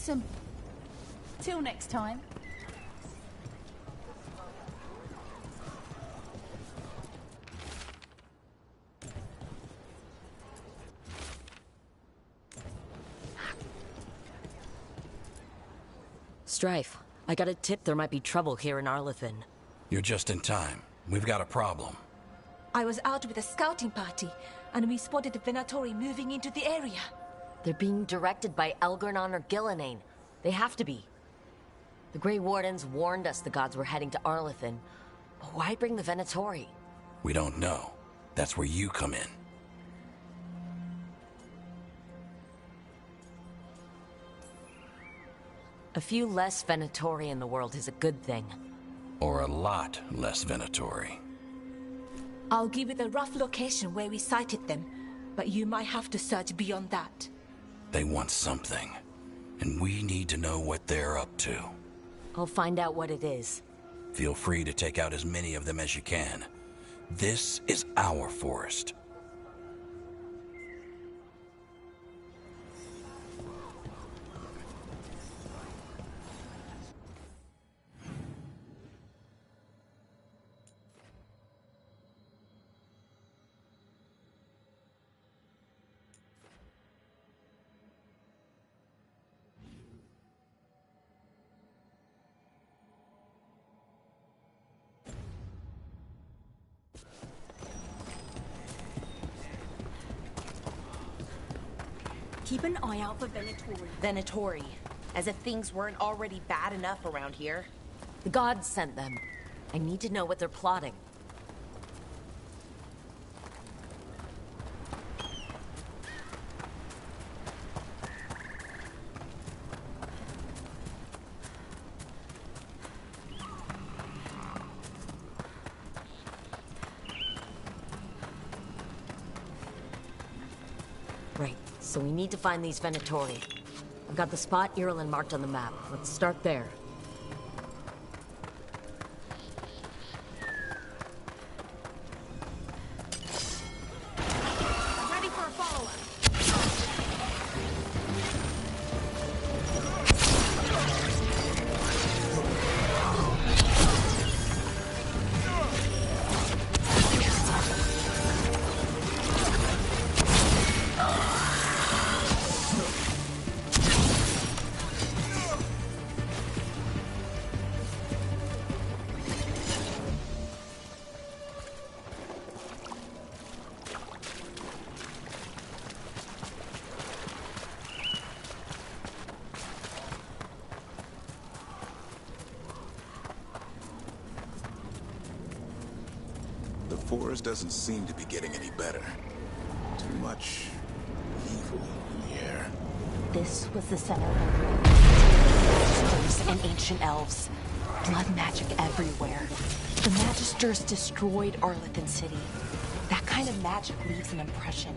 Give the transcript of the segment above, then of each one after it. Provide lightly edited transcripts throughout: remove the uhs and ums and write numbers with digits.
Awesome. Till next time. Strife, I got a tip there might be trouble here in Arlethan. You're just in time. We've got a problem. I was out with a scouting party, and we spotted the Venatori moving into the area. They're being directed by Elgernon or Gillenane. They have to be. The Grey Wardens warned us the gods were heading to Arlethan. But why bring the Venatori? We don't know. That's where you come in. A few less Venatori in the world is a good thing. Or a lot less Venatori. I'll give you the rough location where we sighted them, but you might have to search beyond that. They want something, and we need to know what they're up to. I'll find out what it is. Feel free to take out as many of them as you can. This is our forest. Keep an eye out for Venatori. Venatori. As if things weren't already bad enough around here. The gods sent them. I need to know what they're plotting. Right, so we need to find these Venatori. I've got the spot Irulan marked on the map. Let's start there. I'm ready for a follow-up. The forest doesn't seem to be getting any better. Too much evil in the air. This was the center of Magisters and ancient elves. Blood magic everywhere. The Magisters destroyed Arlethan City. That kind of magic leaves an impression.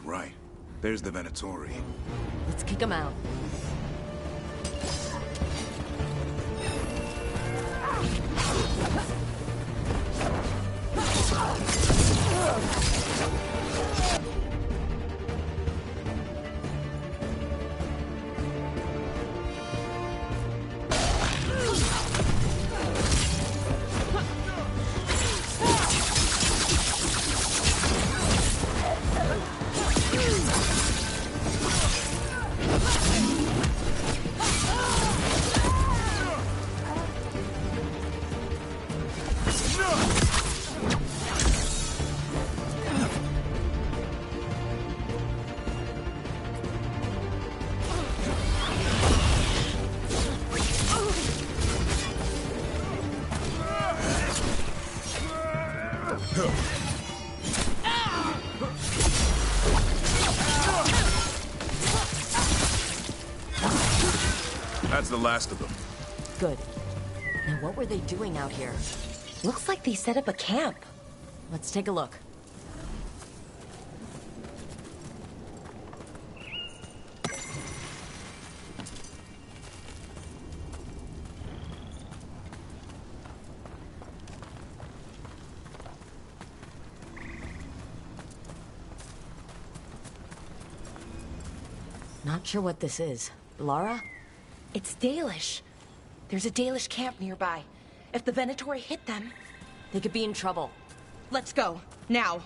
right. There's the Venatori. Let's kick him out. That's the last of them. Good. Now what were they doing out here? Looks like they set up a camp. Let's take a look. Not sure what this is. Lara? It's Dalish. There's a Dalish camp nearby. If the Venatori hit them... They could be in trouble. Let's go. Now.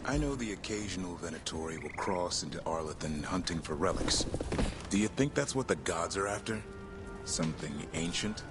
I know the occasional Venatori will cross into Arlithan hunting for relics. Do you think that's what the gods are after? Something ancient?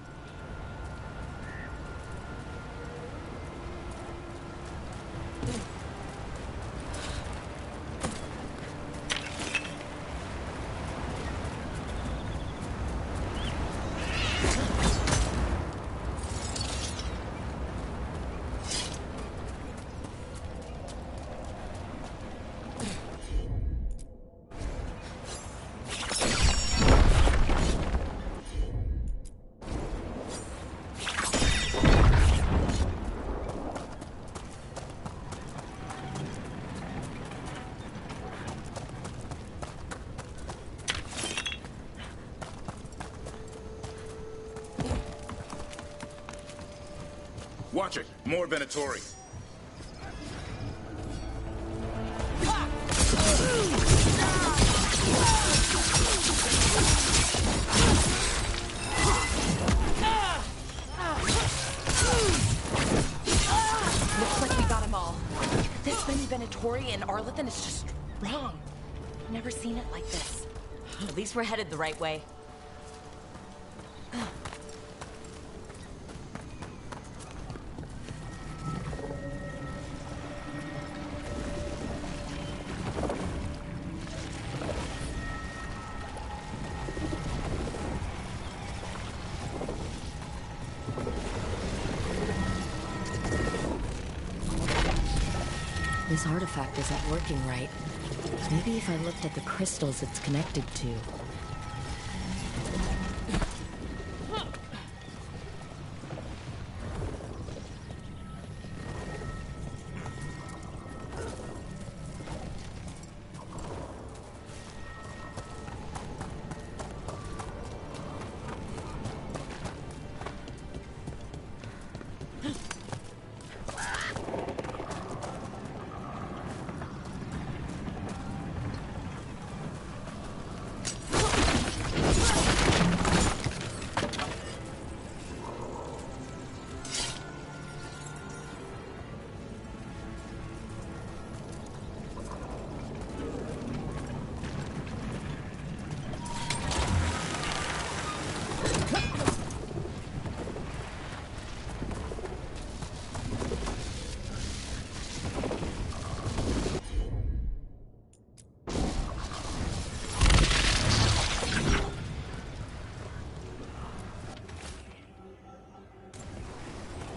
Watch it! More Venatori! Looks like we got them all. This many Venatori in Arlithan is just wrong. Never seen it like this. At least we're headed the right way. This artifact isn't working right. Maybe if I looked at the crystals it's connected to.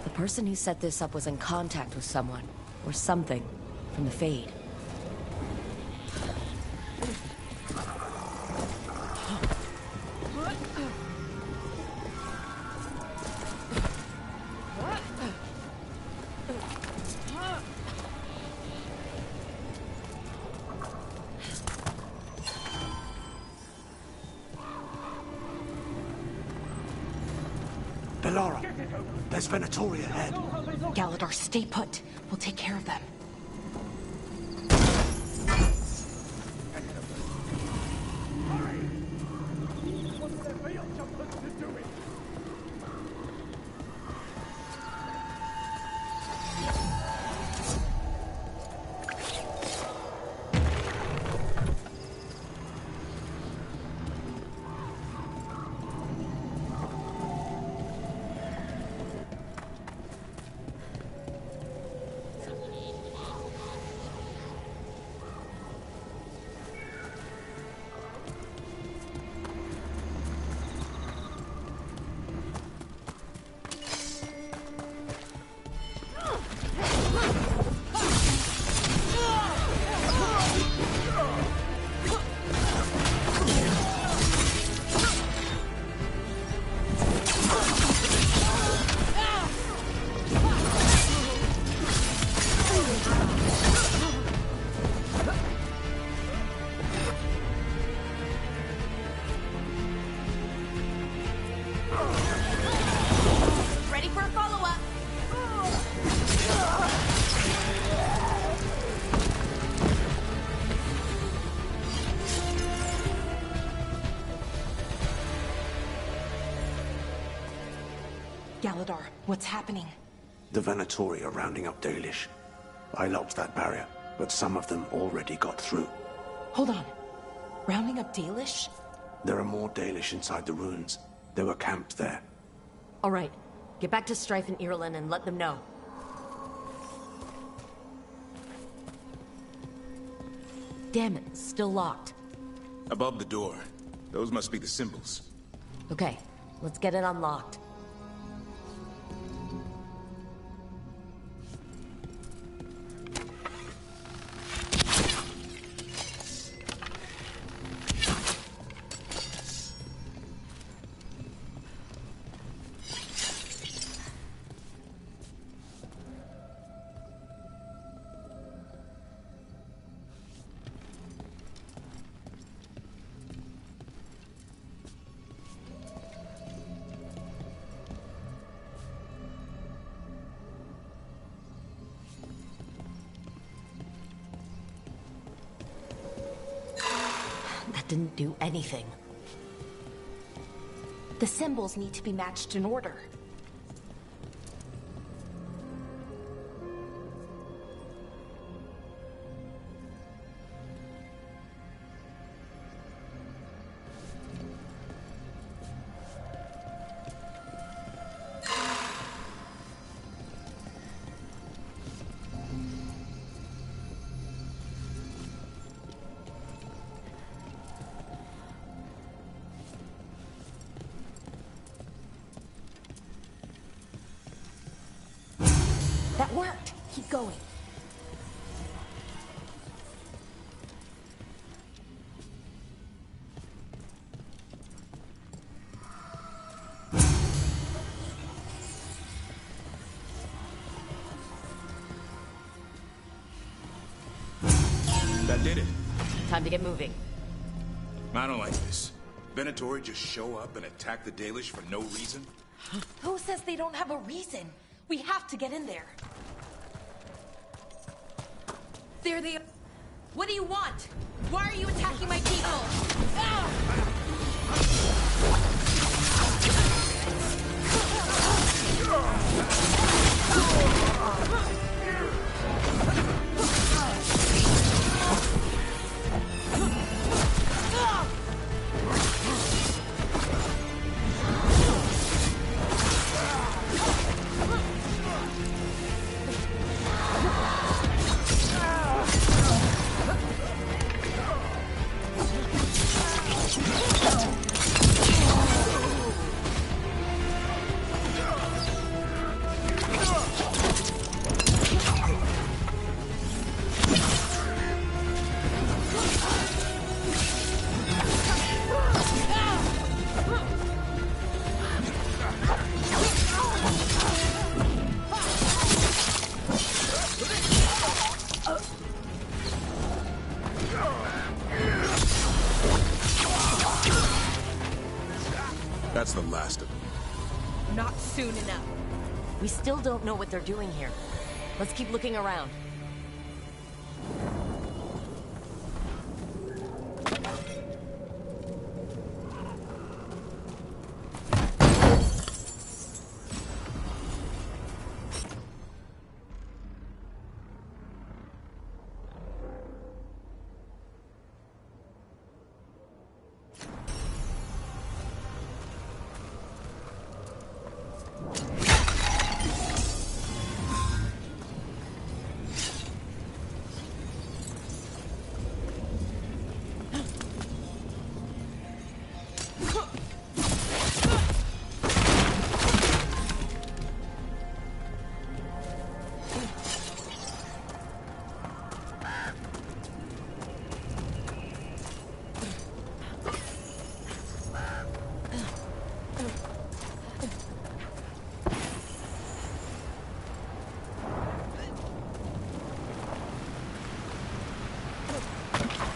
The person who set this up was in contact with someone, or something, from the Fade. Bellara, there's Venatori ahead. Galador, stay put. We'll take care of them. Galador, what's happening? The Venatori are rounding up Dalish. I locked that barrier, but some of them already got through. Hold on. Rounding up Dalish? There are more Dalish inside the ruins. They were camped there. All right, get back to Strife and Irulan and let them know. Damn it, still locked. Above the door. Those must be the symbols. Okay, let's get it unlocked. That didn't do anything. The symbols need to be matched in order. That worked. Keep going. That did it. Time to get moving. I don't like this. Venatori just show up and attack the Dalish for no reason? Who says they don't have a reason? We have to get in there. There they are. What do you want? Why are you attacking my people? That's the last of them. Not soon enough. We still don't know what they're doing here. Let's keep looking around.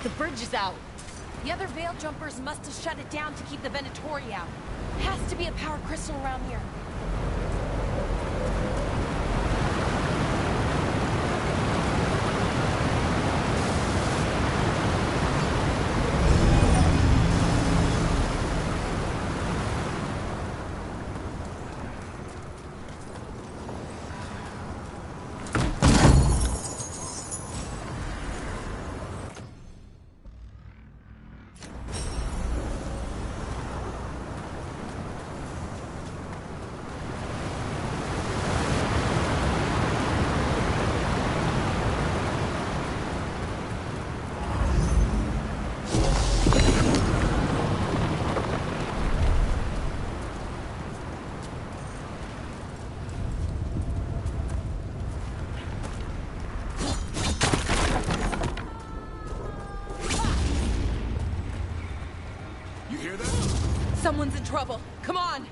The bridge is out. The other Veil Jumpers must have shut it down to keep the Venatori out. Has to be a power crystal around here. Someone's in trouble. Come on!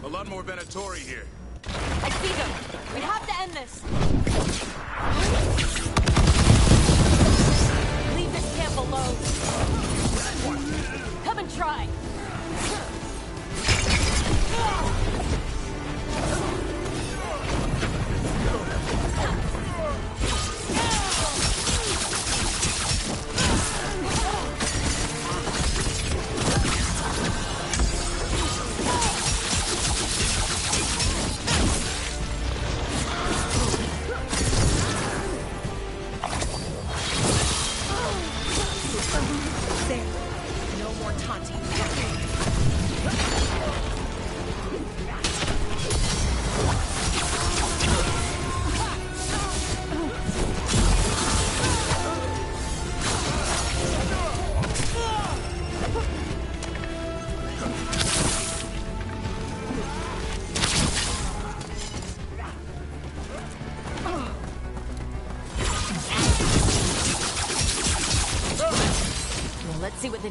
A lot more Venatori here. I see them. We have to end this. Leave this camp alone. Come and try. There. No more taunting.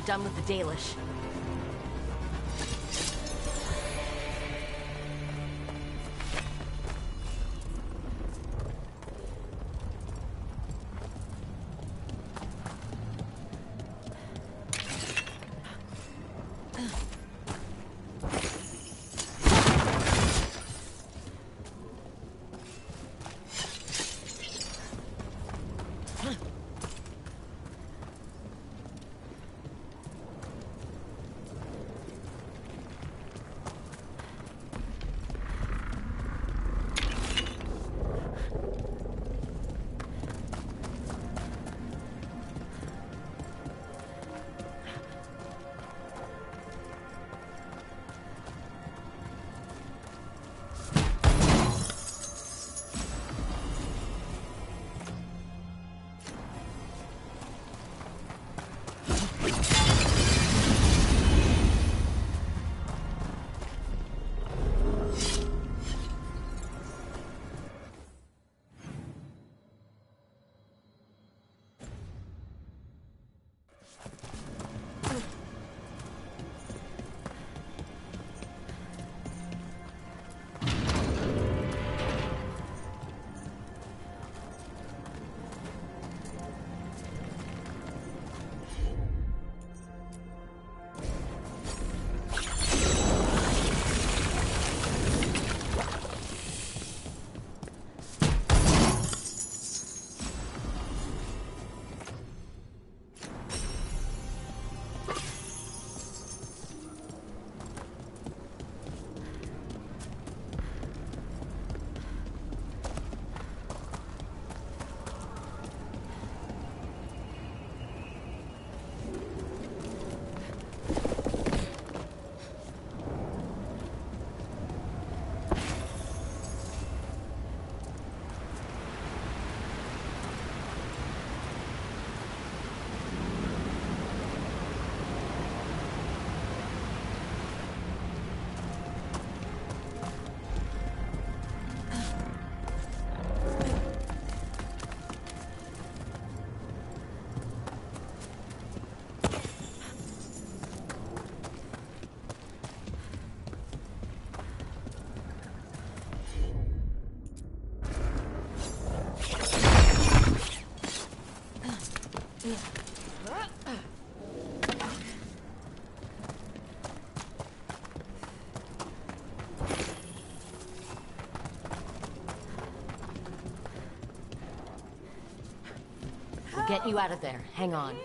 done with the Dalish. We'll get you out of there. Hang on.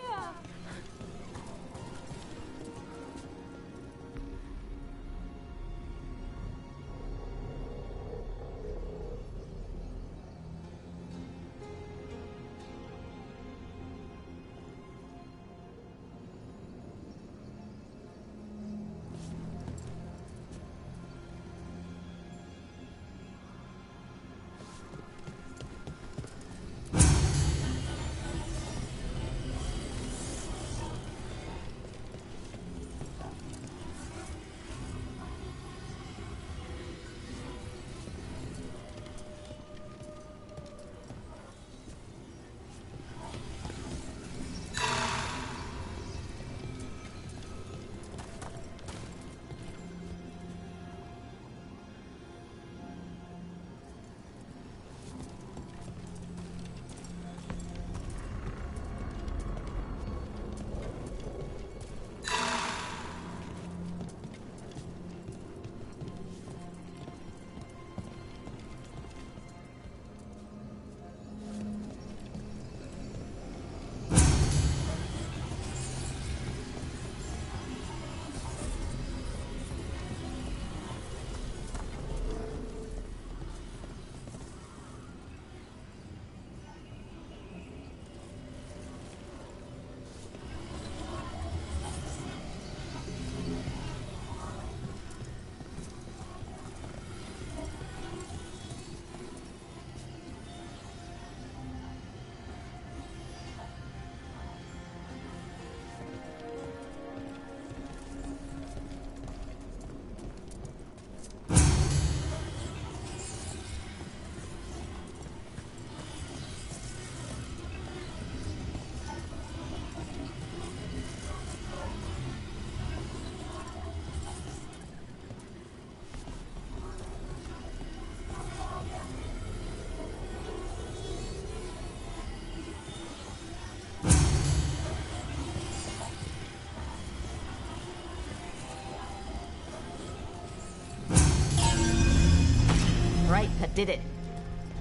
Right, that did it.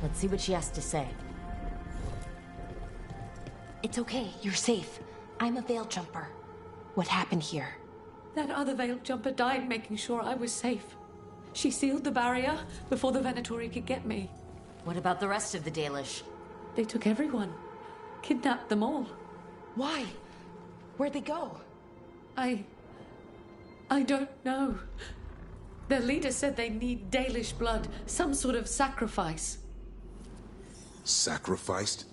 Let's see what she has to say. It's okay, you're safe. I'm a veil jumper. What happened here? That other veil jumper died making sure I was safe. She sealed the barrier before the Venatori could get me. What about the rest of the Dalish? They took everyone. Kidnapped them all. Why? Where'd they go? I don't know. Their leader said they need Dalish blood, some sort of sacrifice. Sacrificed?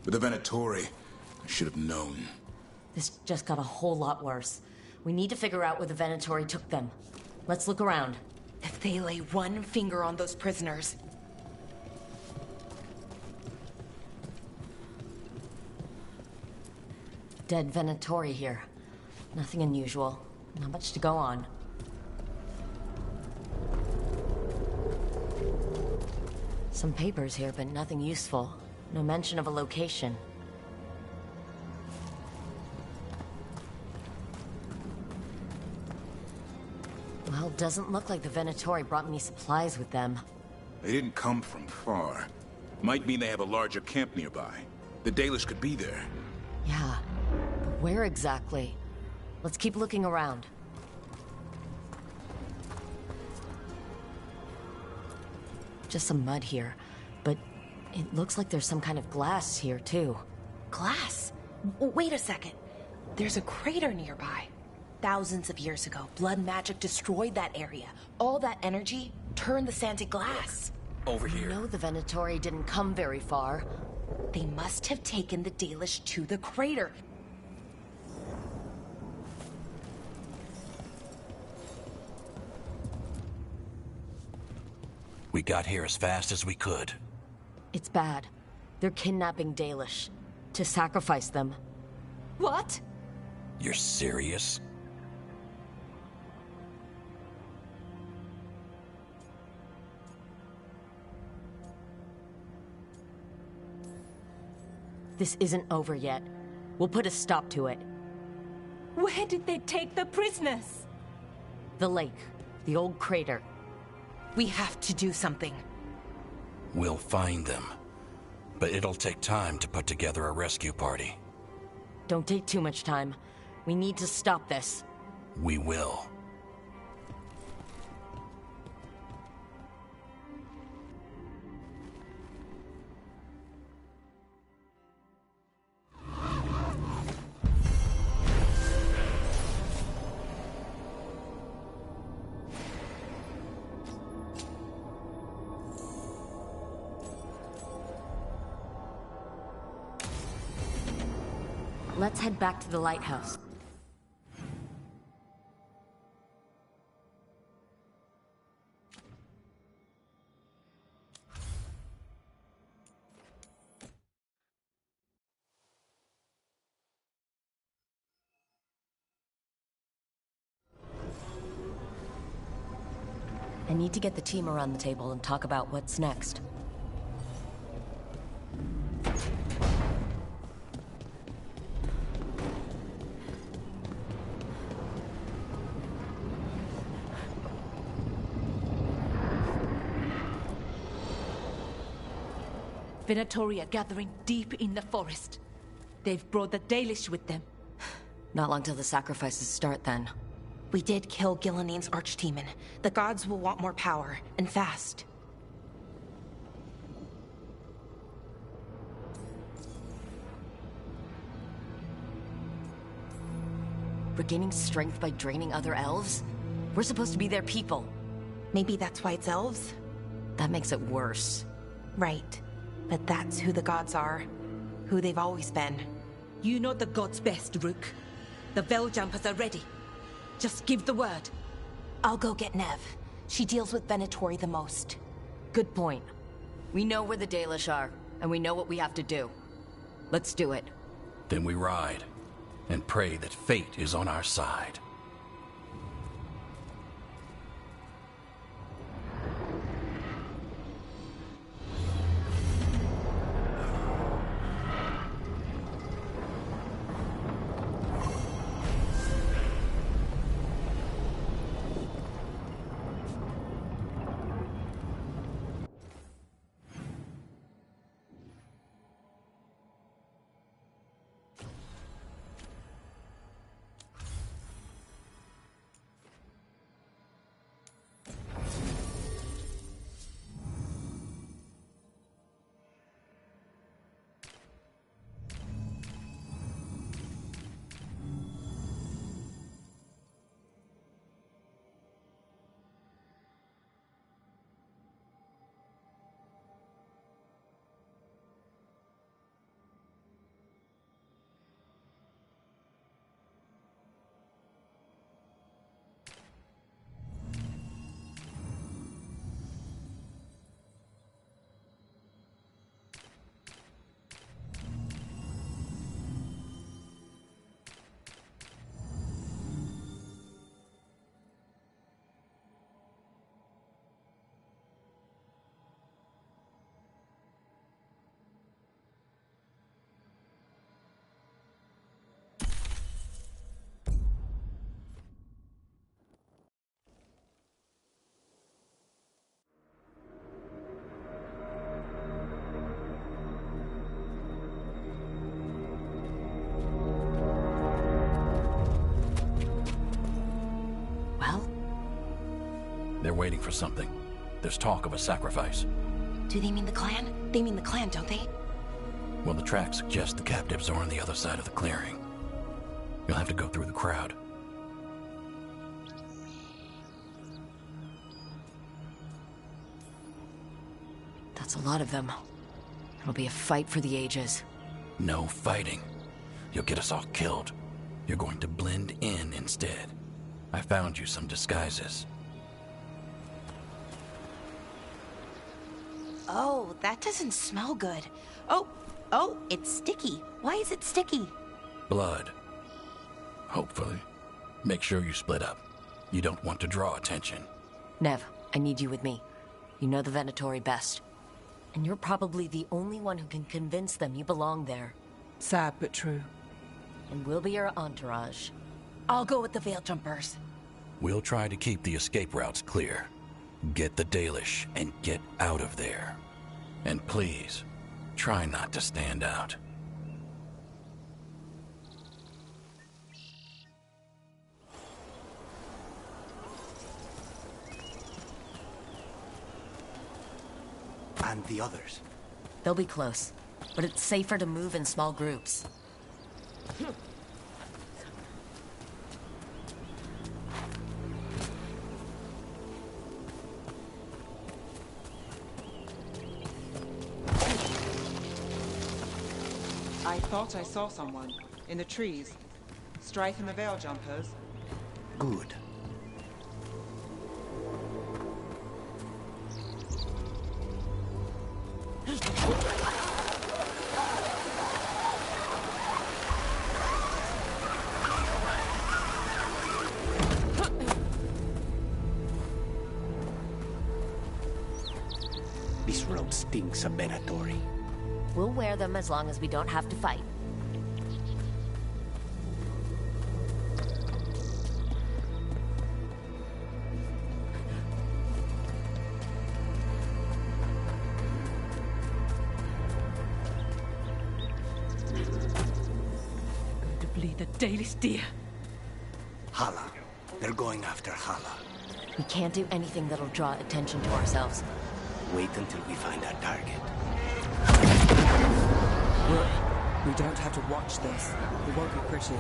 But the Venatori, I should have known. This just got a whole lot worse. We need to figure out where the Venatori took them. Let's look around. If they lay one finger on those prisoners. Dead Venatori here. Nothing unusual. Not much to go on. Some papers here, but nothing useful. No mention of a location. Well, doesn't look like the Venatori brought any supplies with them. They didn't come from far. Might mean they have a larger camp nearby. The Dalish could be there. Yeah, but where exactly? Let's keep looking around. Just some mud here, but it looks like there's some kind of glass here, too. Glass? Wait a second. There's a crater nearby. Thousands of years ago, blood magic destroyed that area. All that energy turned the sand to glass. Over You here. know the Venatori didn't come very far. They must have taken the Dalish to the crater. We got here as fast as we could. It's bad. They're kidnapping Dalish to sacrifice them. What? You're serious? This isn't over yet. We'll put a stop to it. Where did they take the prisoners? The lake. The old crater. We have to do something. We'll find them. But it'll take time to put together a rescue party. Don't take too much time. We need to stop this. We will. Let's head back to the lighthouse. I need to get the team around the table and talk about what's next. Venatori are gathering deep in the forest. They've brought the Dalish with them. Not long till the sacrifices start, then. We did kill Gilnean's archdemon. The gods will want more power, and fast. Regaining strength by draining other elves? We're supposed to be their people. Maybe that's why it's elves? That makes it worse. Right. But that's who the gods are. Who they've always been. You know the gods best, Rook. The Veil Jumpers are ready. Just give the word. I'll go get Nev. She deals with Venatori the most. Good point. We know where the Dalish are, and we know what we have to do. Let's do it. Then we ride, and pray that fate is on our side. They're waiting for something. There's talk of a sacrifice. Do they mean the clan? They mean the clan, don't they? Well, the tracks suggest the captives are on the other side of the clearing. You'll have to go through the crowd. That's a lot of them. It'll be a fight for the ages. No fighting. You'll get us all killed. You're going to blend in instead. I found you some disguises. Oh, that doesn't smell good. Oh, it's sticky. Why is it sticky? Blood. Hopefully. Make sure you split up. You don't want to draw attention. Nev, I need you with me. You know the Venatori best. And you're probably the only one who can convince them you belong there. Sad but true. And we'll be your entourage. I'll go with the Veil Jumpers. We'll try to keep the escape routes clear. Get the Dalish and get out of there. And please, try not to stand out. And the others? They'll be close, but it's safer to move in small groups. I thought I saw someone in the trees. Strife and the Veil Jumpers. Good. This road stinks of Venatori. We'll wear them as long as we don't have to fight. Going to bleed the Dalish deer. Hala. They're going after Hala. We can't do anything that'll draw attention to ourselves. Wait until we find our target. We don't have to watch this. It won't be pretty.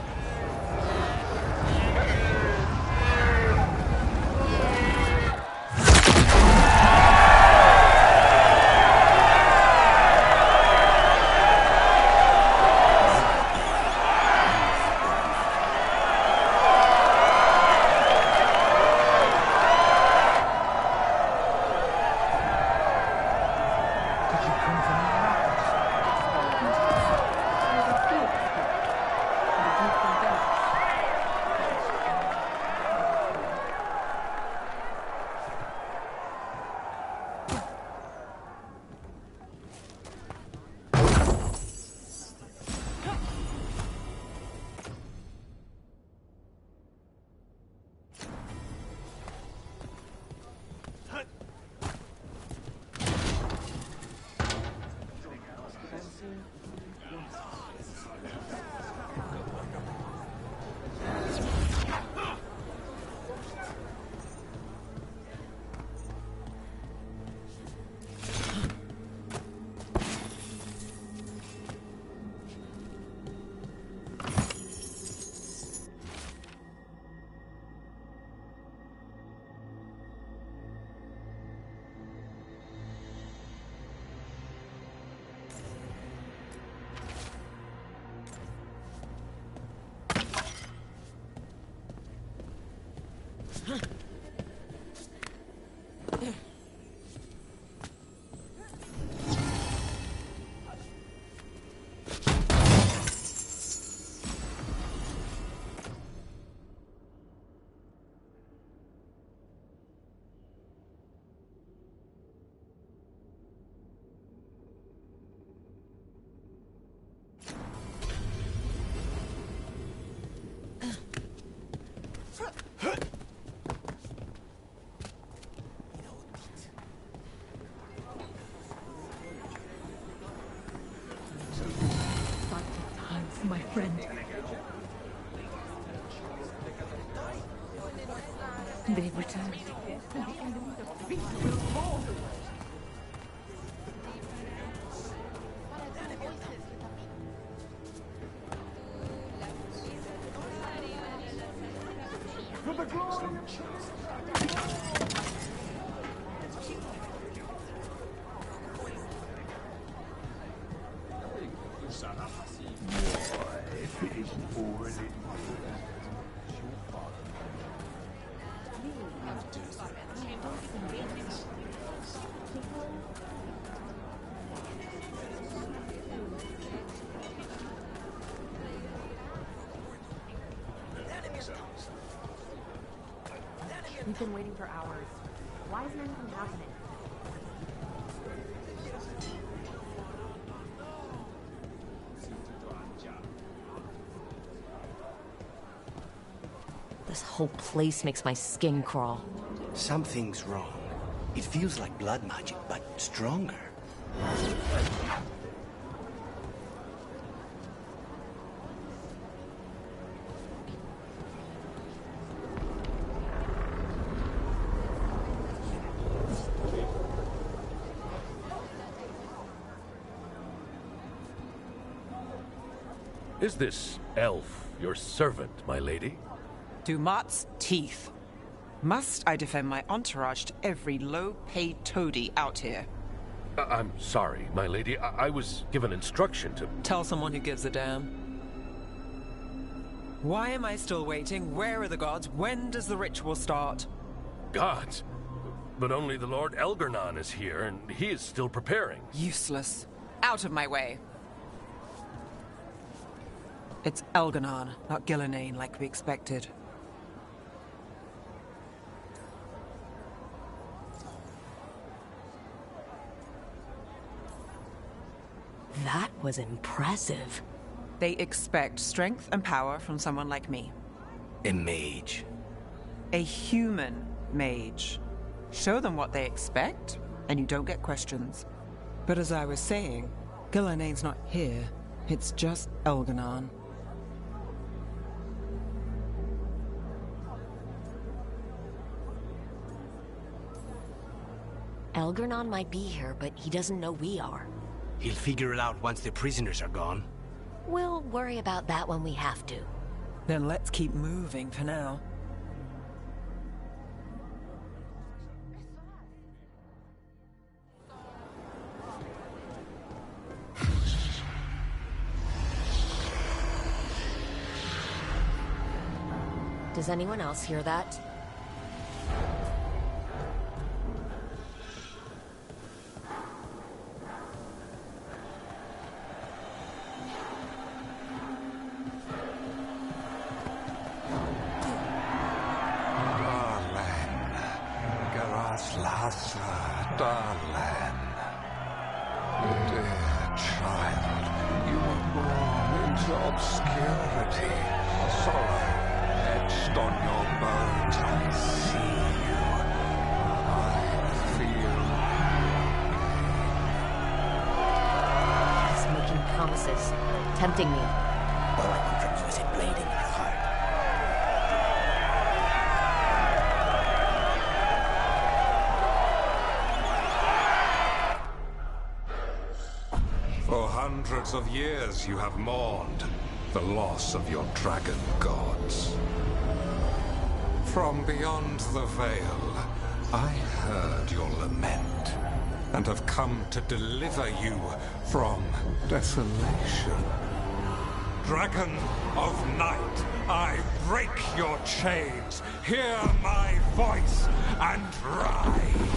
My friend. They've returned. We've been waiting for hours. Why isn't anything happening? This whole place makes my skin crawl. Something's wrong. It feels like blood magic, but stronger. Is this elf your servant, my lady? Dumat's teeth. Must I defend my entourage to every low-paid toady out here? I'm sorry, my lady. I was given instruction to... Tell someone who gives a damn. Why am I still waiting? Where are the gods? When does the ritual start? Gods? But only the Lord Elgar'nan is here, and he is still preparing. Useless. Out of my way. It's Elgar'nan, not Gillenane, like we expected. That was impressive. They expect strength and power from someone like me. A mage. A human mage. Show them what they expect, and you don't get questions. But as I was saying, Gillenane's not here. It's just Elgar'nan. Elgar'nan might be here, but he doesn't know we are. He'll figure it out once the prisoners are gone. We'll worry about that when we have to. Then let's keep moving for now. Does anyone else hear that? Darling, dear child, you were born into obscurity. Sorrow etched on your bones. I see you. I feel He's making promises, tempting me. All I can from you is a blade in your heart. For hundreds of years you have mourned the loss of your dragon gods. From beyond the veil, I heard your lament, and have come to deliver you from desolation. Dragon of night, I break your chains, hear my voice, and rise!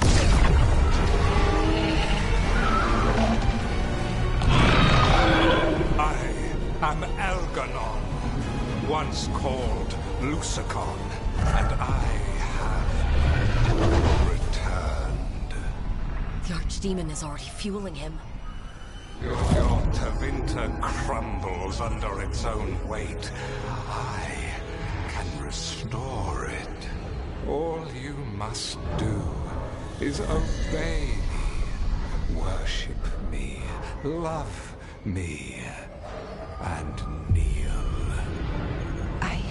I am Elgar'nan, once called Lusicon, and I have returned. The Archdemon is already fueling him. Your Tevinter crumbles under its own weight. I can restore it. All you must do is obey me, worship me, love me, and kneel. I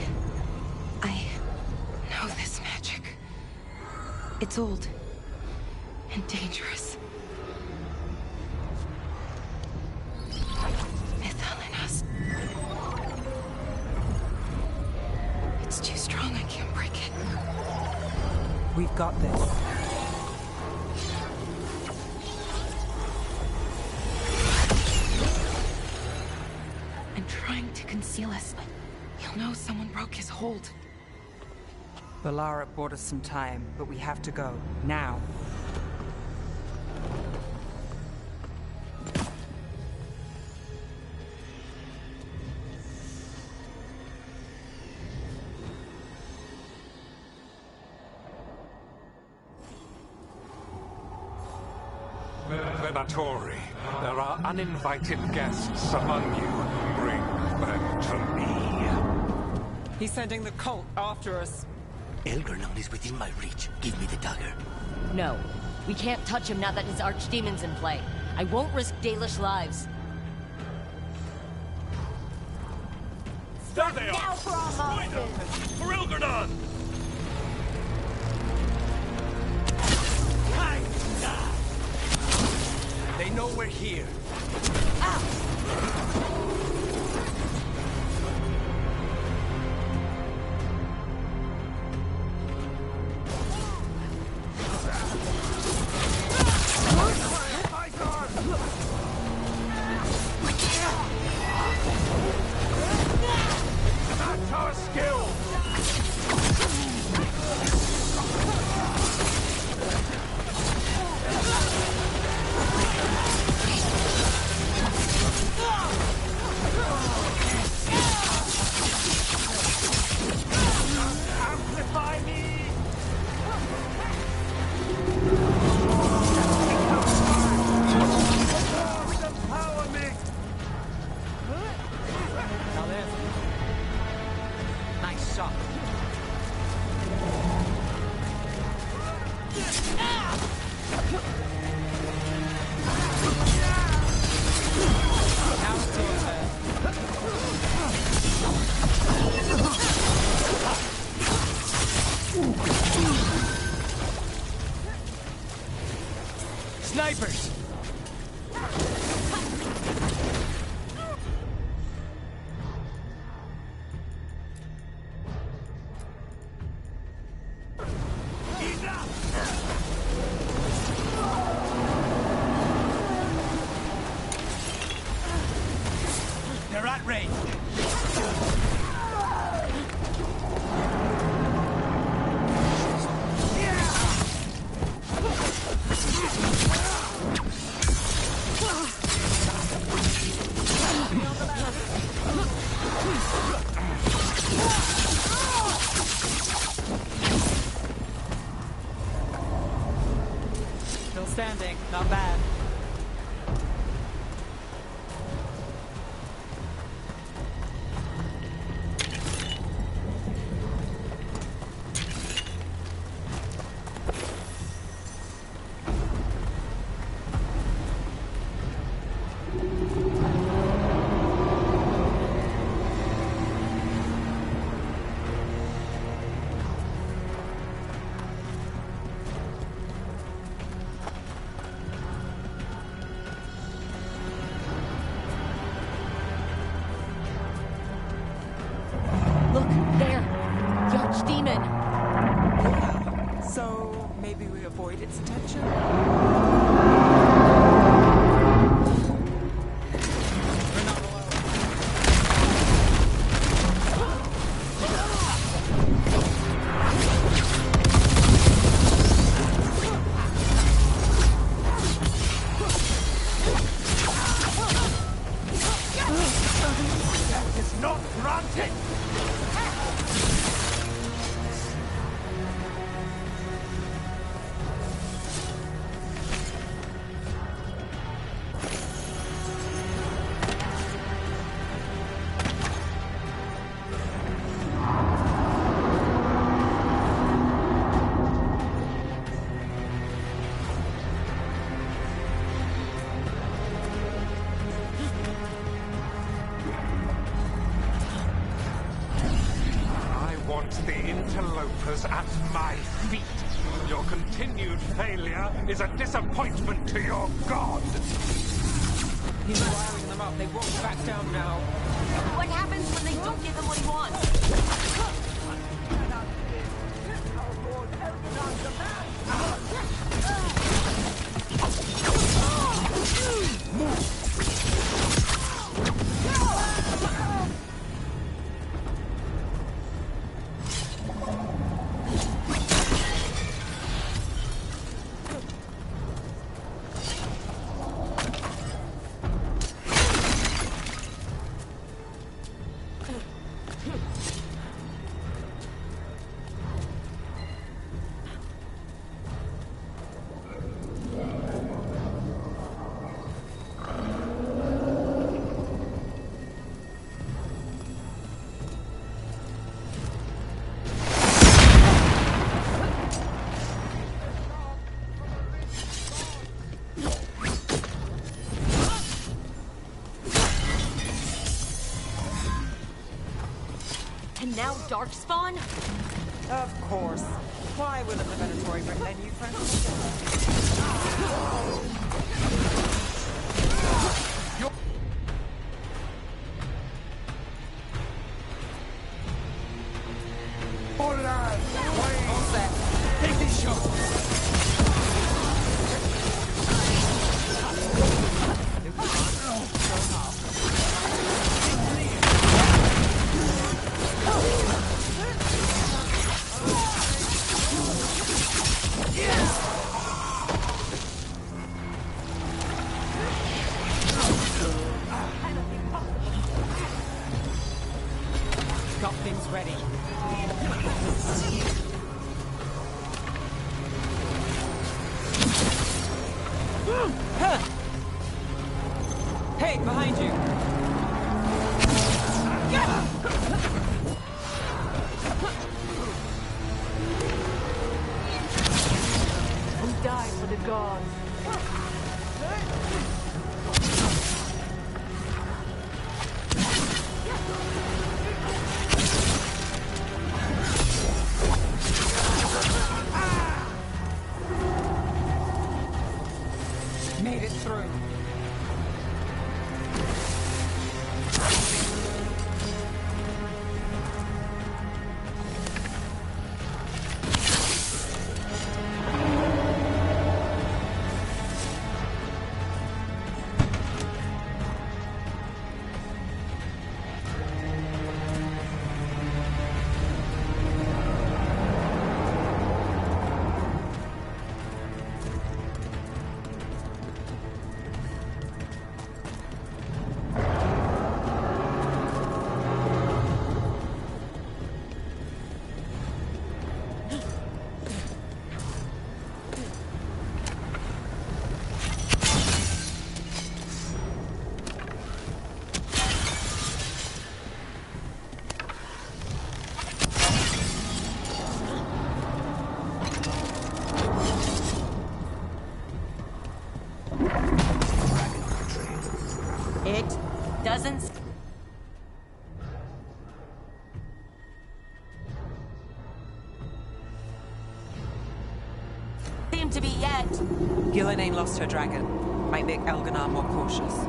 know this magic. It's old. And dangerous. Mythalinas. It's too strong, I can't break it. We've got this. I'm trying to conceal us. He'll know someone broke his hold. Balara bought us some time, but we have to go. Now. Venatori, there are uninvited guests among you. Bring them to me. He's sending the cult after us. Elgernon is within my reach. Give me the dagger. No. We can't touch him now that his archdemon's in play. I won't risk Dalish lives. There they are! Now for our masters! For Elgernon! They know we're here. That's our skill! Amplify me! Empower me! Now there's... Nice shot. Now it's your turn. Snipers! They're at range. Still standing. Not bad. Look, there! The archdemon! So, maybe we avoid its attention? We're not alone. It's not granted! I want the interlopers at my feet. Your continued failure is a disappointment to your god. He's wiring them up. They won't back down now. What happens when they don't give him what he wants? And now Darkspawn? Of course. Why wouldn't the Venatori bring their new friends? All set. Take these shots. Got things ready. Hey, behind you! We die for the gods. Made it through. It doesn't seem to be yet. Gillenane lost her dragon. Might make Elganar more cautious.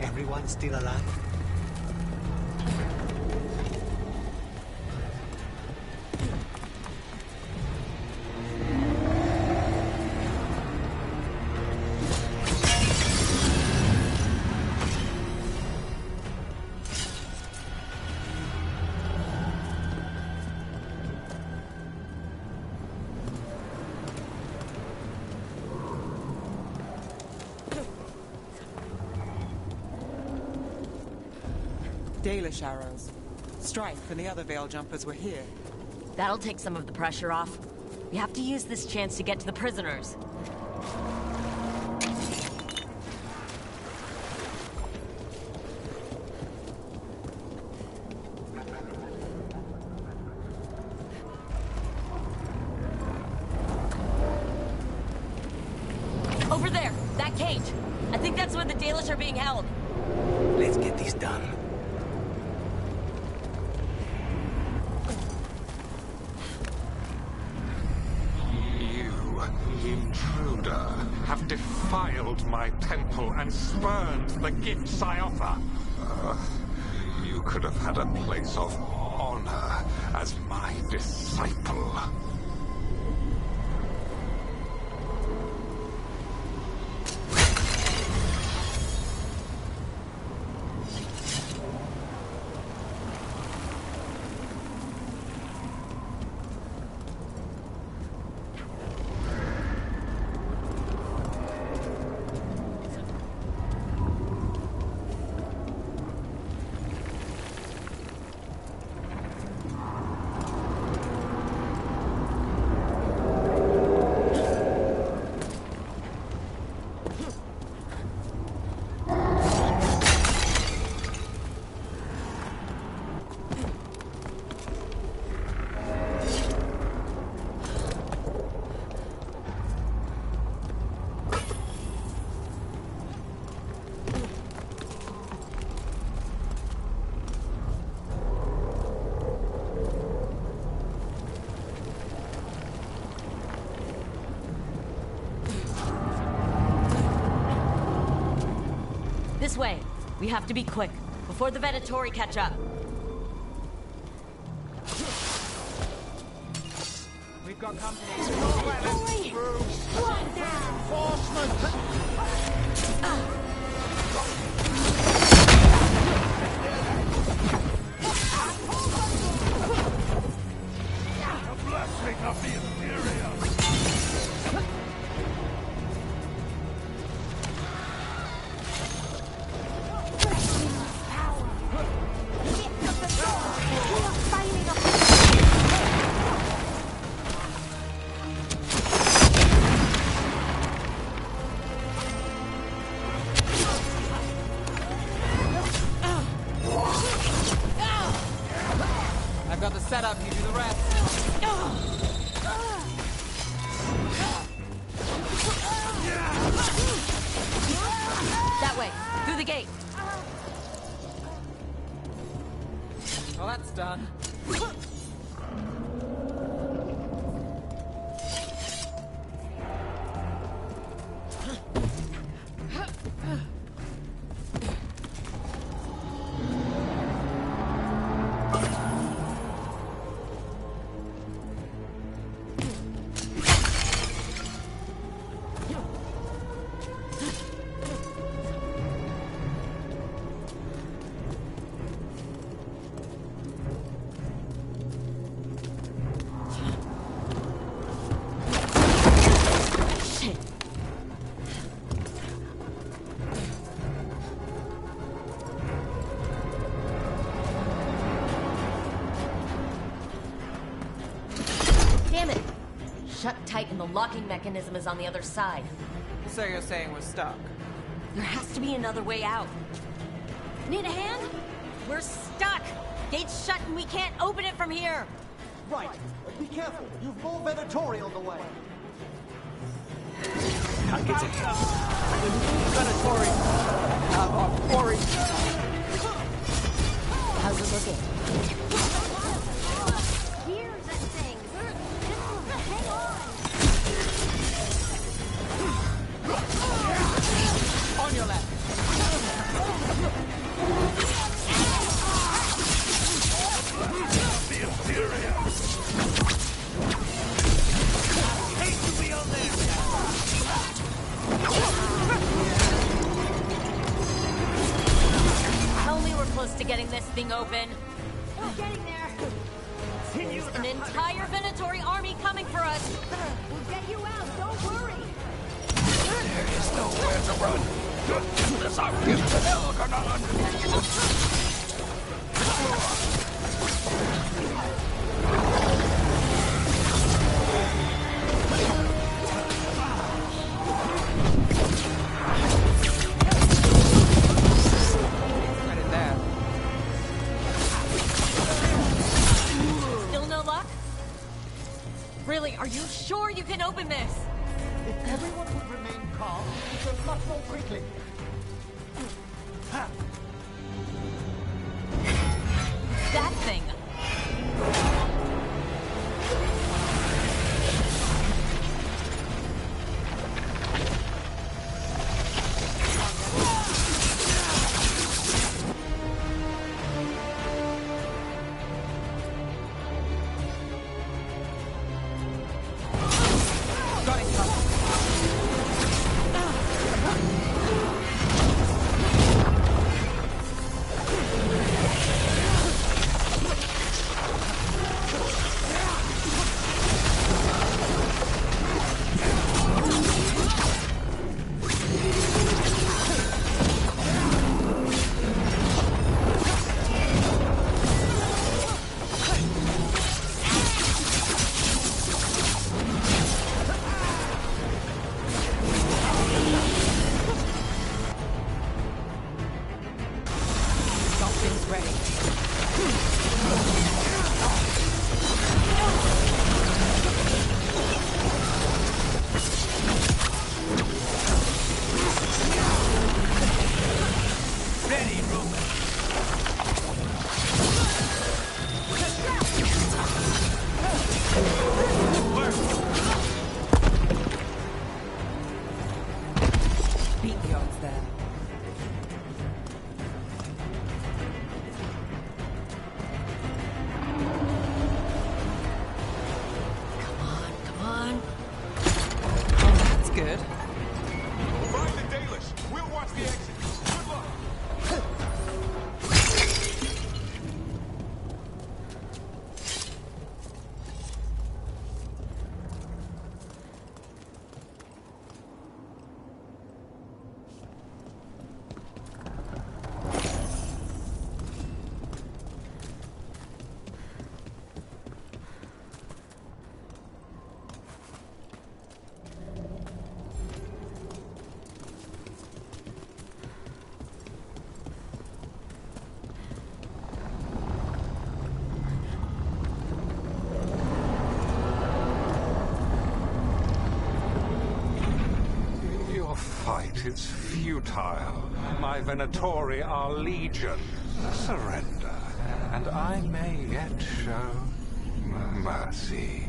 Everyone still alive? Dalish arrows. Strife and the other Veil Jumpers were here. That'll take some of the pressure off. We have to use this chance to get to the prisoners. Over there! That cage! I think that's where the Dalish are being held. Let's get this done. Intruder, have defiled my temple and spurned the gifts I offer. You could have had a place of honor as my disciple. This way. We have to be quick, before the Venatori catch up. We've got company. One down. The blessing of the Imperium. I've got the setup, you do the rest. shut tight and the locking mechanism is on the other side. So you're saying we're stuck? There has to be another way out. Need a hand? We're stuck! Gate's shut and we can't open it from here! Right. Be careful. You've more Venatori on the way. Can't get it. Venatori. Ori. How's it looking? Gears and things. Hang on. On your left. The interior. Hate to be on there. Tell me we're close to getting this thing open. We're getting there. There's an entire Venatori army coming for us. We'll get you out. Don't worry. There is nowhere to run. Unless I give to Elgar'nan. Still no luck? Really, are you sure you can open this? If everyone would remain calm, it goes much more quickly. That thing. It's futile. My Venatori are legion. Surrender, and I may yet show mercy.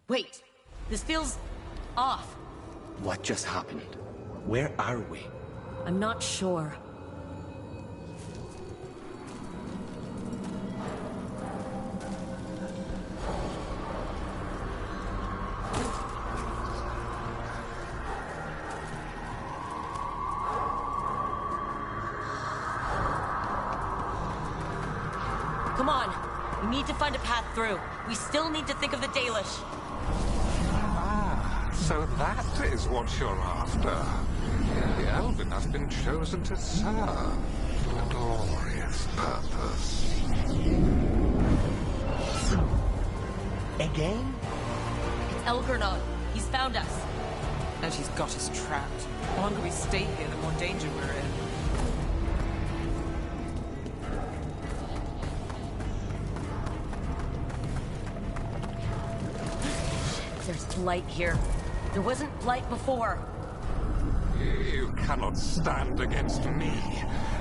Wait, this feels off. What just happened? Where are we? I'm not sure. Come on. We need to find a path through. We still need to think of the Dalish. Ah, so that is what you're after. The Elven has been chosen to serve a glorious purpose. Again? It's Elgernon. He's found us. And she's got us trapped. The longer we stay here, the more danger we're in. There's light here. There wasn't light before. You cannot stand against me.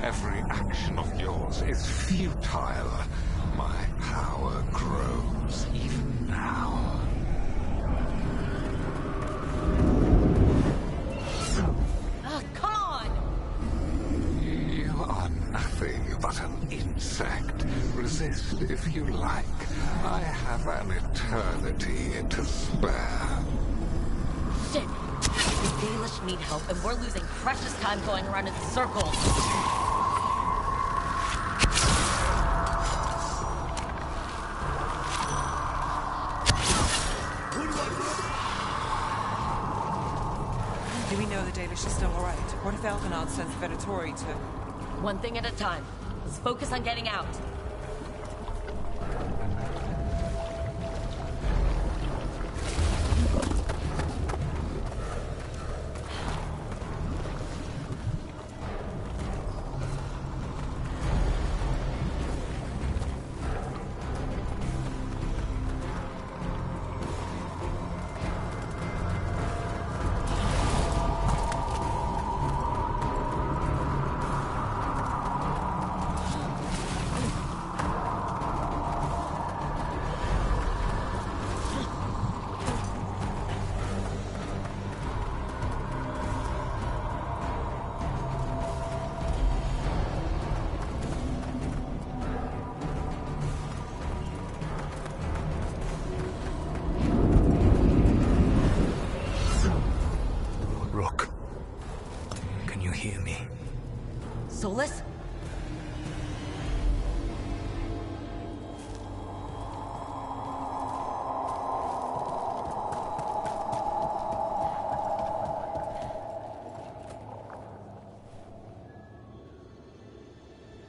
Every action of yours is futile. My power grows even now. Come on! You are nothing but an insect. Resist if you like. I have an eternity to spare. Shit! The Dalish need help, and we're losing precious time going around in circles. Do we know the Dalish is still alright? What if Elganon sends Venatori to... One thing at a time. Let's focus on getting out. Solus?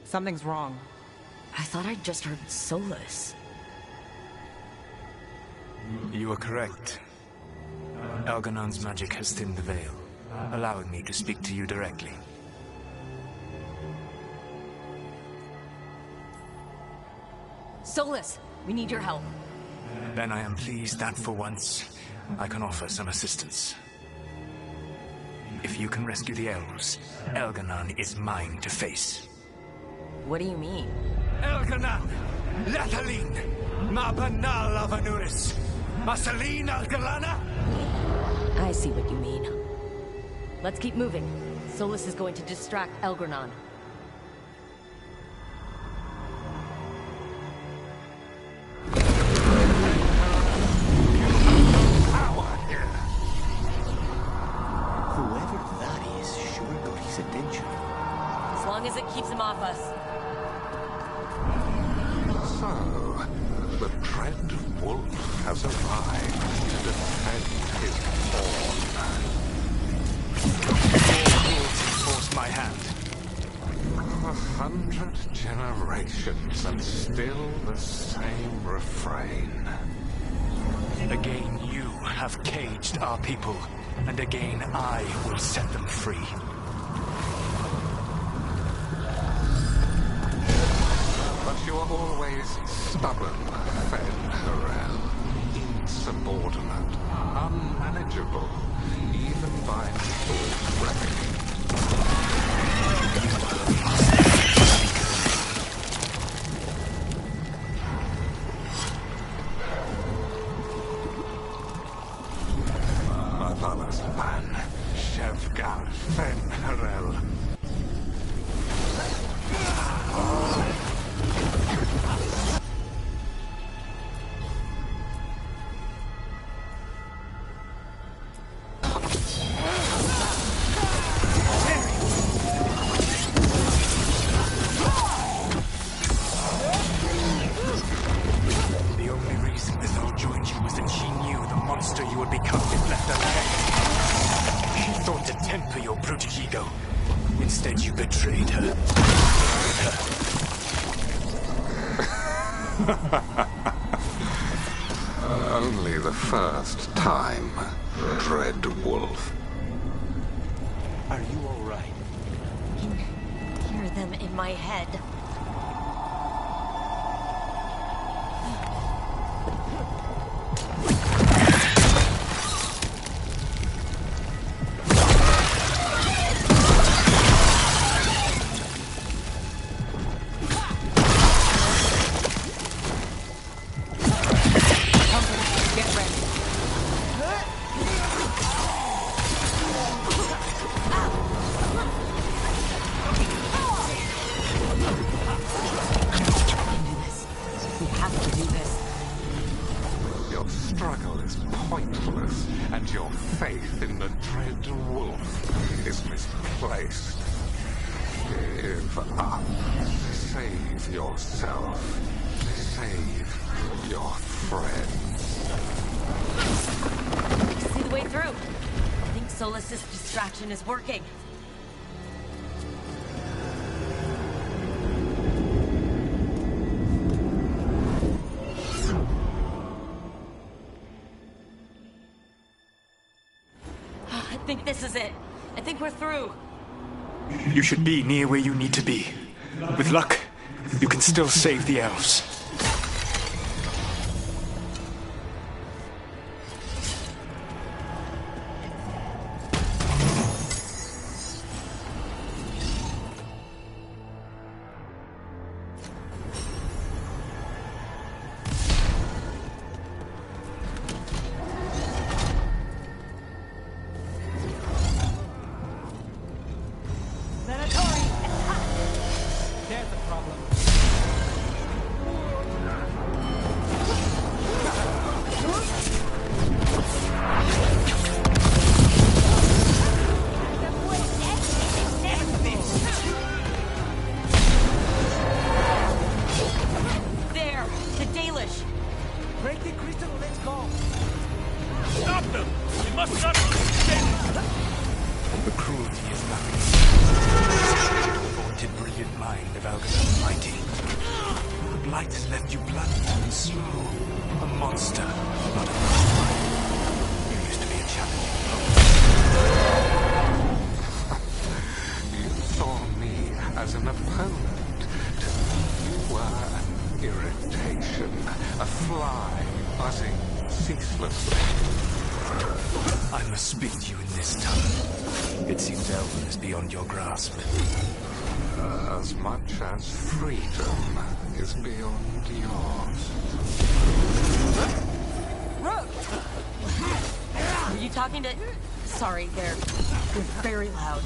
Something's wrong. I thought I just heard Solus. You are correct. Elganon's magic has thinned the veil, allowing me to speak to you directly. Solus, we need your help. Then I am pleased that for once, I can offer some assistance. If you can rescue the elves, Elganon is mine to face. What do you mean? Elganon! Lathalin! Mabanal Avanuris! Masalin Algalana! I see what you mean. Let's keep moving. Solus is going to distract Elgernon. Whoever that is sure got his attention. As long as it keeps him off us. So, the dread wolf has arrived to defend his pawn. Force my hand. 100 generations and still the same refrain. Again you have caged our people, and again I will set them free. But you are always stubborn, Fen'Harel. Insubordinate, unmanageable, even by Nibel's reckoning. Mavalas Van, Shevgar Fen'Harel. need her. Only the first time, Dread Wolf. Are you all right? I can hear them in my head. Is working. I think this is it. I think we're through. You should be near where you need to be. With luck, you can still save the elves. As much as freedom is beyond yours. Were you talking to... Sorry, they're very loud.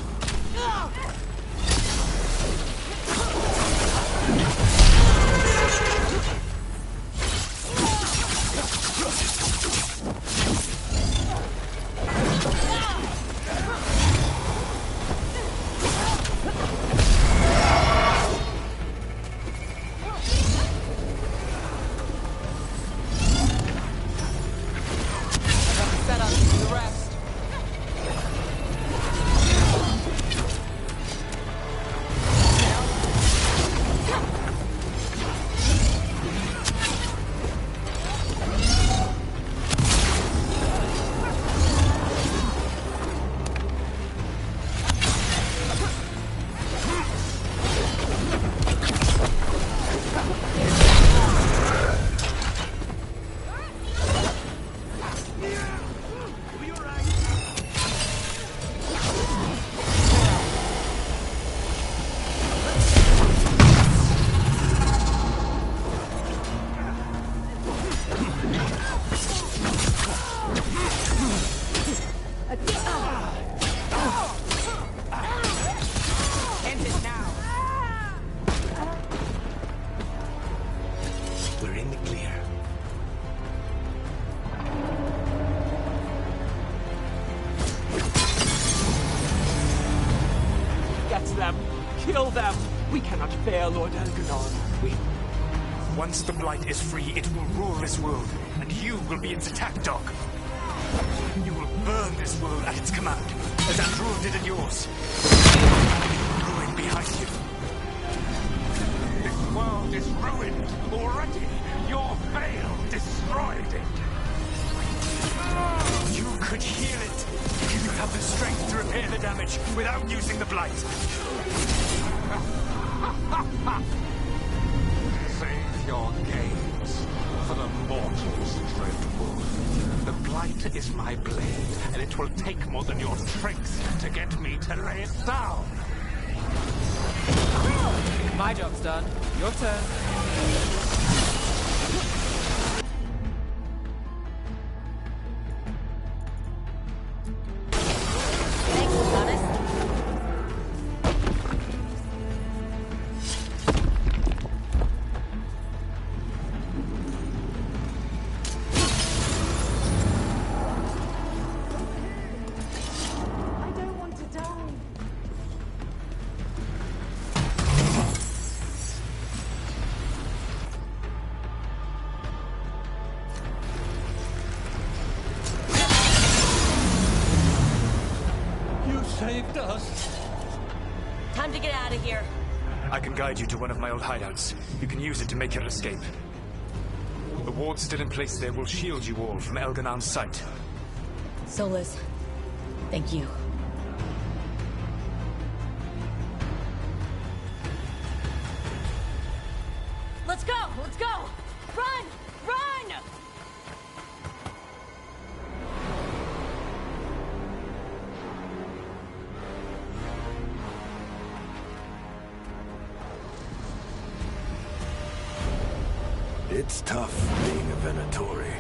Kill them! We cannot bear Lord Elganon. Once the Blight is free, it will rule this world, and you will be its attack dog. You will burn this world at its command, as Andrul did at yours. Ruin be behind you. This world is ruined already. Your veil destroyed it. You could heal it. You have the strength to repair the damage without using the blight. Save your gains for the mortals, Dreadwolf. The blight is my blade, and it will take more than your tricks to get me to lay it down. My job's done. Your turn. Saved us. Time to get out of here. I can guide you to one of my old hideouts. You can use it to make your escape. The ward still in place there will shield you all from Elganon's sight. Solus, thank you. Let's go! Let's go! Run! Run! It's tough being a Venatori.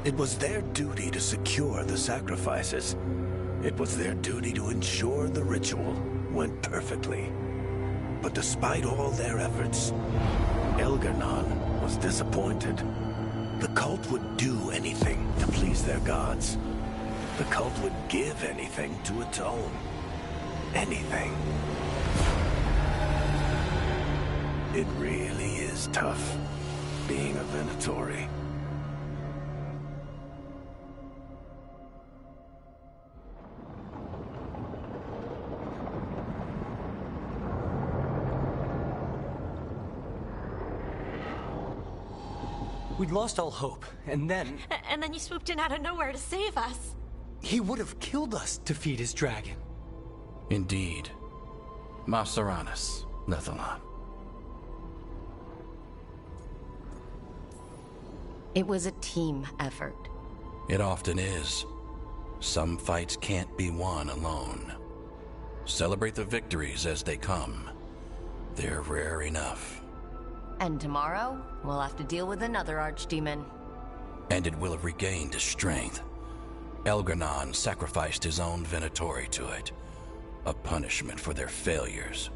It was their duty to secure the sacrifices. It was their duty to ensure the ritual went perfectly. But despite all their efforts, Elganon was disappointed. The cult would do anything to please their gods. The cult would give anything to atone. Anything. It really is tough being a Venatori. We'd lost all hope, and then... And then you swooped in out of nowhere to save us. He would have killed us to feed his dragon. Indeed. Maceranus, Lethalon. It was a team effort. It often is. Some fights can't be won alone. Celebrate the victories as they come. They're rare enough. And tomorrow, we'll have to deal with another archdemon. And it will have regained its strength. Elganon sacrificed his own Venatori to it. A punishment for their failures.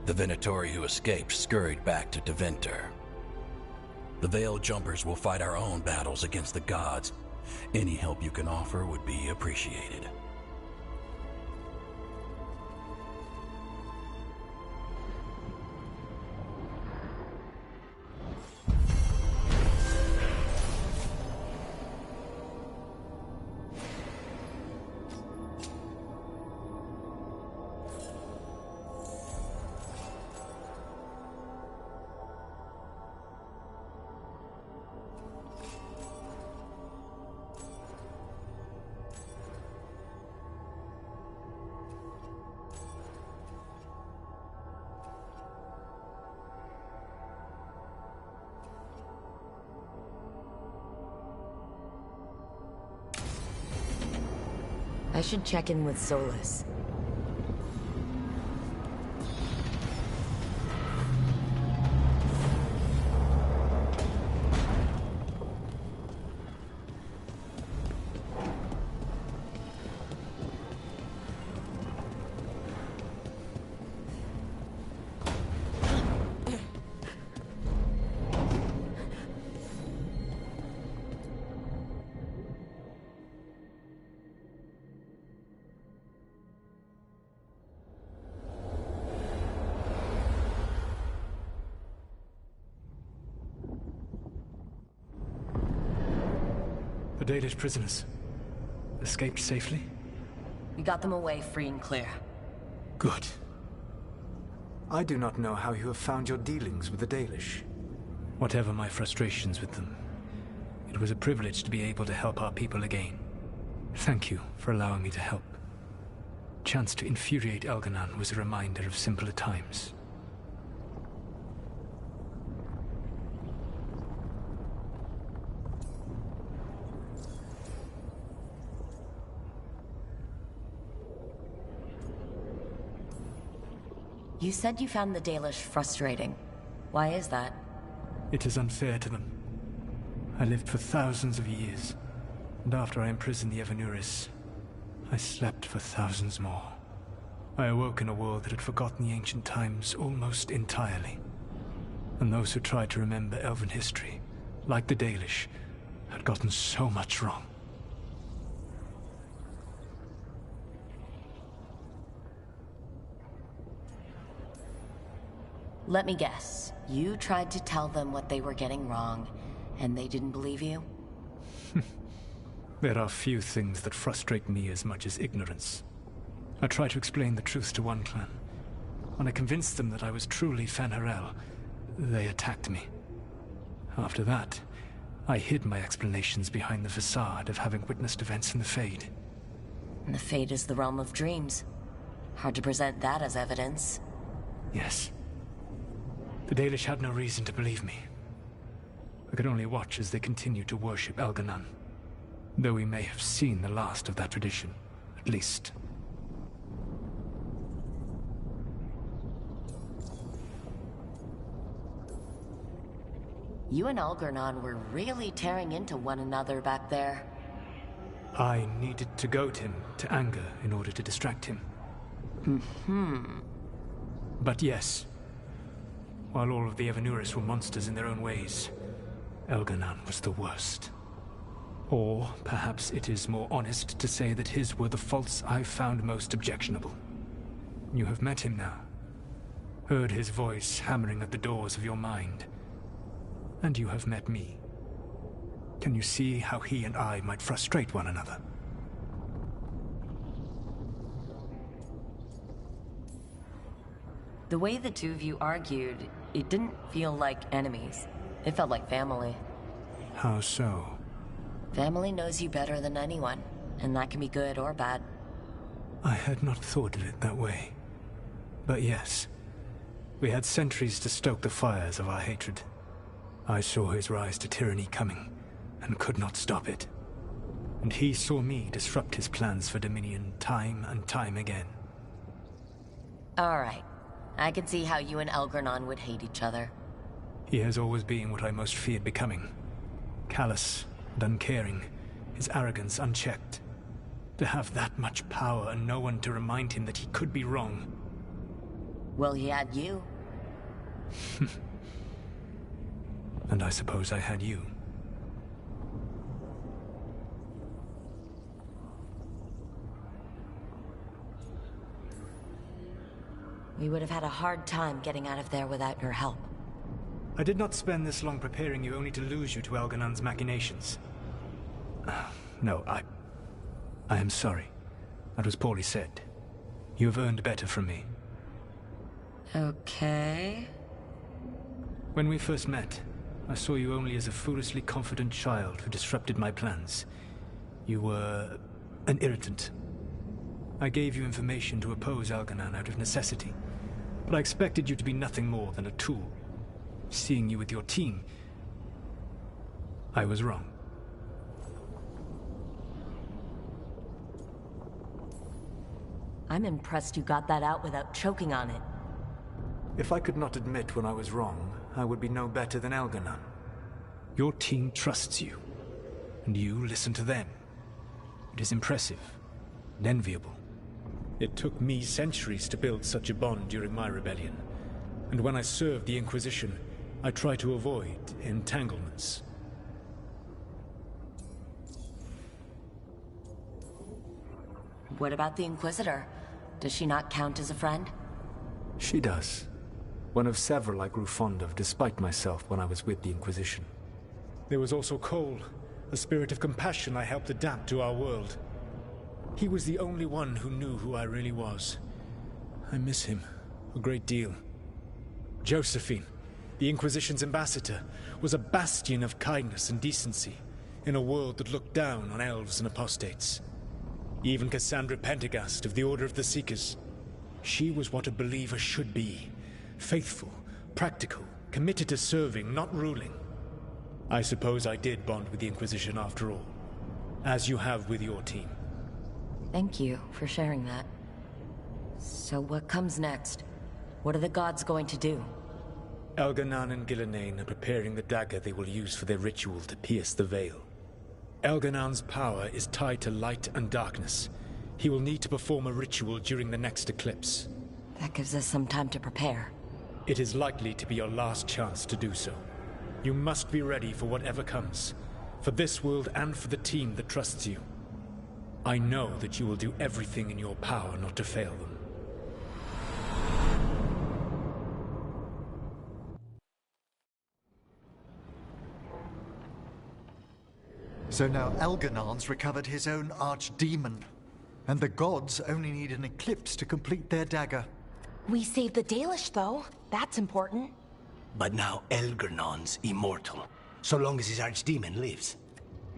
The Venatori who escaped scurried back to Deventer. The Veil Jumpers will fight our own battles against the gods. Any help you can offer would be appreciated. I should check in with Solus. The Dalish prisoners escaped safely? We got them away free and clear. Good. I do not know how you have found your dealings with the Dalish. Whatever my frustrations with them, it was a privilege to be able to help our people again. Thank you for allowing me to help. Chance to infuriate Elganon was a reminder of simpler times. You said you found the Dalish frustrating. Why is that? It is unfair to them. I lived for thousands of years, and after I imprisoned the Evanuris, I slept for thousands more. I awoke in a world that had forgotten the ancient times almost entirely. And those who tried to remember Elven history, like the Dalish, had gotten so much wrong. Let me guess. You tried to tell them what they were getting wrong, and they didn't believe you? There are few things that frustrate me as much as ignorance. I tried to explain the truth to one clan. When I convinced them that I was truly Fen'Harel, they attacked me. After that, I hid my explanations behind the facade of having witnessed events in the Fade. And the Fade is the realm of dreams. Hard to present that as evidence. Yes. The Dalish had no reason to believe me. I could only watch as they continued to worship Elganon, though we may have seen the last of that tradition, at least. You and Elganon were really tearing into one another back there. I needed to goad him to anger in order to distract him. But yes, while all of the Evanuris were monsters in their own ways, Elganon was the worst. Or perhaps it is more honest to say that his were the faults I found most objectionable. You have met him now, heard his voice hammering at the doors of your mind, and you have met me. Can you see how he and I might frustrate one another? The way the two of you argued, it didn't feel like enemies. It felt like family. How so? Family knows you better than anyone, and that can be good or bad. I had not thought of it that way. But yes, we had centuries to stoke the fires of our hatred. I saw his rise to tyranny coming, and could not stop it. And he saw me disrupt his plans for dominion time and time again. All right. I can see how you and Elganon would hate each other. He has always been what I most feared becoming. Callous and uncaring, his arrogance unchecked. To have that much power and no one to remind him that he could be wrong. Well, he had you. And I suppose I had you. We would have had a hard time getting out of there without your help. I did not spend this long preparing you only to lose you to Elganon's machinations. No, I am sorry. That was poorly said. You have earned better from me. Okay. When we first met, I saw you only as a foolishly confident child who disrupted my plans. You were an irritant. I gave you information to oppose Elganon out of necessity, but I expected you to be nothing more than a tool. Seeing you with your team, I was wrong. I'm impressed you got that out without choking on it. If I could not admit when I was wrong, I would be no better than Elganon. Your team trusts you, and you listen to them. It is impressive and enviable. It took me centuries to build such a bond during my rebellion, and when I served the Inquisition, I tried to avoid entanglements. What about the Inquisitor? Does she not count as a friend? She does. One of several I grew fond of despite myself when I was with the Inquisition. There was also Cole, a spirit of compassion I helped adapt to our world. He was the only one who knew who I really was. I miss him a great deal. Josephine, the Inquisition's ambassador, was a bastion of kindness and decency in a world that looked down on elves and apostates. Even Cassandra Pendergast of the Order of the Seekers. She was what a believer should be. Faithful, practical, committed to serving, not ruling. I suppose I did bond with the Inquisition after all, as you have with your team. Thank you for sharing that. So what comes next? What are the gods going to do? Elganon and Gillenane are preparing the dagger they will use for their ritual to pierce the veil. Elganon's power is tied to light and darkness. He will need to perform a ritual during the next eclipse. That gives us some time to prepare. It is likely to be your last chance to do so. You must be ready for whatever comes, for this world and for the team that trusts you. I know that you will do everything in your power not to fail them. So now Elganon's recovered his own archdemon, and the gods only need an eclipse to complete their dagger. We saved the Dalish, though. That's important. But now Elgernon's immortal, so long as his archdemon lives.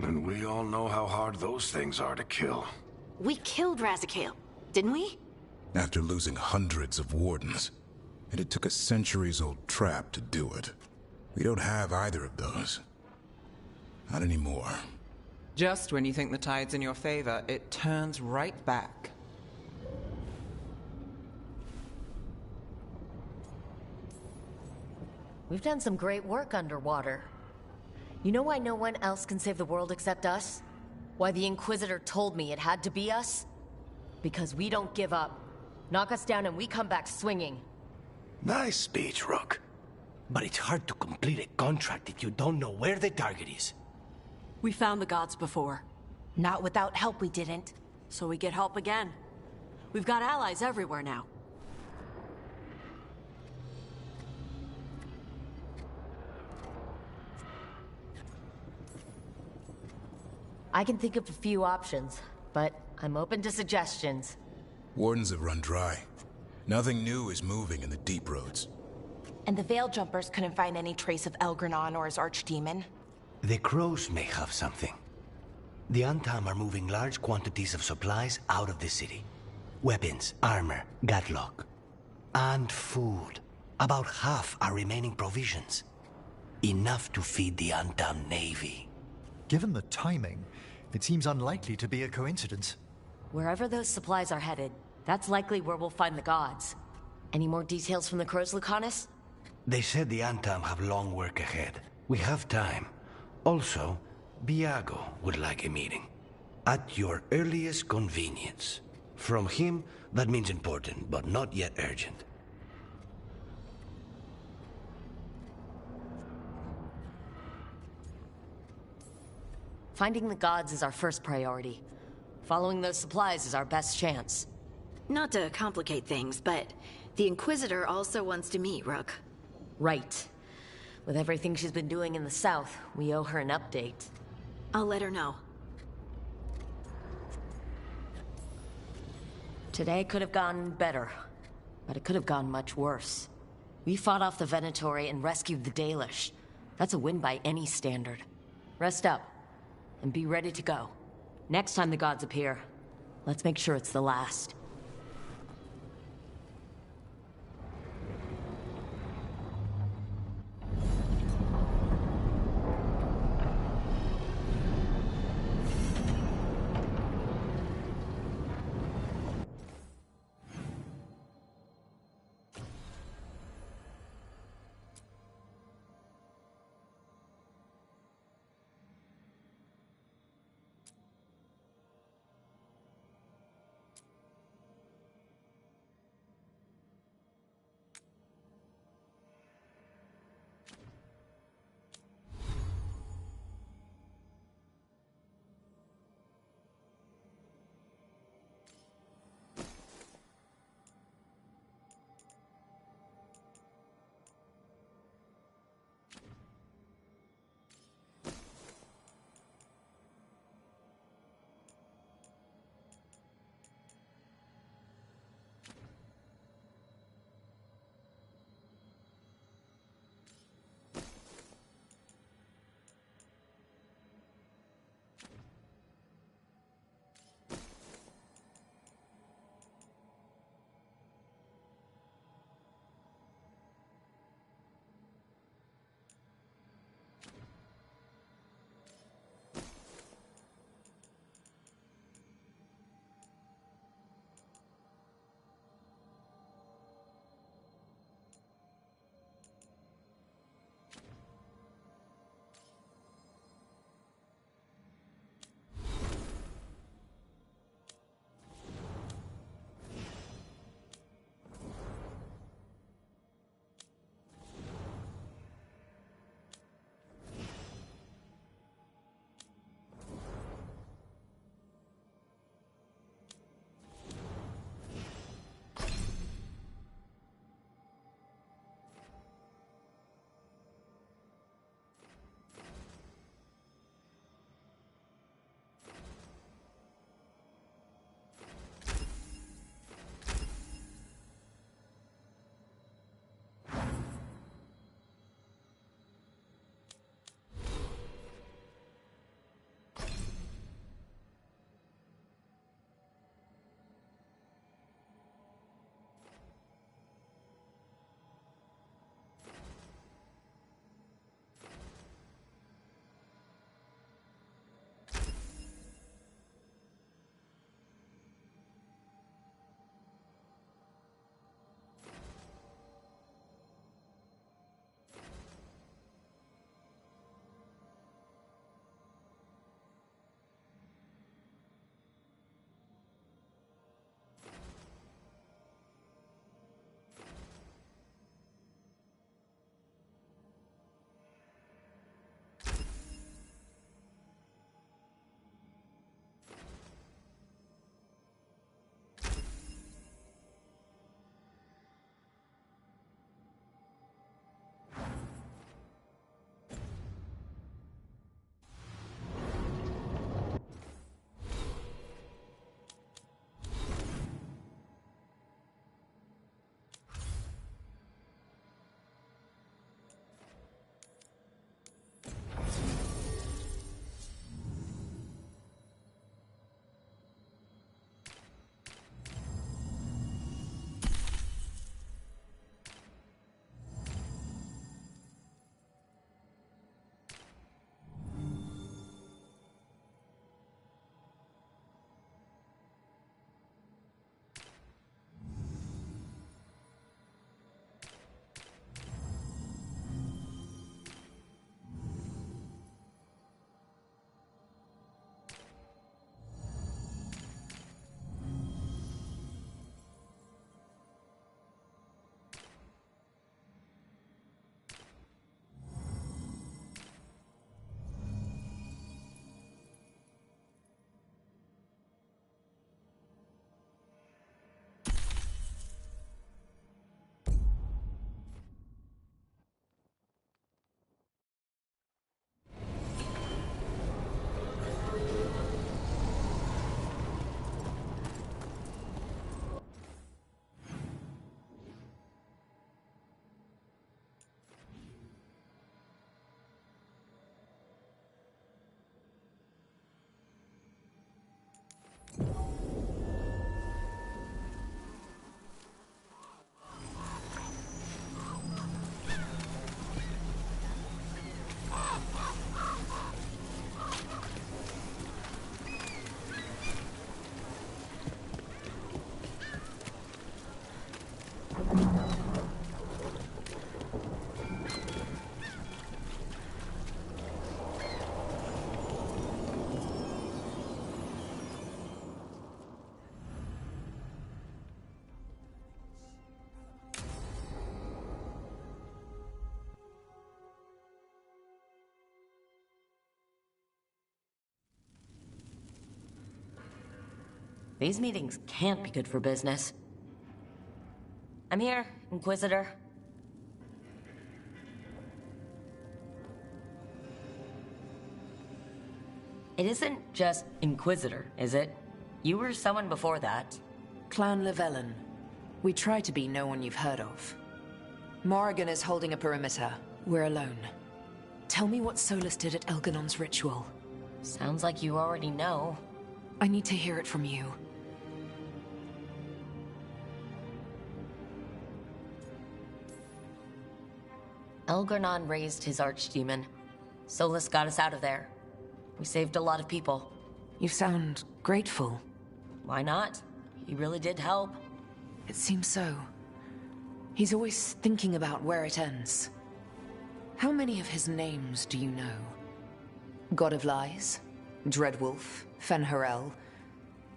And we all know how hard those things are to kill. We killed Razikale, didn't we? After losing hundreds of wardens. And it took a centuries-old trap to do it. We don't have either of those. Not anymore. Just when you think the tide's in your favor, it turns right back. We've done some great work underwater. You know why no one else can save the world except us? Why the Inquisitor told me it had to be us? Because we don't give up. Knock us down and we come back swinging. Nice speech, Rook. But it's hard to complete a contract if you don't know where the target is. We found the gods before. Not without help, we didn't. So we get help again. We've got allies everywhere now. I can think of a few options, but I'm open to suggestions. Wardens have run dry. Nothing new is moving in the deep roads. And the Veil Jumpers couldn't find any trace of Elgranon or his archdemon. The crows may have something. The Antam are moving large quantities of supplies out of the city. Weapons, armor, gatlock. And food. About half are remaining provisions. Enough to feed the Antam navy. Given the timing, it seems unlikely to be a coincidence. Wherever those supplies are headed, that's likely where we'll find the gods. Any more details from the crows, Lucanus? They said the Antam have long work ahead. We have time. Also, Biago would like a meeting. At your earliest convenience. From him, that means important, but not yet urgent. Finding the gods is our first priority. Following those supplies is our best chance. Not to complicate things, but the Inquisitor also wants to meet Rook. Right. With everything she's been doing in the south, we owe her an update. I'll let her know. Today could have gone better, but it could have gone much worse. We fought off the Venatori and rescued the Dalish. That's a win by any standard. Rest up, and be ready to go. Next time the gods appear, let's make sure it's the last. These meetings can't be good for business. I'm here, Inquisitor. It isn't just Inquisitor, is it? You were someone before that. Clan Llewellyn. We try to be no one you've heard of. Morrigan is holding a perimeter. We're alone. Tell me what Solus did at Elganon's ritual. Sounds like you already know. I need to hear it from you. Elgar'nan raised his archdemon. Solus got us out of there. We saved a lot of people. You sound grateful. Why not? He really did help. It seems so. He's always thinking about where it ends. How many of his names do you know? God of Lies, Dreadwolf, Fen'Harel.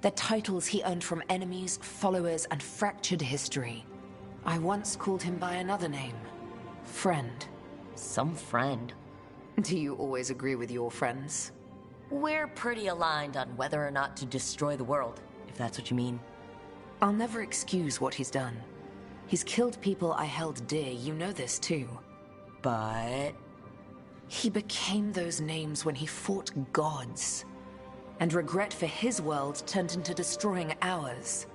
They're titles he earned from enemies, followers, and fractured history. I once called him by another name. Friend. Some friend. Do you always agree with your friends? We're pretty aligned on whether or not to destroy the world, if that's what you mean. I'll never excuse what he's done. He's killed people I held dear, you know this too. But... he became those names when he fought gods. And regret for his world turned into destroying ours.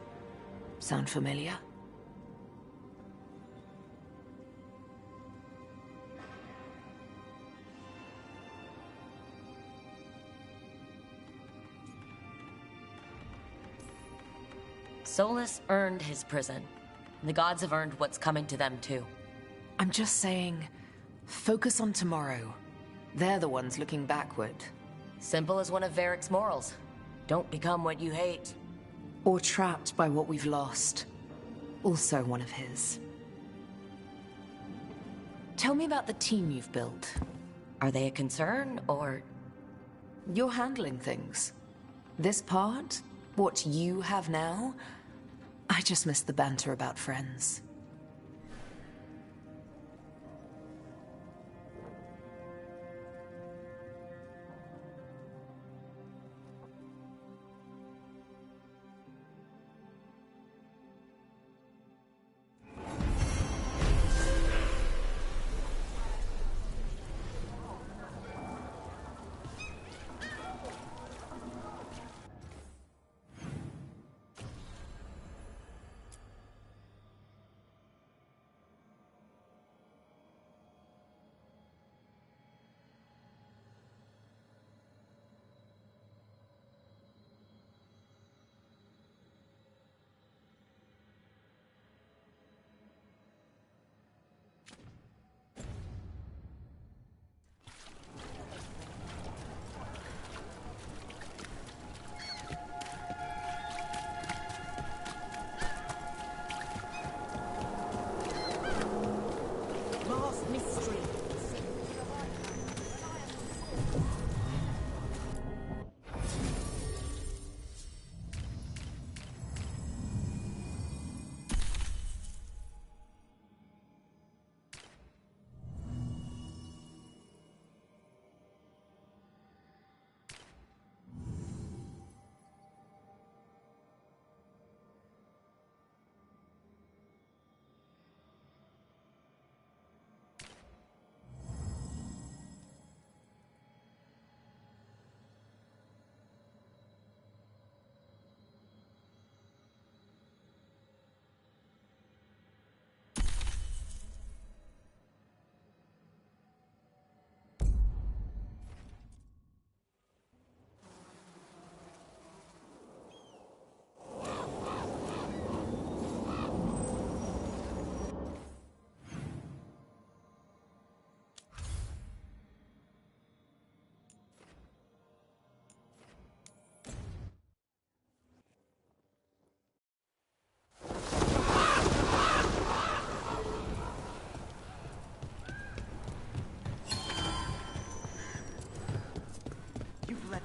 Sound familiar? Solus earned his prison. The gods have earned what's coming to them too. I'm just saying, focus on tomorrow. They're the ones looking backward. Simple as one of Varric's morals. Don't become what you hate. Or trapped by what we've lost. Also one of his. Tell me about the team you've built. Are they a concern, or...? You're handling things. This part, what you have now, I just miss the banter about friends.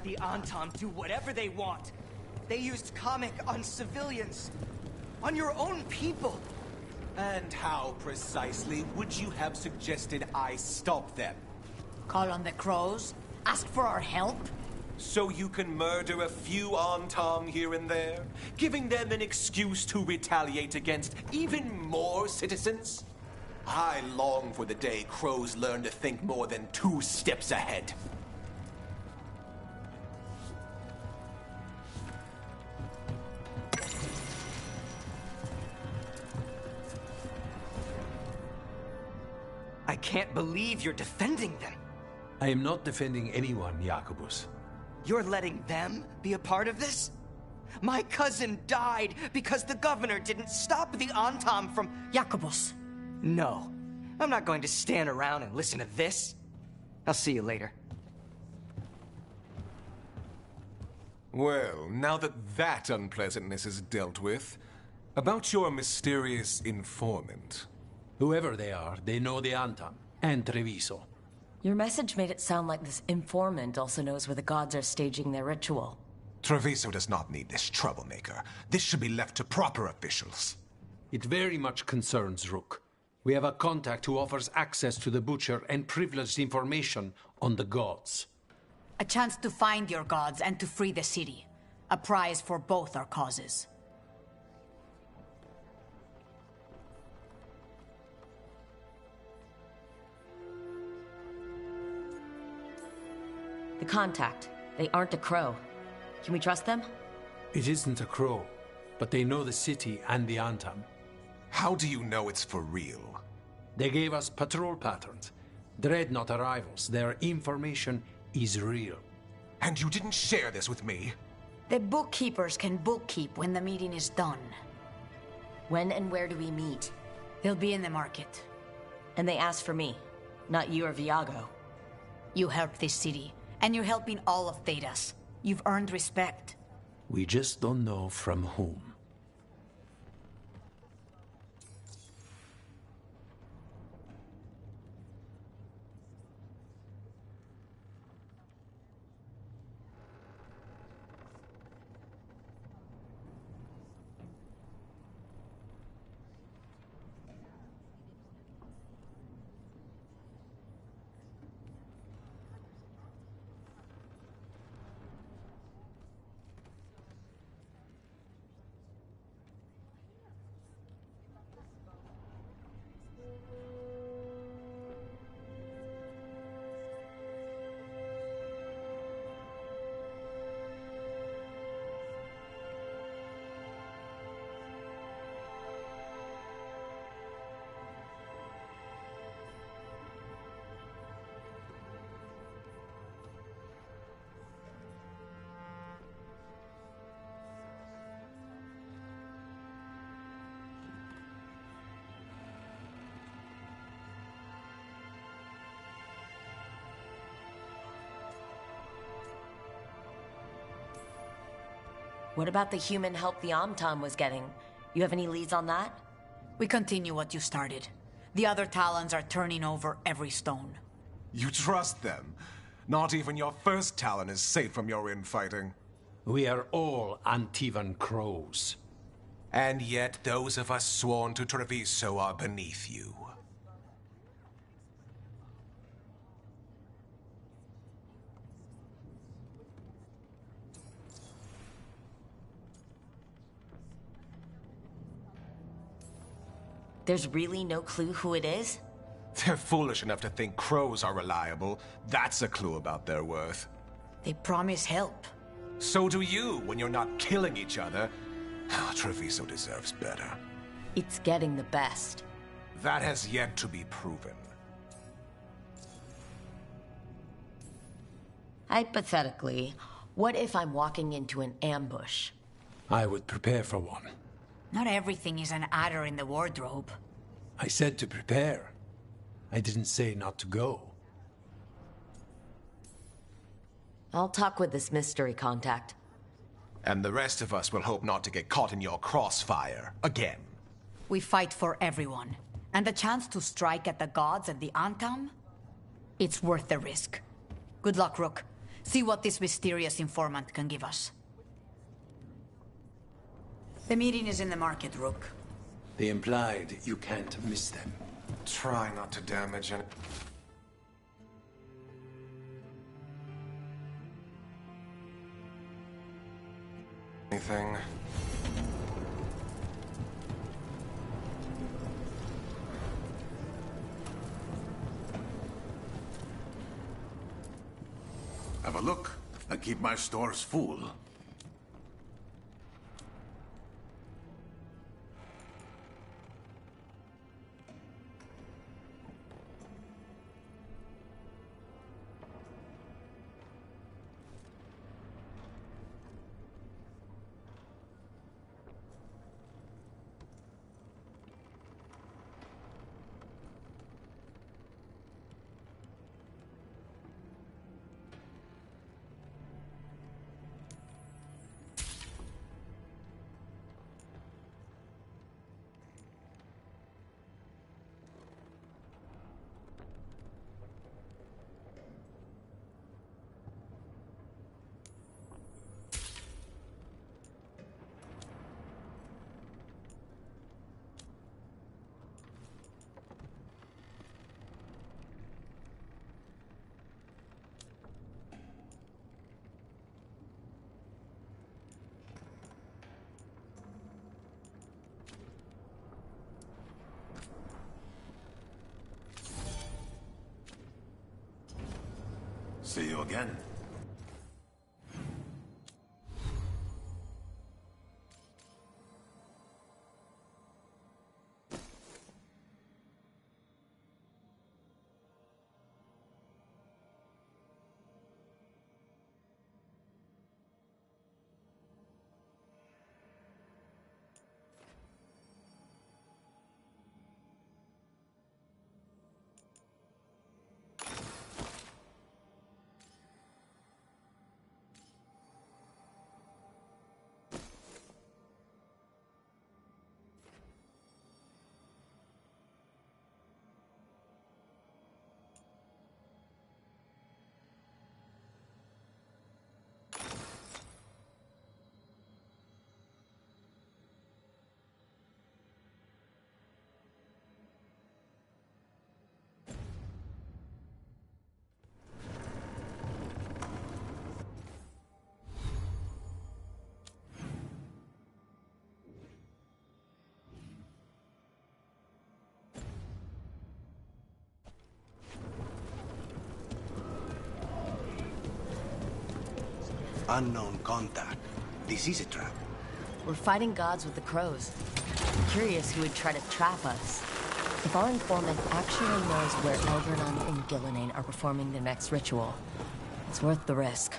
The Antam do whatever they want. They used comic on civilians. On your own people. And how precisely would you have suggested I stop them? Call on the crows? Ask for our help? So you can murder a few Antam here and there, giving them an excuse to retaliate against even more citizens? I long for the day crows learn to think more than 2 steps ahead. I can't believe you're defending them. I am not defending anyone, Jacobus. You're letting them be a part of this? My cousin died because the governor didn't stop the Antam from... Jacobus. No. I'm not going to stand around and listen to this. I'll see you later. Well, now that unpleasantness is dealt with, about your mysterious informant. Whoever they are, they know the Antam and Treviso. Your message made it sound like this informant also knows where the gods are staging their ritual. Treviso does not need this troublemaker. This should be left to proper officials. It very much concerns Rook. We have a contact who offers access to the Butcher and privileged information on the gods. A chance to find your gods and to free the city. A prize for both our causes. The contact. They aren't a crow. Can we trust them? It isn't a crow, but they know the city and the Antam. How do you know it's for real? They gave us patrol patterns. Dreadnought arrivals. Their information is real. And you didn't share this with me? The bookkeepers can bookkeep when the meeting is done. When and where do we meet? They'll be in the market. And they asked for me, not you or Viago. You helped this city. And you're helping all of Thedas. You've earned respect. We just don't know from whom. What about the human help the Antam was getting? You have any leads on that? We continue what you started. The other Talons are turning over every stone. You trust them? Not even your first Talon is safe from your infighting. We are all Antivan crows. And yet those of us sworn to Treviso are beneath you. There's really no clue who it is? They're foolish enough to think crows are reliable. That's a clue about their worth. They promise help. So do you when you're not killing each other. Treviso deserves better. It's getting the best. That has yet to be proven. Hypothetically, what if I'm walking into an ambush? I would prepare for one. Not everything is an adder in the wardrobe. I said to prepare. I didn't say not to go. I'll talk with this mystery contact. And the rest of us will hope not to get caught in your crossfire again. We fight for everyone. And the chance to strike at the gods and the Antam? It's worth the risk. Good luck, Rook. See what this mysterious informant can give us. The meeting is in the market, Rook. They implied you can't miss them. Try not to damage any... anything? Have a look and keep my stores full. See you again. Unknown contact. This is a trap. We're fighting gods with the crows. I'm curious who would try to trap us. If our informant actually knows where Elgranon and Gillenane are performing their next ritual, it's worth the risk.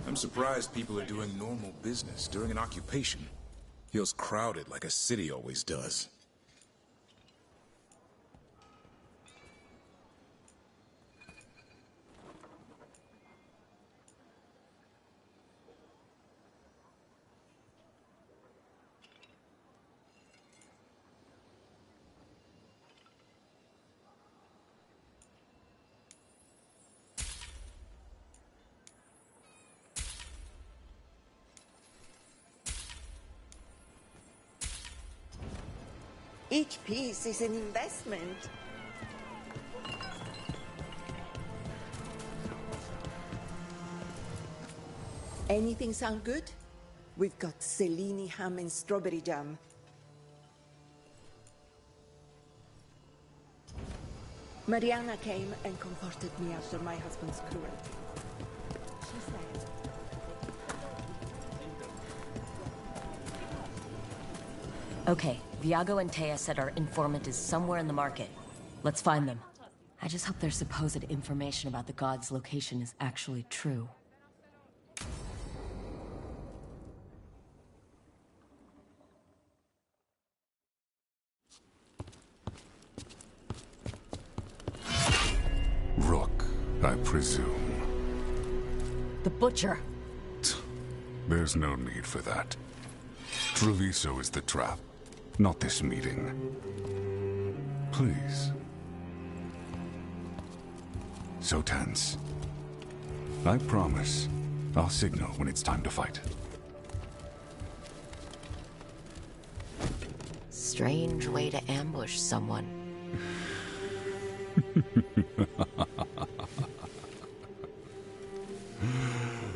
I'm surprised people are doing normal business during an occupation. Feels crowded like a city always does. Each piece is an investment. Anything sound good? We've got Cellini ham and strawberry jam. Mariana came and comforted me after my husband's cruelty. She said... Okay, Viago and Taya said our informant is somewhere in the market. Let's find them. I just hope their supposed information about the god's location is actually true. Rook, I presume. The Butcher! There's no need for that. Treviso is the trap, not this meeting. Please. So tense. I promise. I'll signal when it's time to fight. Strange way to ambush someone.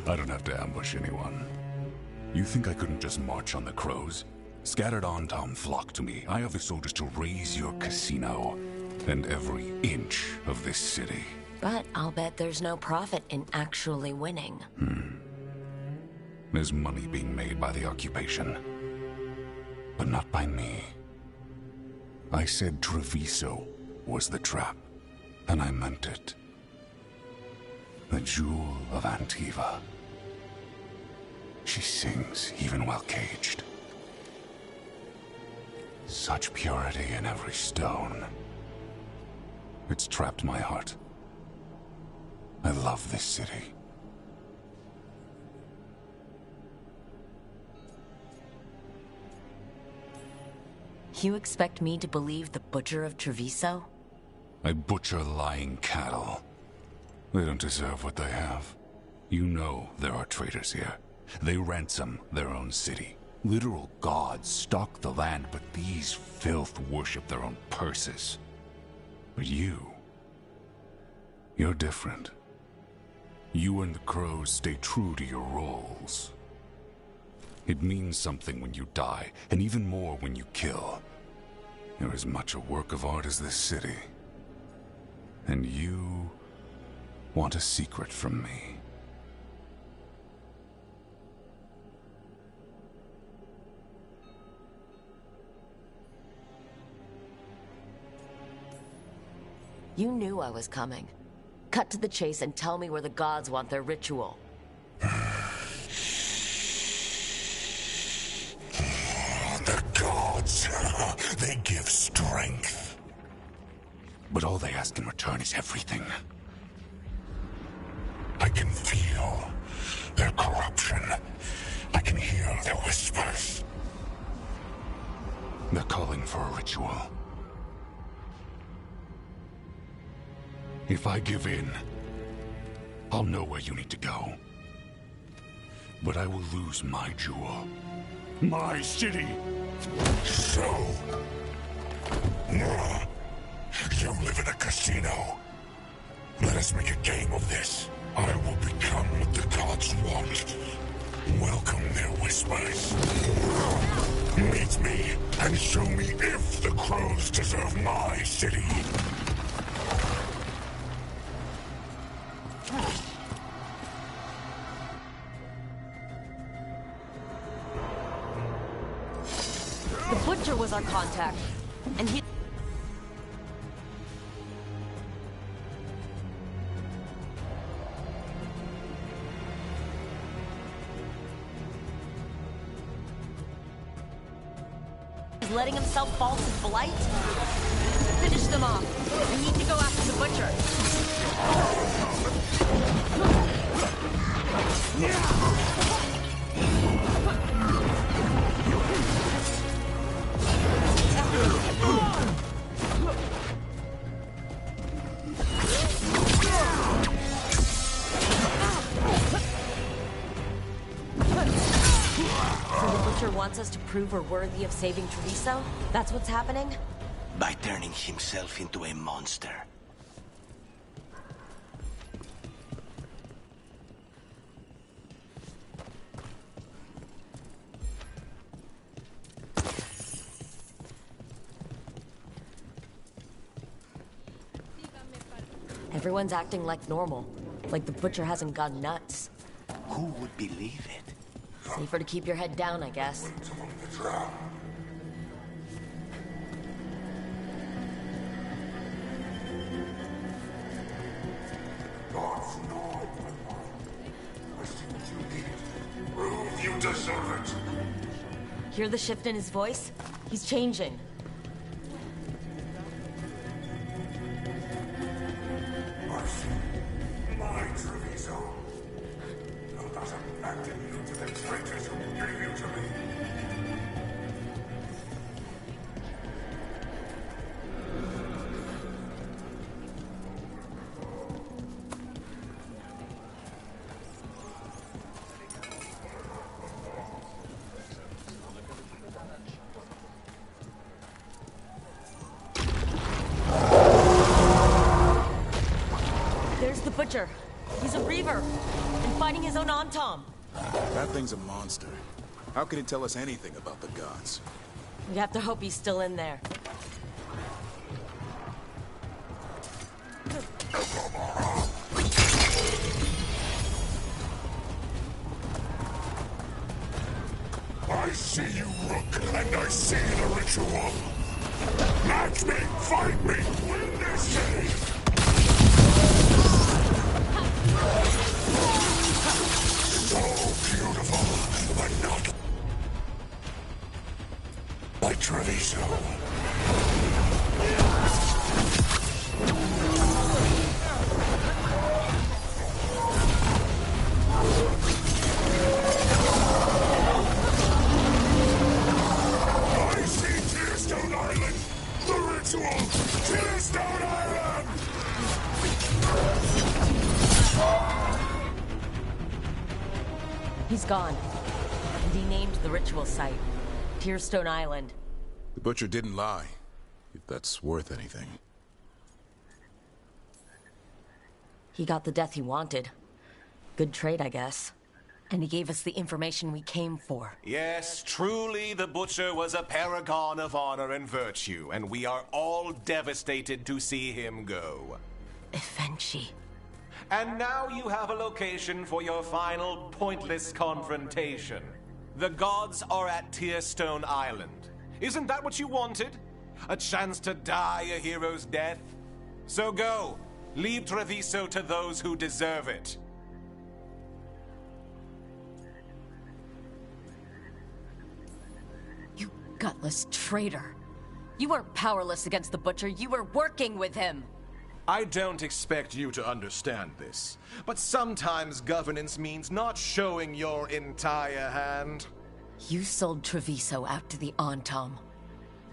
I don't have to ambush anyone. You think I couldn't just march on the crows? Scattered Antom flock to me. I have the soldiers to raise your casino and every inch of this city. But I'll bet there's no profit in actually winning. There's money being made by the occupation, but not by me. I said Treviso was the trap, and I meant it. The Jewel of Antiva. She sings even while caged. Such purity in every stone. It's trapped my heart. I love this city. You expect me to believe the Butcher of Treviso? I butcher lying cattle. They don't deserve what they have. You know there are traitors here. They ransom their own city. Literal gods stalk the land, but these filth worship their own purses. But you're different. You and the crows stay true to your roles. It means something when you die, and even more when you kill. You're as much a work of art as this city. And you want a secret from me. You knew I was coming. Cut to the chase and tell me where the gods want their ritual. The gods, they give strength. But all they ask in return is everything. I can feel their corruption. I can hear their whispers. They're calling for a ritual. If I give in, I'll know where you need to go. But I will lose my jewel. My city! So... you live in a casino. Let us make a game of this. I will become what the gods want. Welcome their whispers. Meet me and show me if the crows deserve my city. The Butcher was our contact, and he... He's letting himself fall to blight? Finish them off. We need to go after the Butcher. So the Butcher wants us to prove we're worthy of saving Treviso? That's what's happening? By turning himself into a monster. Everyone's acting like normal. Like the Butcher hasn't gone nuts. Who would believe it? Safer to keep your head down, I guess. Prove you deserve it. Hear the shift in his voice? He's changing. My Treviso. Thou dost abandon you to the traitors who gave you to me. Butcher. He's a Reaver. And fighting his own Antom. That thing's a monster. How can it tell us anything about the gods? We have to hope he's still in there. I see you, Rook, and I see the ritual. Match me, fight me, win this city! So beautiful, but not like Treviso. I see Tearstone Island! The ritual! Tearstone Island! He's gone. And he named the ritual site. Tearstone Island. The Butcher didn't lie, if that's worth anything. He got the death he wanted. Good trade, I guess. And he gave us the information we came for. Yes, truly the Butcher was a paragon of honor and virtue, and we are all devastated to see him go. Eventually. And now you have a location for your final pointless confrontation. The gods are at Tearstone Island. Isn't that what you wanted? A chance to die a hero's death? So go. Leave Treviso to those who deserve it. You gutless traitor. You weren't powerless against the Butcher, you were working with him! I don't expect you to understand this, but sometimes governance means not showing your entire hand. You sold Treviso out to the Antom.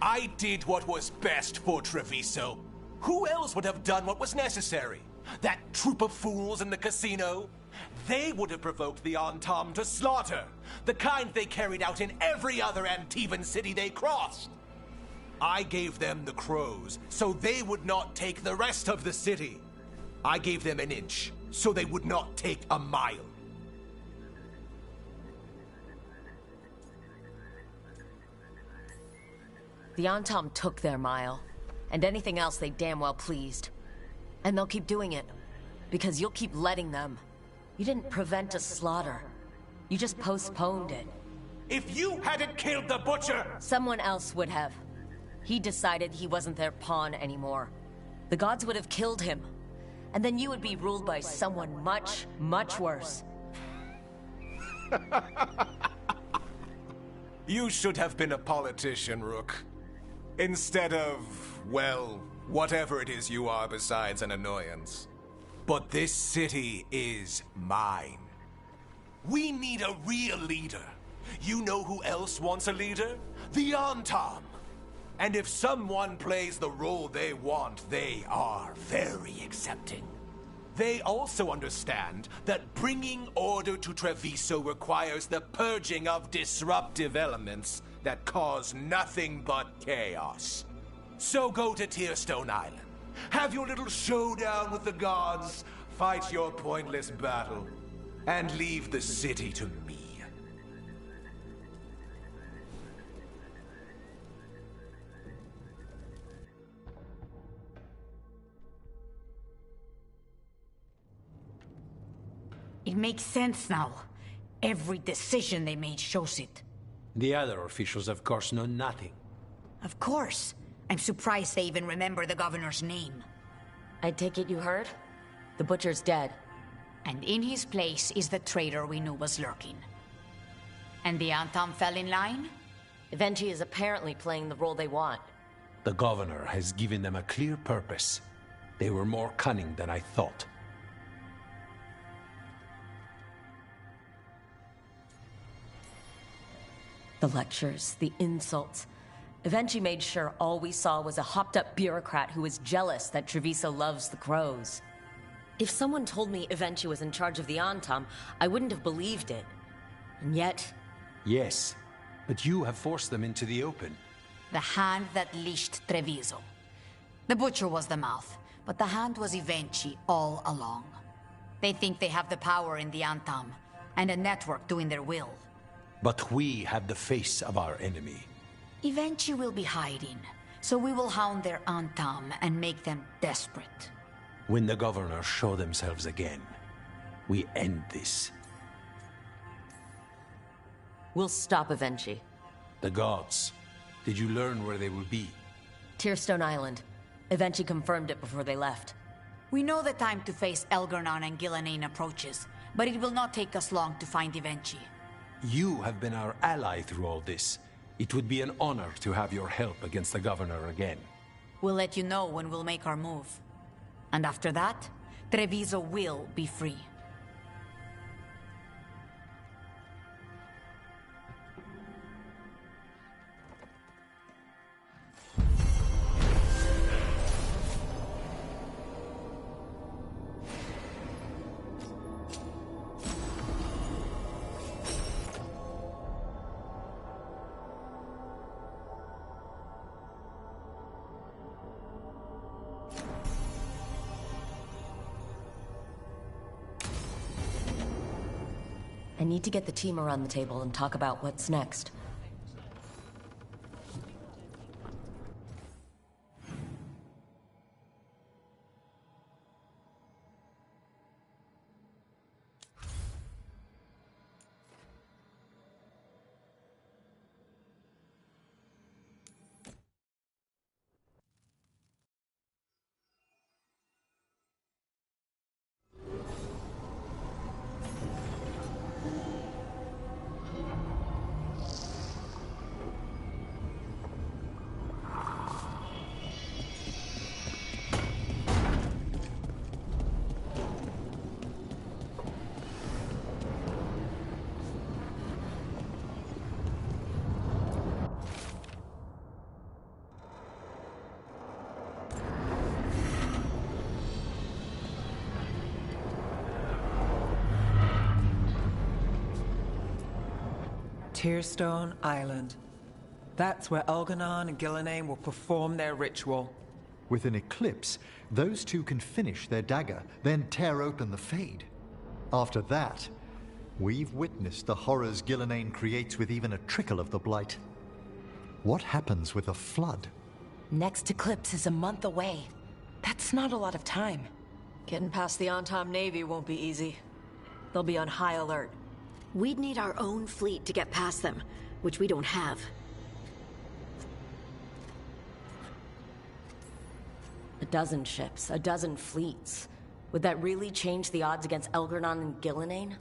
I did what was best for Treviso. Who else would have done what was necessary? That troop of fools in the casino? They would have provoked the Antom to slaughter, the kind they carried out in every other Antivan city they crossed. I gave them the crows, so they would not take the rest of the city. I gave them an inch, so they would not take a mile. The Antom took their mile, and anything else they damn well pleased. And they'll keep doing it, because you'll keep letting them. You didn't prevent a slaughter. You just postponed it. If you hadn't killed the Butcher! Someone else would have. He decided he wasn't their pawn anymore. The gods would have killed him. And then you would be ruled by someone much, much worse. You should have been a politician, Rook. Instead of, well, whatever it is you are besides an annoyance. But this city is mine. We need a real leader. You know who else wants a leader? The Antom. And if someone plays the role they want, they are very accepting. They also understand that bringing order to Treviso requires the purging of disruptive elements that cause nothing but chaos. So go to Tearstone Island. Have your little showdown with the gods, fight your pointless battle, and leave the city to me. It makes sense now. Every decision they made shows it. The other officials, of course, know nothing. Of course. I'm surprised they even remember the governor's name. I take it you heard? The Butcher's dead. And in his place is the traitor we knew was lurking. And the Antom fell in line? Eventually is apparently playing the role they want. The governor has given them a clear purpose. They were more cunning than I thought. The lectures, the insults. Eventually made sure all we saw was a hopped-up bureaucrat who was jealous that Treviso loves the crows. If someone told me Eventually was in charge of the Antom, I wouldn't have believed it. And yet... Yes, but you have forced them into the open. The hand that leashed Treviso. The Butcher was the mouth, but the hand was Eventually all along. They think they have the power in the Antam, and a network doing their will. But we have the face of our enemy. Eventually will be hiding, so we will hound their Antam and make them desperate. When the governors show themselves again, we end this. We'll stop Avenchi. The gods. Did you learn where they will be? Tearstone Island. Avenchi confirmed it before they left. We know the time to face Elgar'nan and Gillenane approaches, but it will not take us long to find Avenchi. You have been our ally through all this. It would be an honor to have your help against the governor again. We'll let you know when we'll make our move. And after that, Treviso will be free. I need to get the team around the table and talk about what's next. Tearstone Island. That's where Elgar'nan and Gillenane will perform their ritual. With an eclipse, those two can finish their dagger, then tear open the Fade. After that, we've witnessed the horrors Gillenane creates with even a trickle of the Blight. What happens with a flood? Next eclipse is a month away. That's not a lot of time. Getting past the Antam Navy won't be easy. They'll be on high alert. We'd need our own fleet to get past them, which we don't have. A dozen ships, a dozen fleets. Would that really change the odds against Elgar'nan and Gillenane?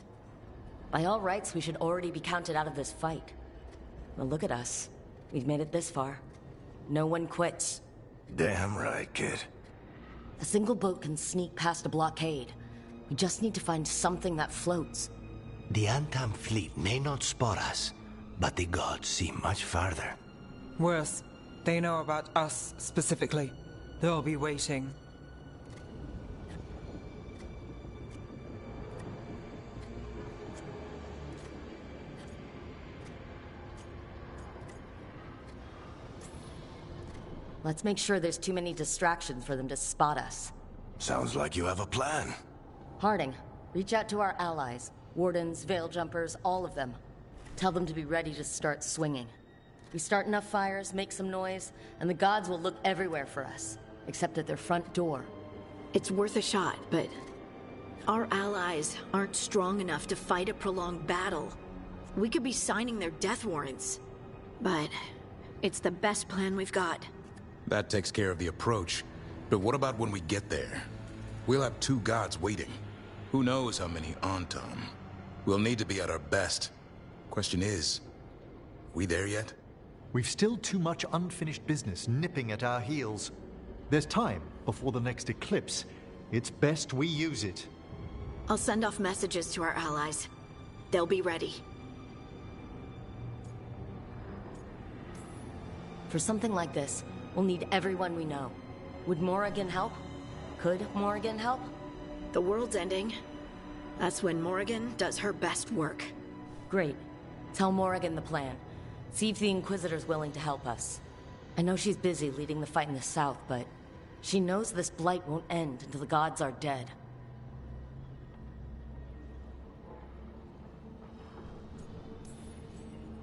By all rights, we should already be counted out of this fight. Well, look at us. We've made it this far. No one quits. Damn right, kid. A single boat can sneak past a blockade. We just need to find something that floats. The Antam fleet may not spot us, but the gods see much farther. Worse, they know about us specifically. They'll be waiting. Let's make sure there's too many distractions for them to spot us. Sounds like you have a plan. Harding, reach out to our allies. Wardens, veil jumpers, all of them. Tell them to be ready to start swinging. We start enough fires, make some noise, and the gods will look everywhere for us, except at their front door. It's worth a shot, but our allies aren't strong enough to fight a prolonged battle. We could be signing their death warrants, but it's the best plan we've got. That takes care of the approach. But what about when we get there? We'll have two gods waiting. Who knows how many Antam? We'll need to be at our best. Question is, we there yet? We've still too much unfinished business nipping at our heels. There's time before the next eclipse. It's best we use it. I'll send off messages to our allies. They'll be ready. For something like this, we'll need everyone we know. Would Morrigan help? Could Morrigan help? The world's ending. That's when Morrigan does her best work. Great. Tell Morrigan the plan. See if the Inquisitor's willing to help us. I know she's busy leading the fight in the south, but she knows this blight won't end until the gods are dead.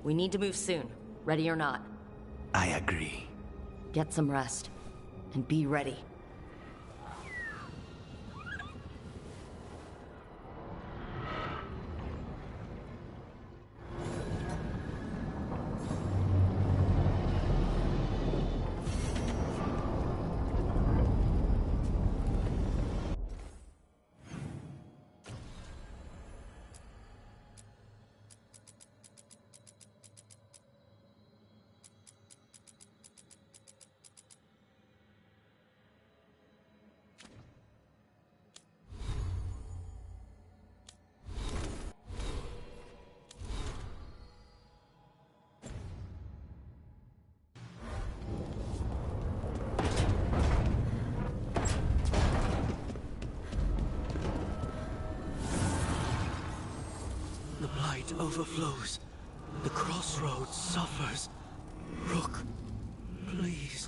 We need to move soon, ready or not. I agree. Get some rest, and be ready. The blight overflows. The crossroads suffers. Rook, please.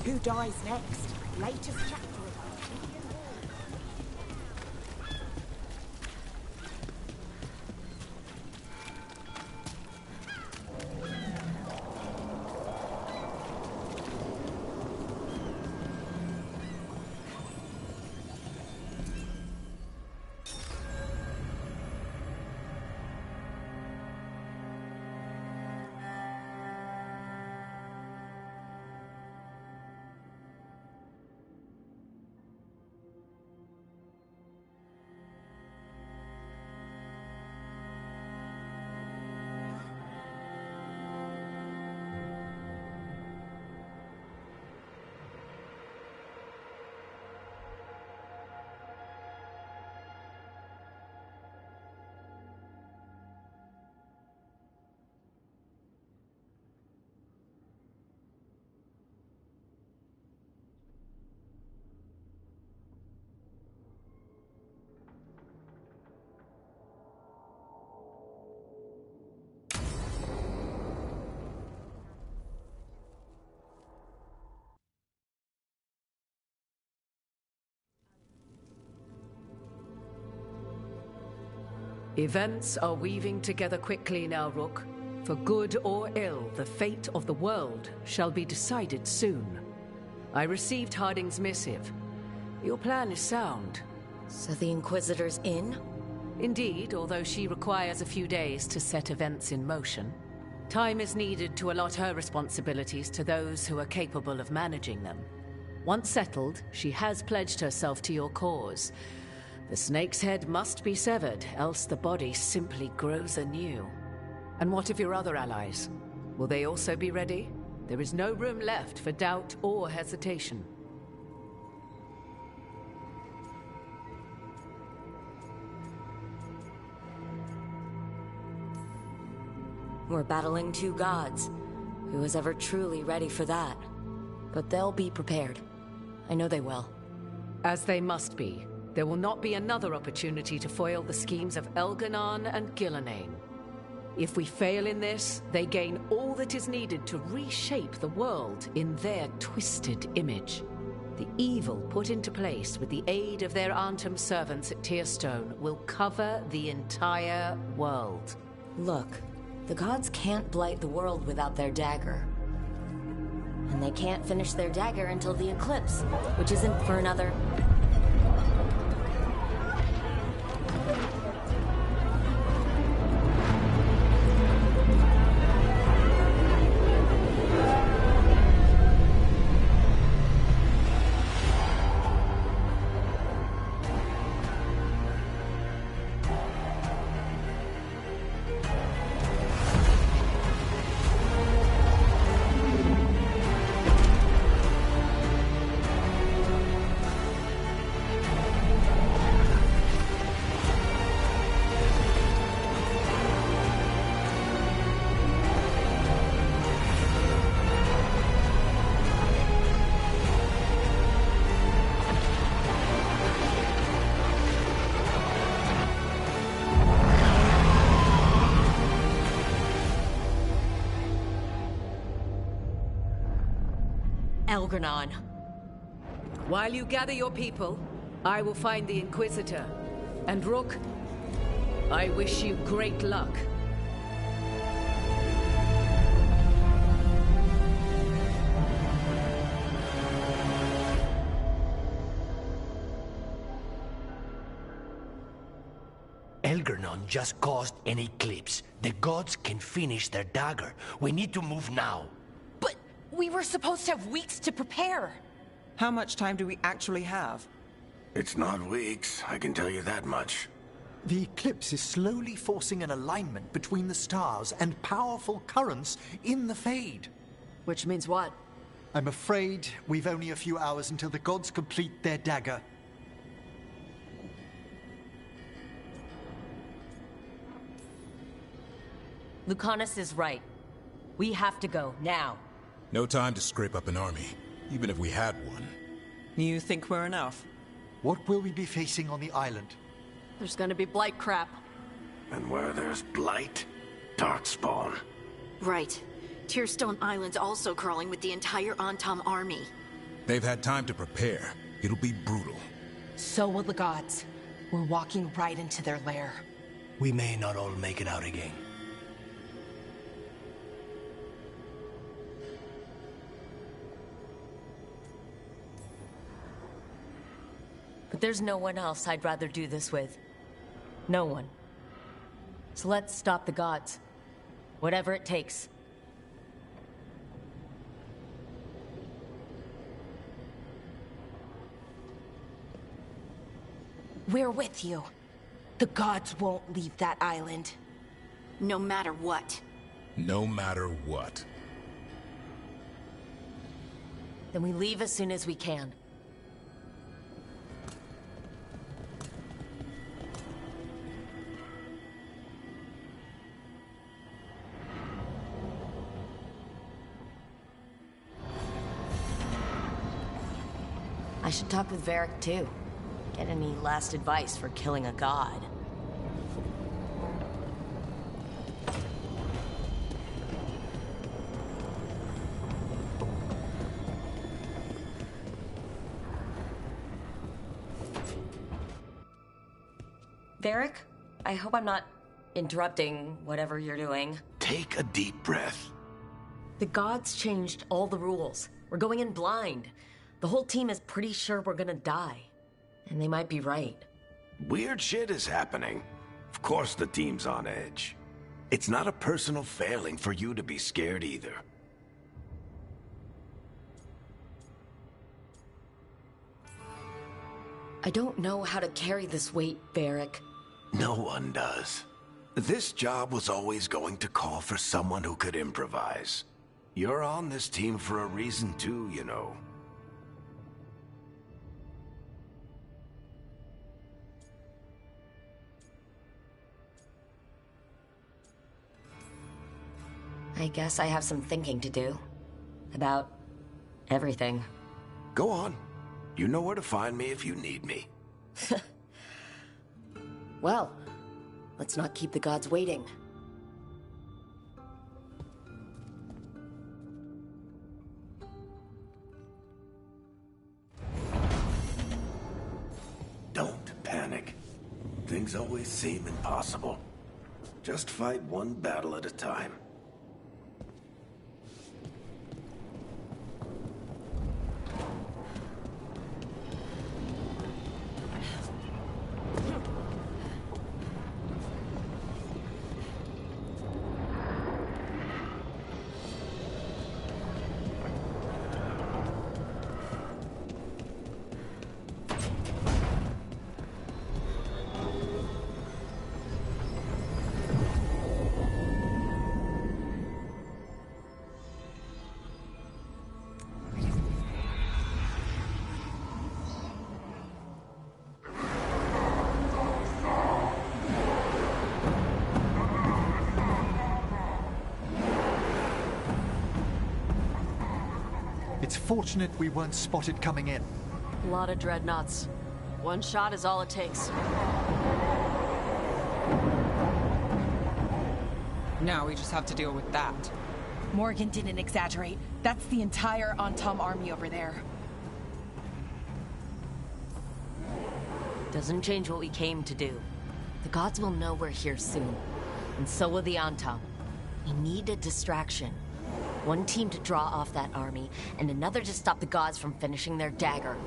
Who dies next? Latest chapter of Events are weaving together quickly now, Rook. For good or ill, the fate of the world shall be decided soon. I received Harding's missive. Your plan is sound, So the Inquisitor's in? Indeed, although she requires a few days to set events in motion. Time is needed to allot her responsibilities to those who are capable of managing them. Once settled, she has pledged herself to your cause. The snake's head must be severed, else the body simply grows anew. And what of your other allies? Will they also be ready? There is no room left for doubt or hesitation. We're battling two gods. Who is ever truly ready for that? But they'll be prepared. I know they will. As they must be. There will not be another opportunity to foil the schemes of Elganon and Gillenane. If we fail in this, they gain all that is needed to reshape the world in their twisted image. The evil put into place with the aid of their Antum servants at Tearstone will cover the entire world. Look, the gods can't blight the world without their dagger. And they can't finish their dagger until the eclipse, which isn't for another... Elganon. While you gather your people, I will find the Inquisitor. And Rook, I wish you great luck. Elganon just caused an eclipse. The gods can finish their dagger. We need to move now. But we were supposed to have weeks to prepare. How much time do we actually have? It's not weeks, I can tell you that much. The eclipse is slowly forcing an alignment between the stars and powerful currents in the Fade. Which means what? I'm afraid we've only a few hours until the gods complete their dagger. Lucanus is right. We have to go, now. No time to scrape up an army, even if we had one. You think we're enough? What will we be facing on the island? There's gonna be blight crap. And where there's blight, darkspawn. Right. Tearstone Island's also crawling with the entire Antom army. They've had time to prepare. It'll be brutal. So will the gods. We're walking right into their lair. We may not all make it out again. But there's no one else I'd rather do this with. No one. So let's stop the gods. Whatever it takes. We're with you. The gods won't leave that island. No matter what. No matter what. Then we leave as soon as we can. I should talk with Varric too. Get any last advice for killing a god. Varric, I hope I'm not interrupting whatever you're doing. Take a deep breath. The gods changed all the rules. We're going in blind. The whole team is pretty sure we're gonna die. And they might be right. Weird shit is happening. Of course the team's on edge. It's not a personal failing for you to be scared either. I don't know how to carry this weight, Varric. No one does. This job was always going to call for someone who could improvise. You're on this team for a reason too, you know. I guess I have some thinking to do. About everything. Go on. You know where to find me if you need me. Well, let's not keep the gods waiting. Don't panic. Things always seem impossible. Just fight one battle at a time. It's fortunate we weren't spotted coming in. A lot of dreadnoughts. One shot is all it takes. Now we just have to deal with that. Morgan didn't exaggerate. That's the entire Antom army over there. Doesn't change what we came to do. The gods will know we're here soon. And so will the Antom. We need a distraction. One team to draw off that army, and another to stop the gods from finishing their dagger.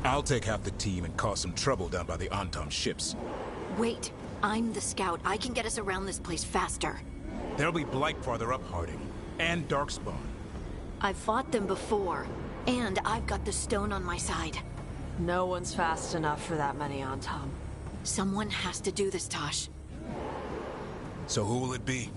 I'll take half the team and cause some trouble down by the Antom ships. Wait, I'm the scout. I can get us around this place faster. There'll be Blight farther up, Harding. And Darkspawn. I've fought them before, and I've got the stone on my side. No one's fast enough for that many Antom. Someone has to do this, Tosh. So who will it be?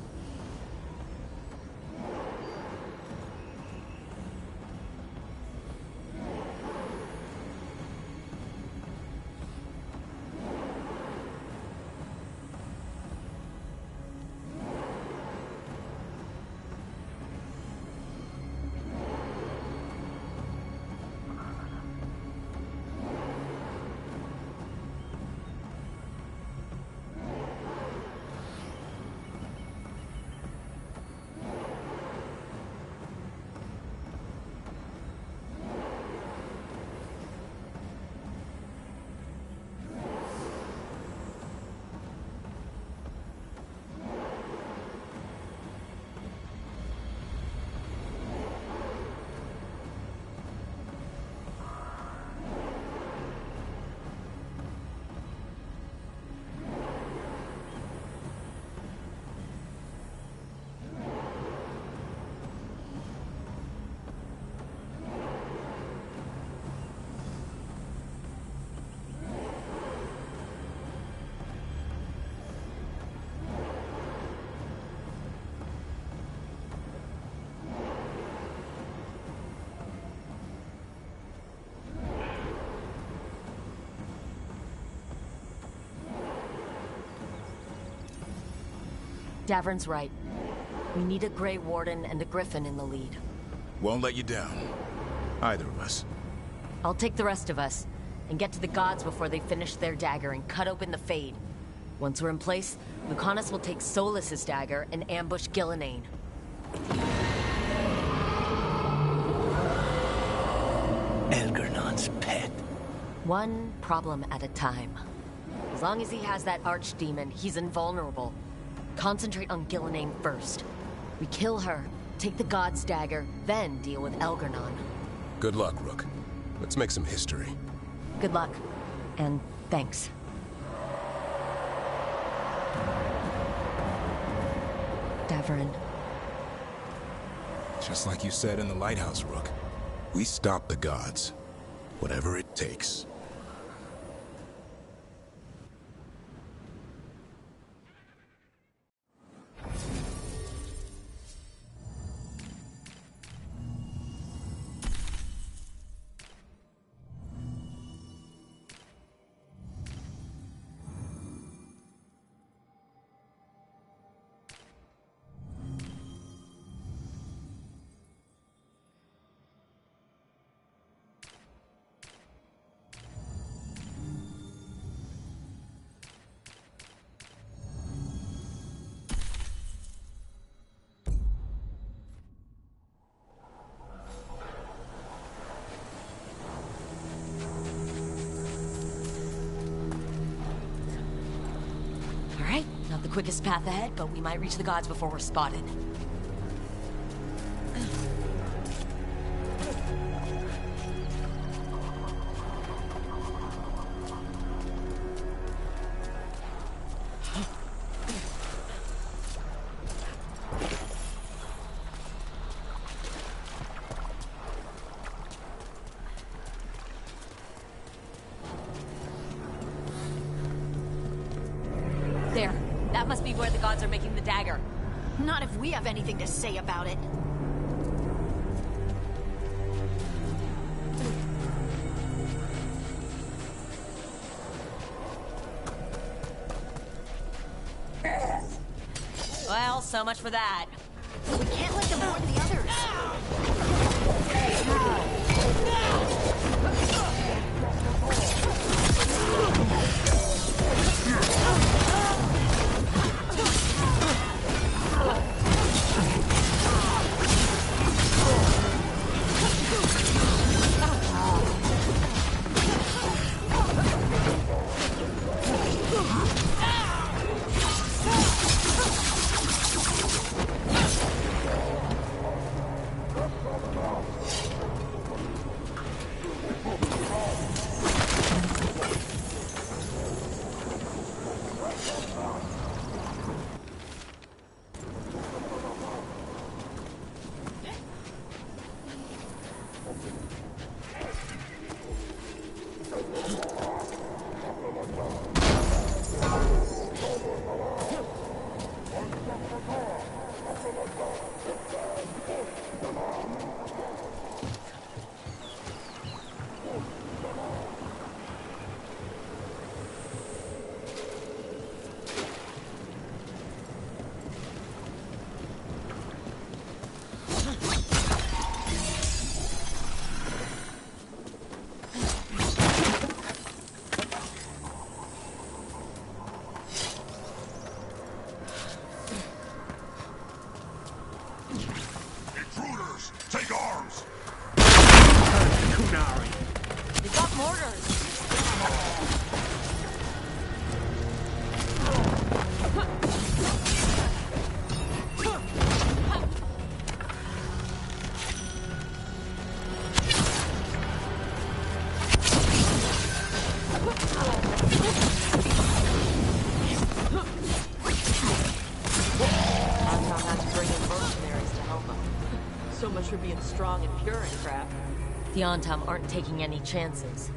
Davern's right. We need a Grey Warden and a Griffin in the lead. Won't let you down. Either of us. I'll take the rest of us, and get to the gods before they finish their dagger and cut open the Fade. Once we're in place, Lucanus will take Solas's dagger and ambush Gillenane. Elgernon's pet. One problem at a time. As long as he has that archdemon, he's invulnerable. Concentrate on Gillenane first. We kill her, take the god's dagger, then deal with Elgernon. Good luck, Rook. Let's make some history. Good luck, and thanks. Davrin. Just like you said in the lighthouse, Rook. We stop the gods. Whatever it takes. Not the quickest path ahead, but we might reach the gods before we're spotted. There. That must be where the gods are making the dagger. Not if we have anything to say about it. Well, so much for that. We can't let them warn the others. Take arms! Kunari. They got mortars. So much for being strong and pure and crap. The Antam aren't taking any chances.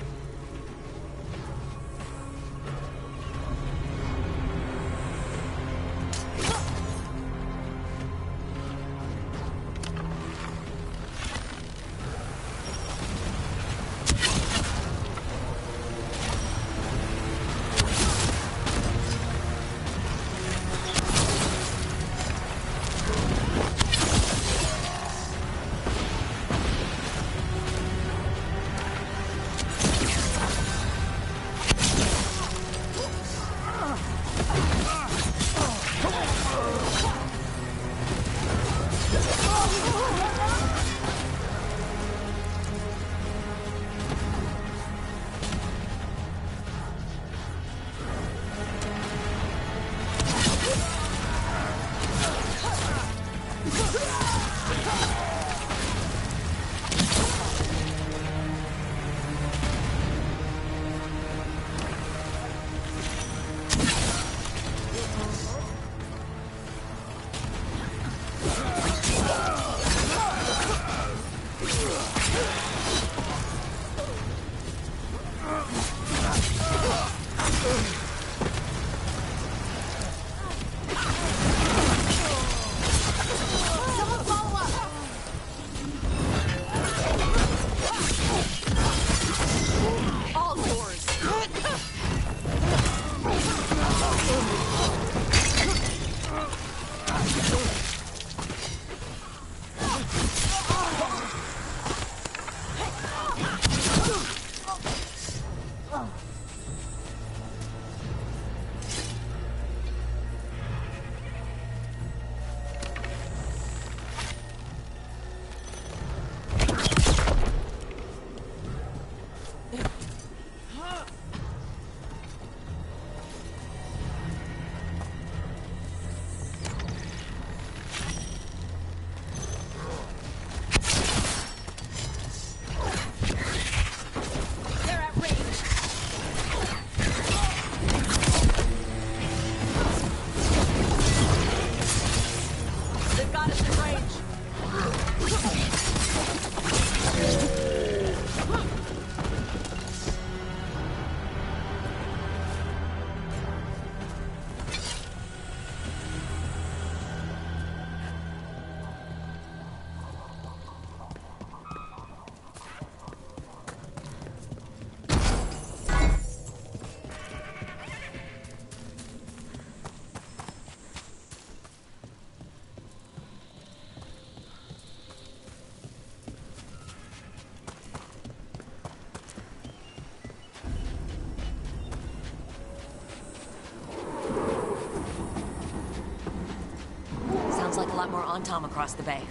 Like a lot more Antam across the bay.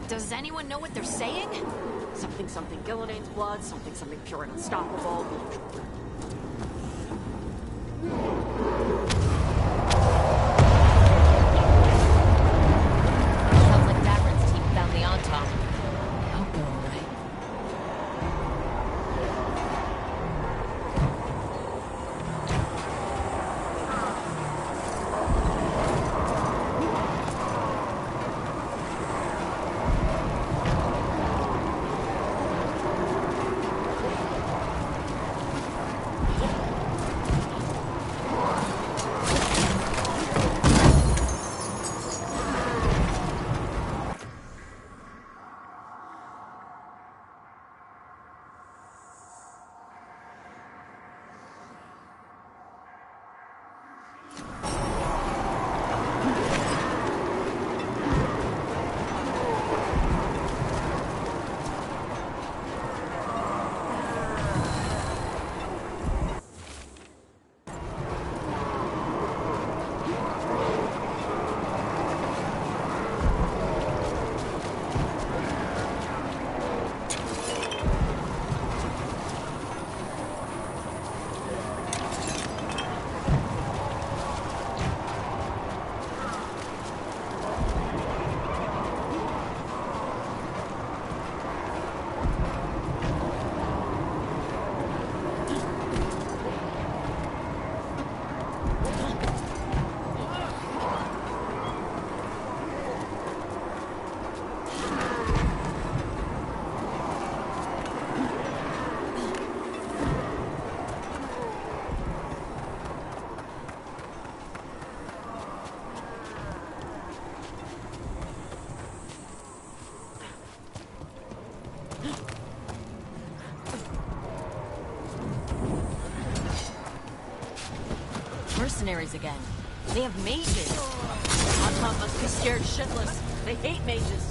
Does anyone know what they're saying? Something, something Gillanane's blood, something, something pure and unstoppable. Sounds like Davrin's team found the Antam. I hope they're all right. Mercenaries again. They have mages. Antam must be scared shitless. They hate mages.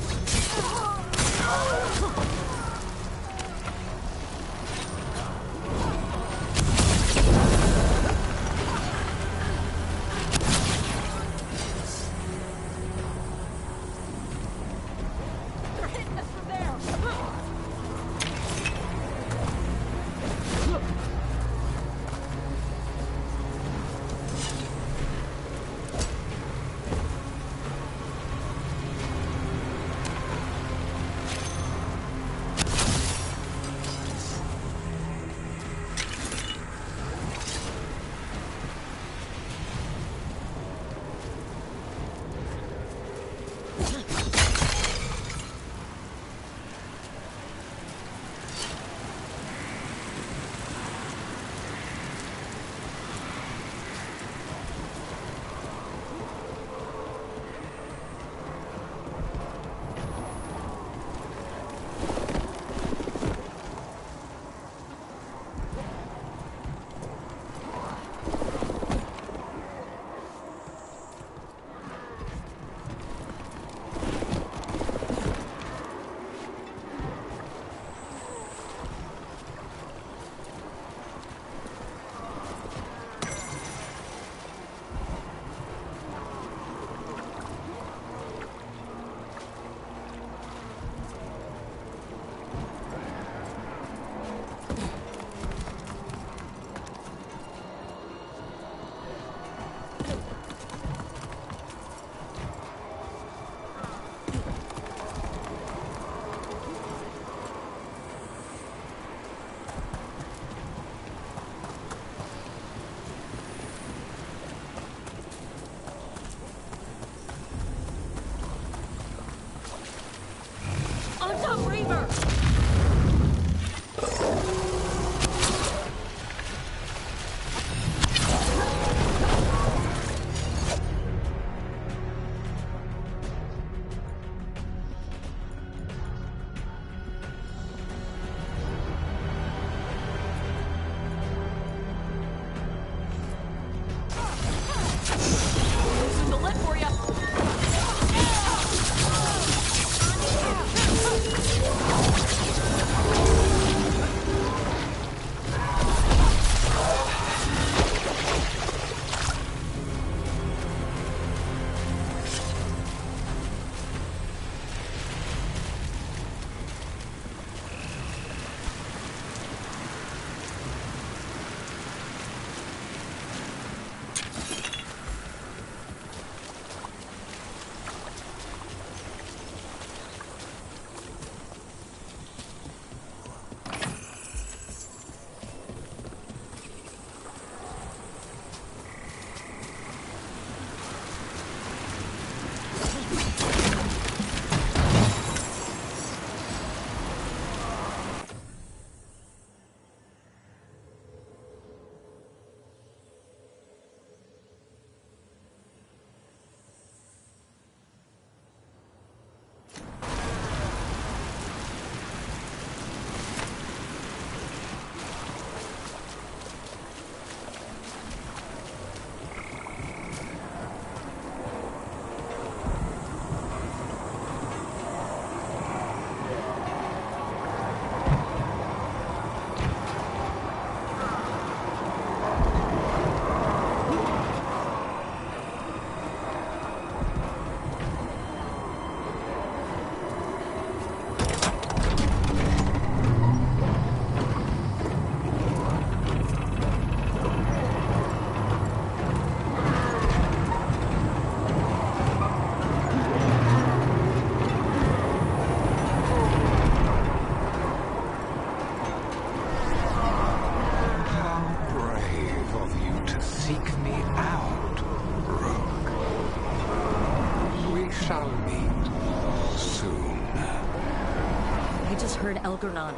I just heard Elgar'nan.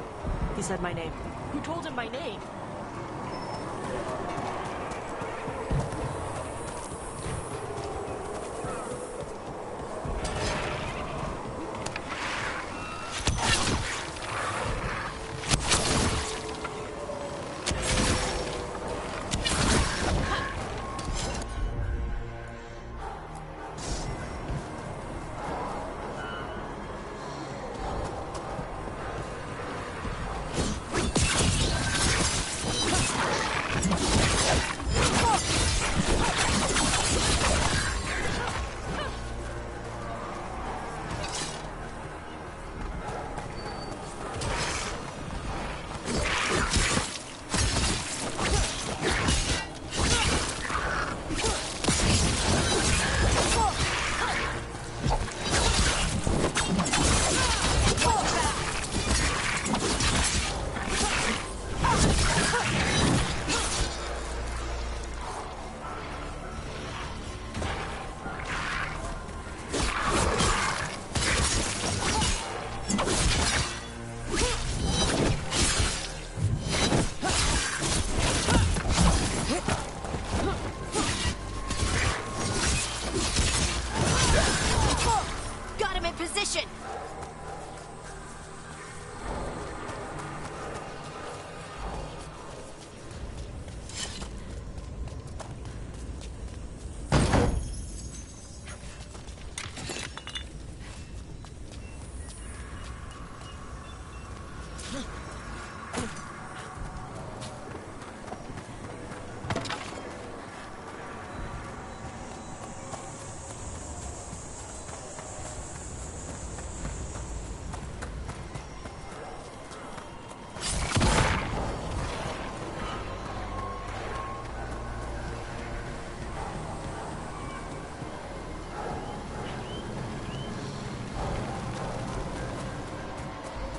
He said my name. Who told him my name?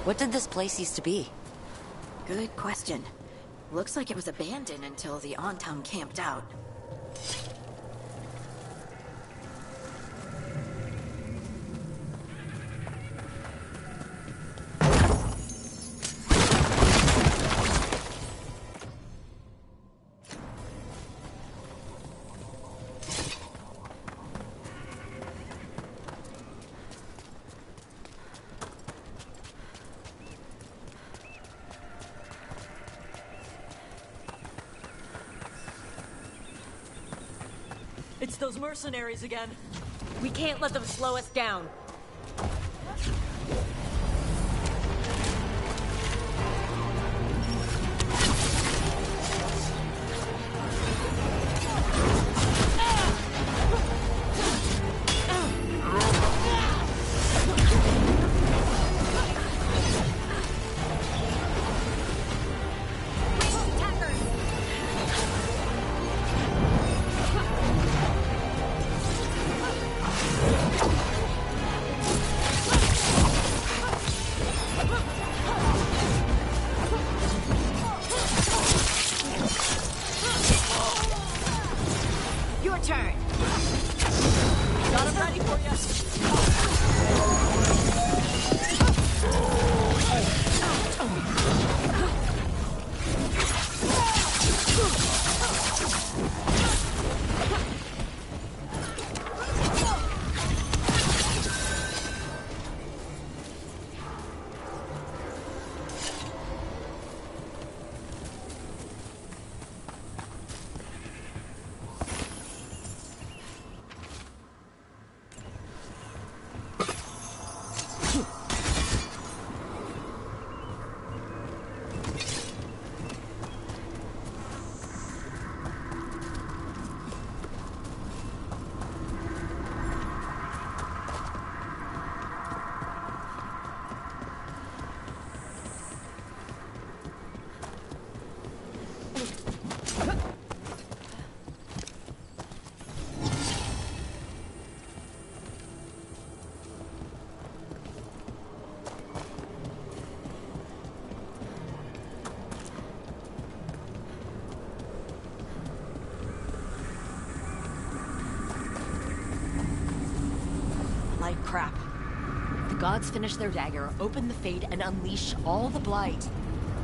What did this place used to be? Good question. Looks like it was abandoned until the Antam camped out. It's those mercenaries again. We can't let them slow us down. Like crap. The gods finish their dagger, open the Fade, and unleash all the blight.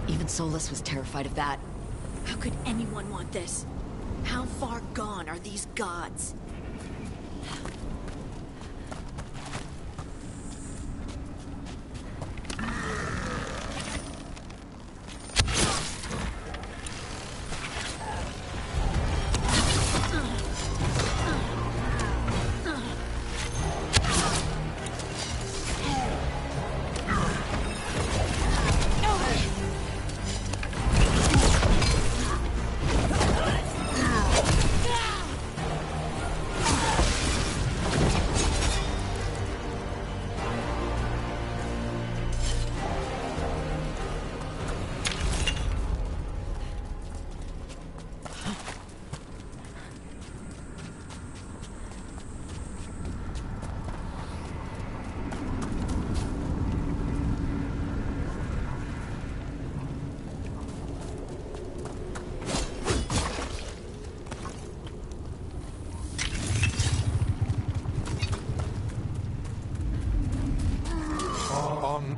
Even Solus was terrified of that. How could anyone want this? How far gone are these gods?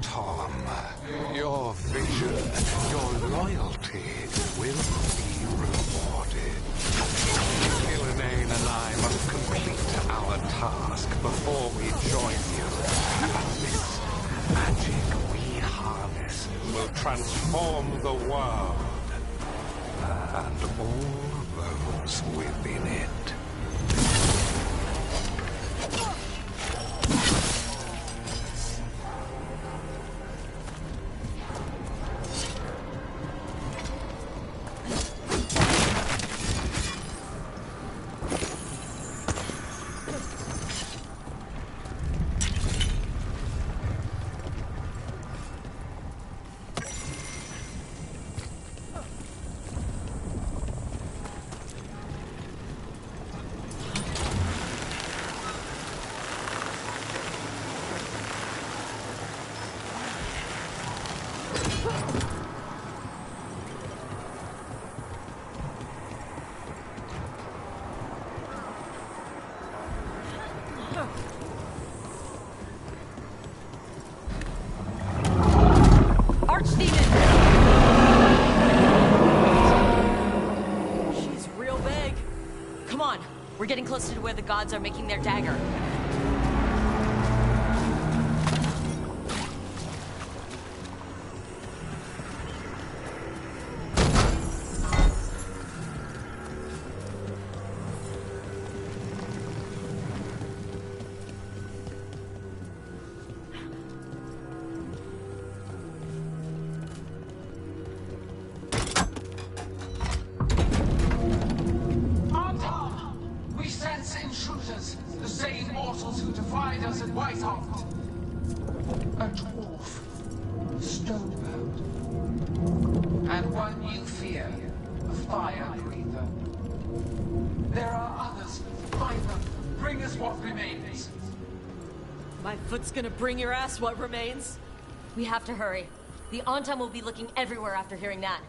Tom, your vision, your loyalty will be rewarded. Gillenane and I must complete our task before we join you. And this magic we harness will transform the world and all those within it. We're getting closer to where the gods are making their dagger. Foot's gonna bring your ass what remains. We have to hurry. The Antam will be looking everywhere after hearing that.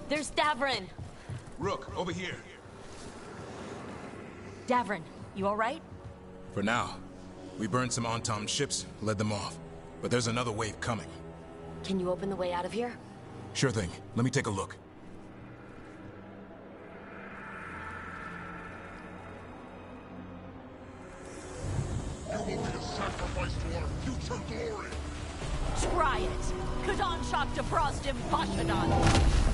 There's Davrin! Rook, over here. Davrin, you alright? For now. We burned some Antam ships, led them off. But there's another wave coming. Can you open the way out of here? Sure thing. Let me take a look. You will be a sacrifice to our future glory! Try it! Kadan Shak to Brosdim Bashadan!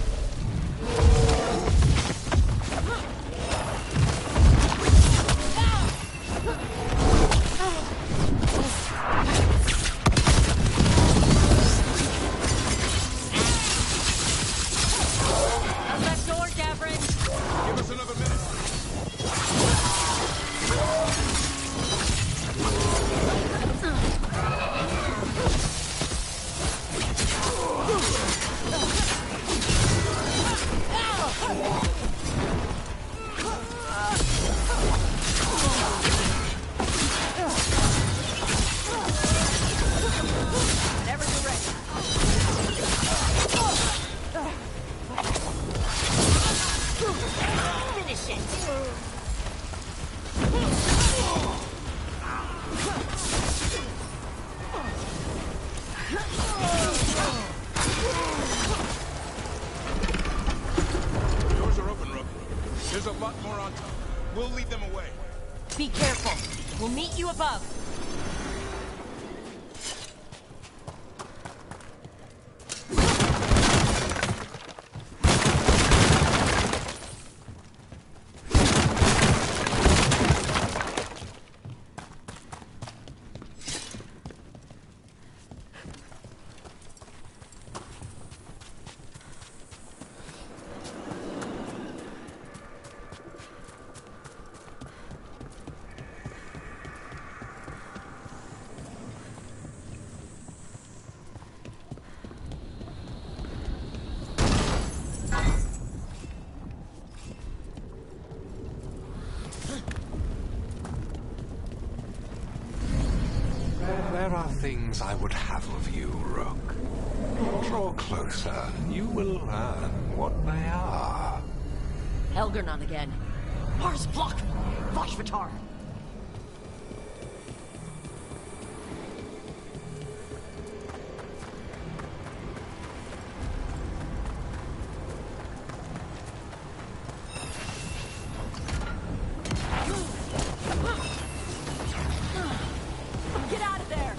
Ugh! There's a lot more on top. We'll lead them away. Be careful. We'll meet you above. There are things I would have of you, Rook. Draw closer. You will learn what they are. Elgarnon again. Mars, block! Vashvatar! Get out of there!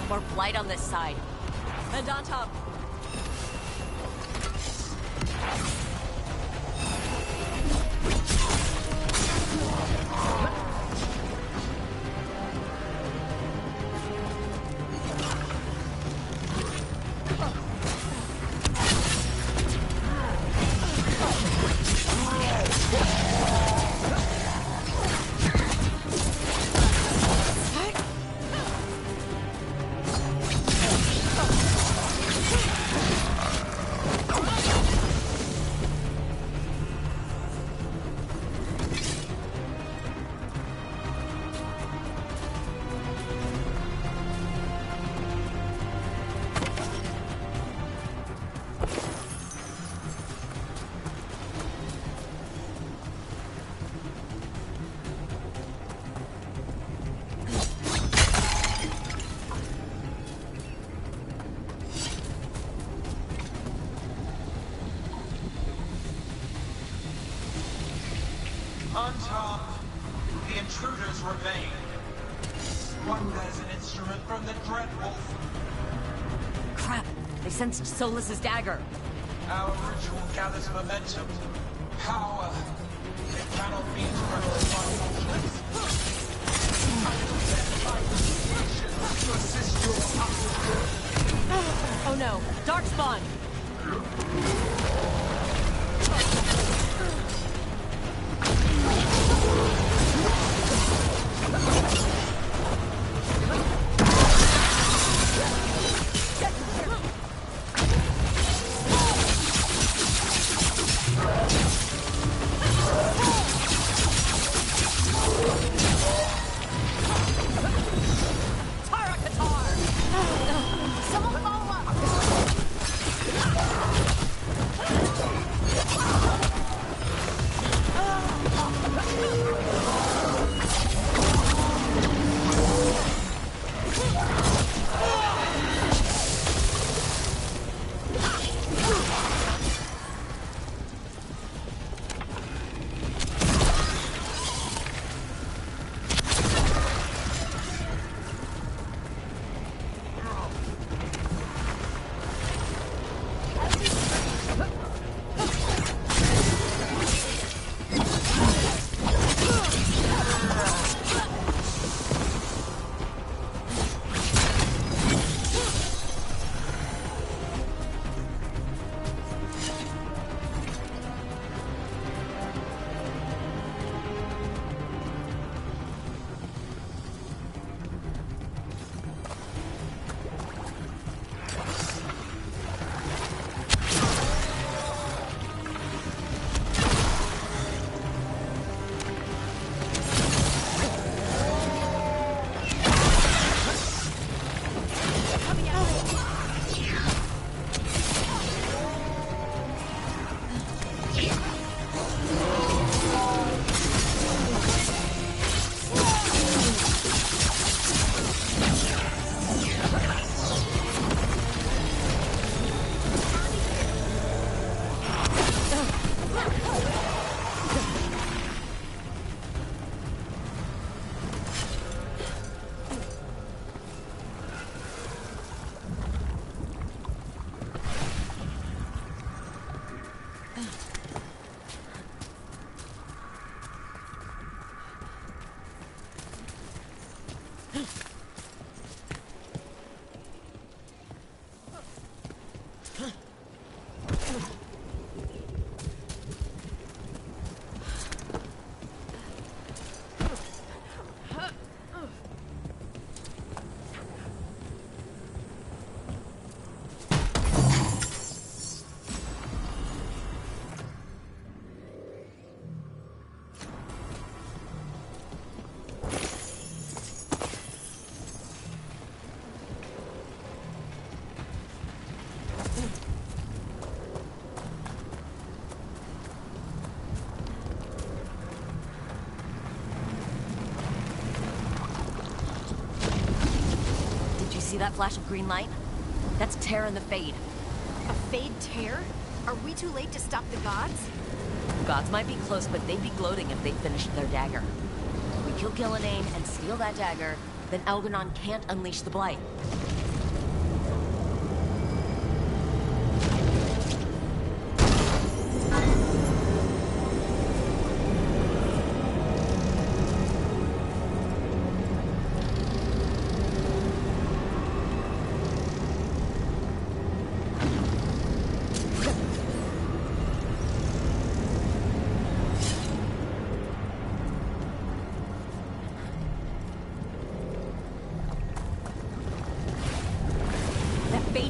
More blight on this side. And on top. Untom, the intruders remain. One has an instrument from the Dreadwolf. Crap! They sensed Solas's dagger. Our ritual gathers momentum, power. It cannot be interrupted by conflict. To assist your Oh no! Darkspawn! See that flash of green light? That's Tear and the Fade. A Fade Tear? Are we too late to stop the gods? Gods might be close, but they'd be gloating if they finished their dagger. We kill Gillenane and steal that dagger, then Algernon can't unleash the Blight.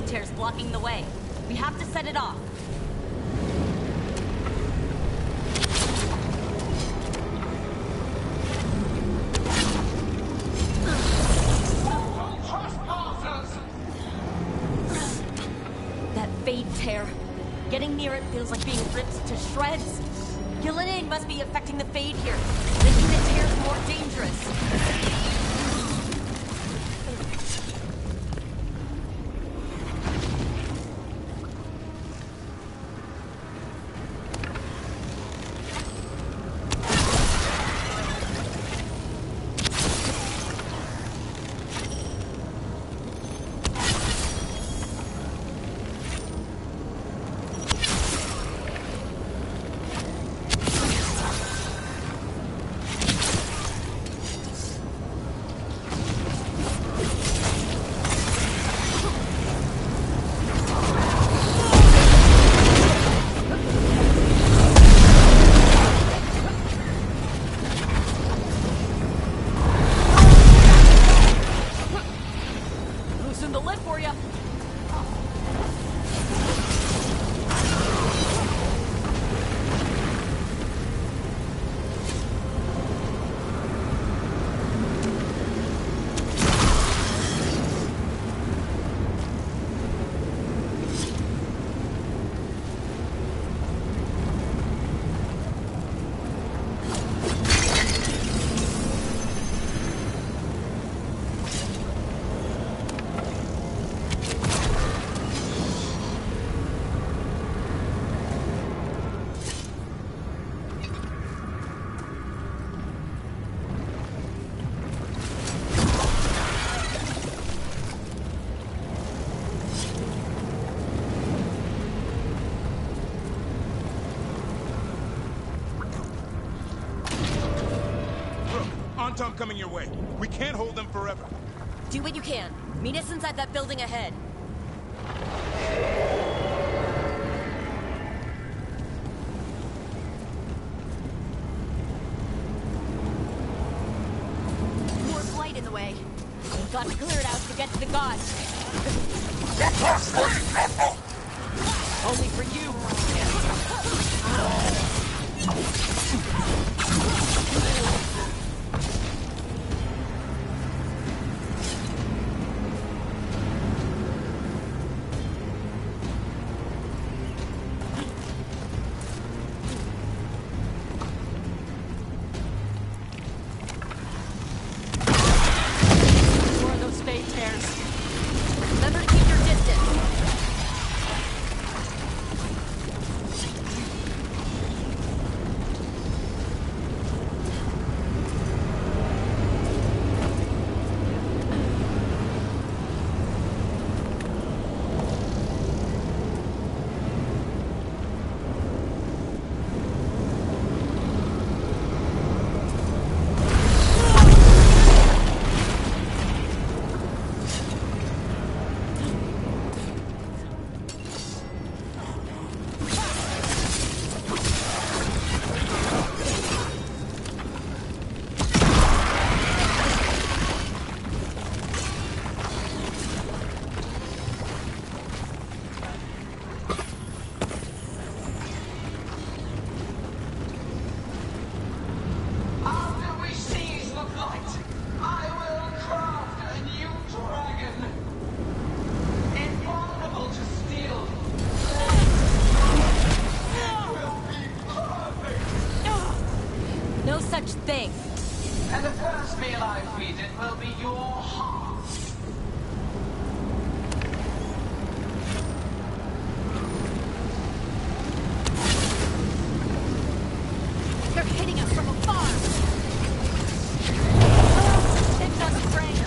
Tear's blocking the way. We have to set it off. That Fade Tear. Getting near it feels like being ripped to shreds. Gillenane must be affecting the Fade here, making the Tears more dangerous. Antom coming your way. We can't hold them forever. Do what you can. Meet us inside that building ahead. More Blight in the way. We've got to clear it out to get to the gods. Only for you. will be your heart. They're hitting us from afar! They've got the range!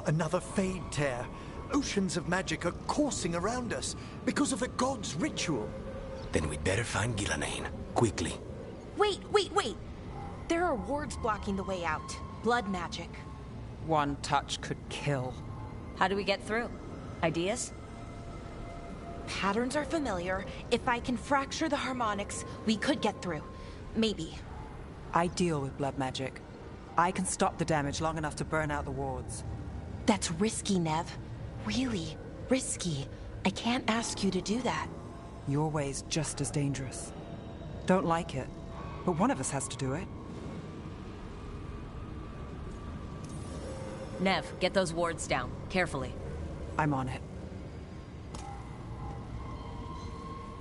Another Fade tear. Oceans of magic are coursing around us because of the god's ritual. Then we'd better find Gillenane. Quickly. Wait! There are wards blocking the way out. Blood magic. One touch could kill. How do we get through? Ideas? Patterns are familiar. If I can fracture the harmonics, we could get through. Maybe. I deal with blood magic. I can stop the damage long enough to burn out the wards. That's risky, Nev. Really risky. I can't ask you to do that. Your way's just as dangerous. Don't like it, but one of us has to do it. Nev, get those wards down. Carefully. I'm on it.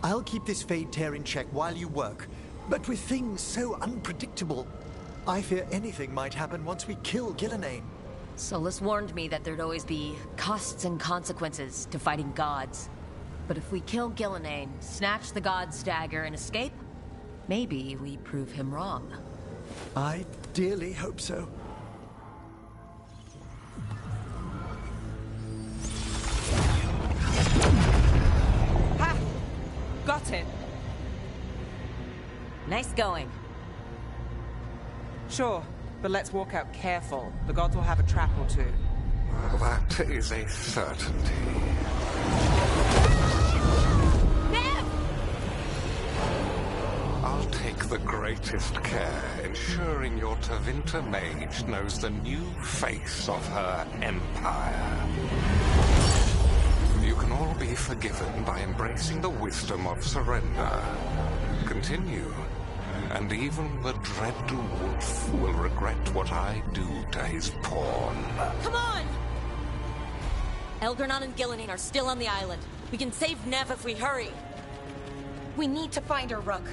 I'll keep this Fade tear in check while you work. But with things so unpredictable, I fear anything might happen once we kill Gillenane. Solus warned me that there'd always be costs and consequences to fighting gods. But if we kill Gillenane, snatch the god's dagger, and escape, maybe we prove him wrong. I dearly hope so. Ha! Got it! Nice going. Sure. but let's walk out careful. The gods will have a trap or two. That is a certainty. I'll take the greatest care, ensuring your Tevinter mage knows the new face of her empire. You can all be forgiven by embracing the wisdom of surrender. Continue, and even the dread wolf will regret what I do to his pawn. Come on! Elgar'nan and Gillenane are still on the island. We can save Nev if we hurry. We need to find her, Rook.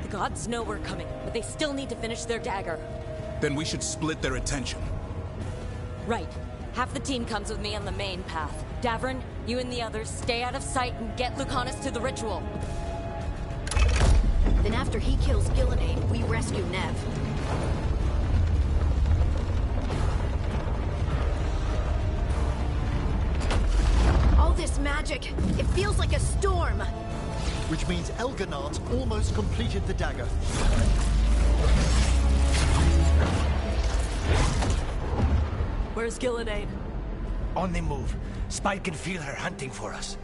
The gods know we're coming, but they still need to finish their dagger. Then we should split their attention. Right. Half the team comes with me on the main path. Davrin, you and the others stay out of sight and get Lucanus to the ritual. Then after he kills Gillenane, we rescue Nev. All this magic, it feels like a storm. Which means Elgar'nan's almost completed the dagger. Where's Gillenane? On the move. Spy can feel her hunting for us.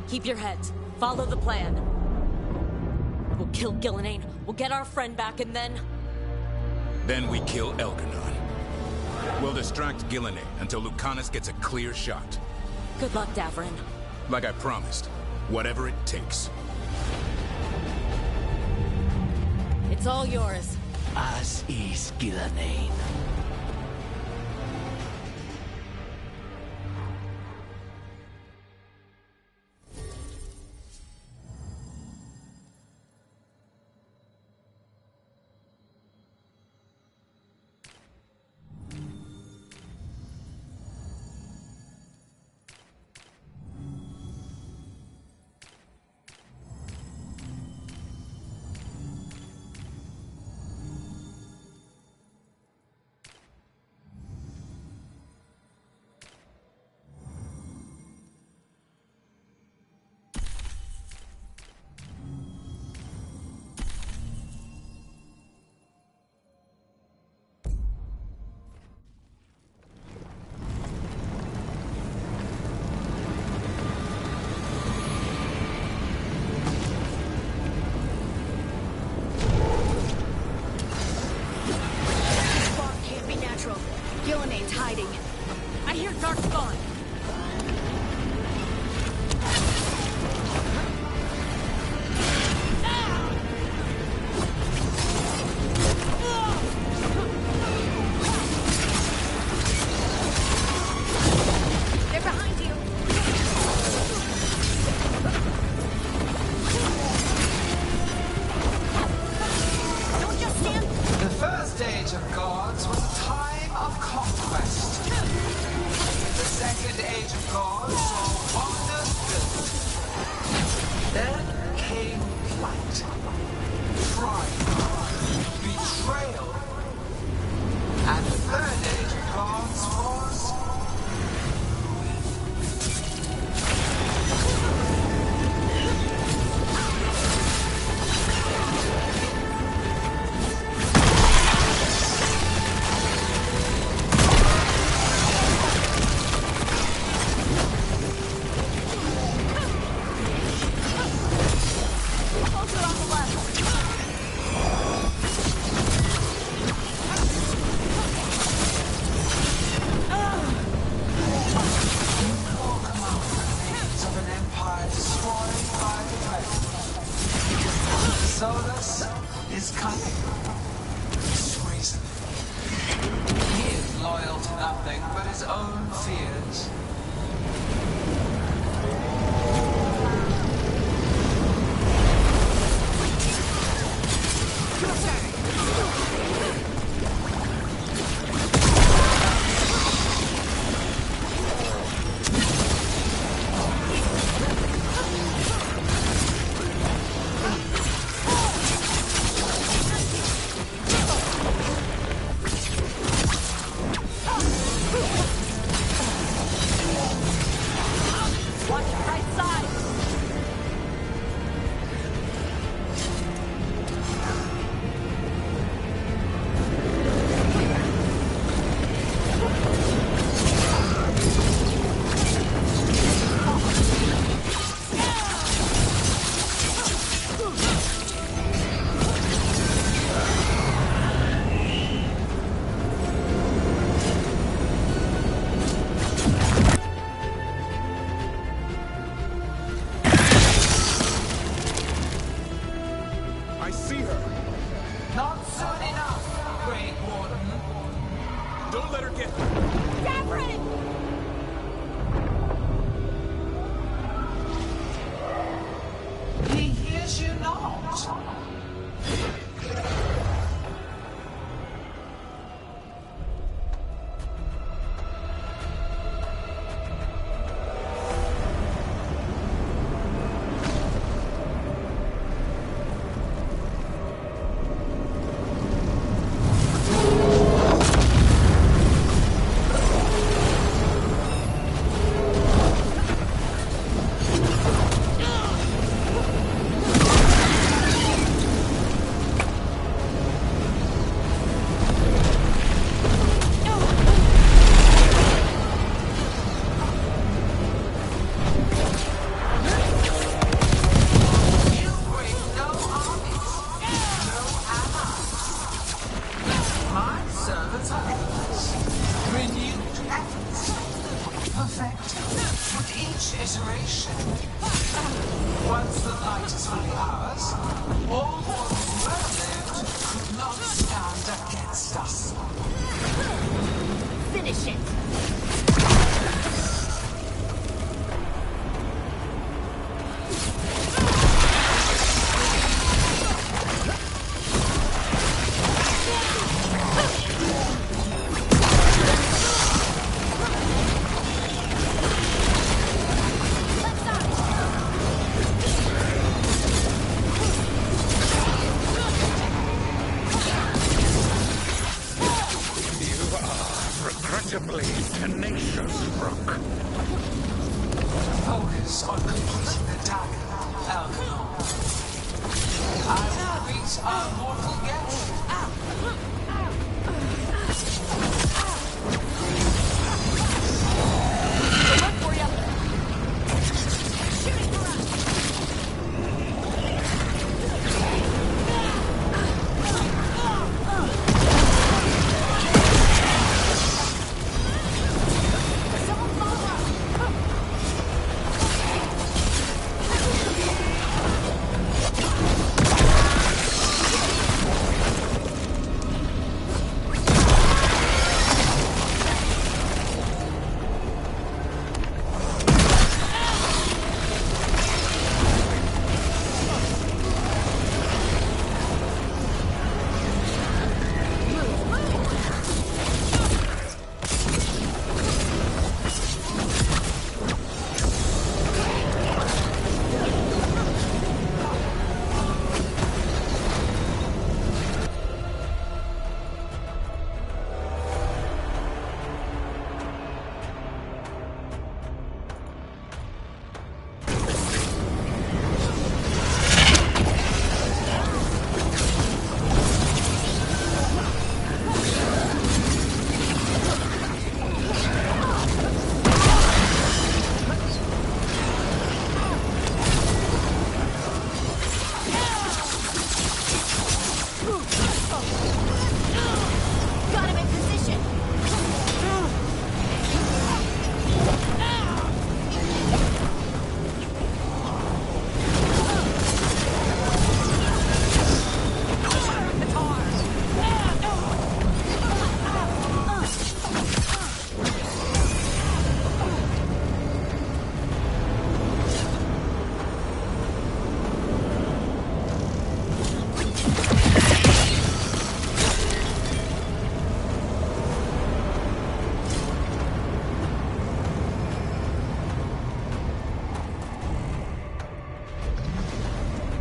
Keep your heads. Follow the plan. We'll kill Gillenane, we'll get our friend back, and then... Then we kill Elgar'nan. We'll distract Gillenane until Lucanus gets a clear shot. Good luck, Davrin. Like I promised, whatever it takes. It's all yours. As is Gillenane. Gillenane's hiding. I hear dark spawn. They're behind you. Don't just stand. The first age of gods was a time of conquest. The second age of gods saw wonders built. Then came flight, pride, betrayal, and the third age of gods was Solus is cunning. Persuasive. He is loyal to nothing but his own fears. He hears you not. Once the light is fully ours, all who well-lived could not stand against us. Finish it! Regrettably tenacious, Rook. Focus on completing the dagger, Algernon. I will reach our mortal guest.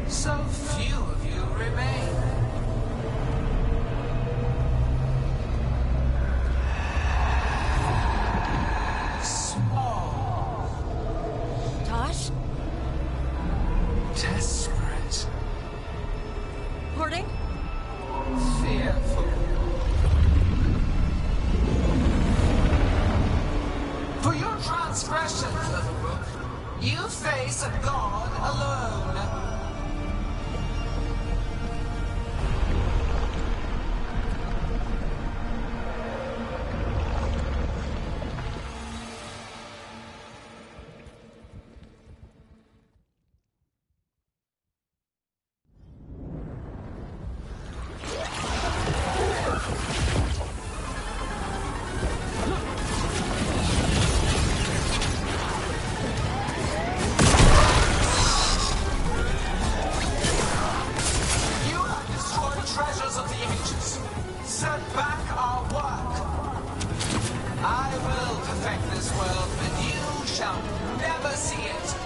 So few of you remain. Small. Tosh? Desperate. Hoarding? Fearful. For your transgressions, little Rook, you face a god alone. affect this world, but you shall never see it.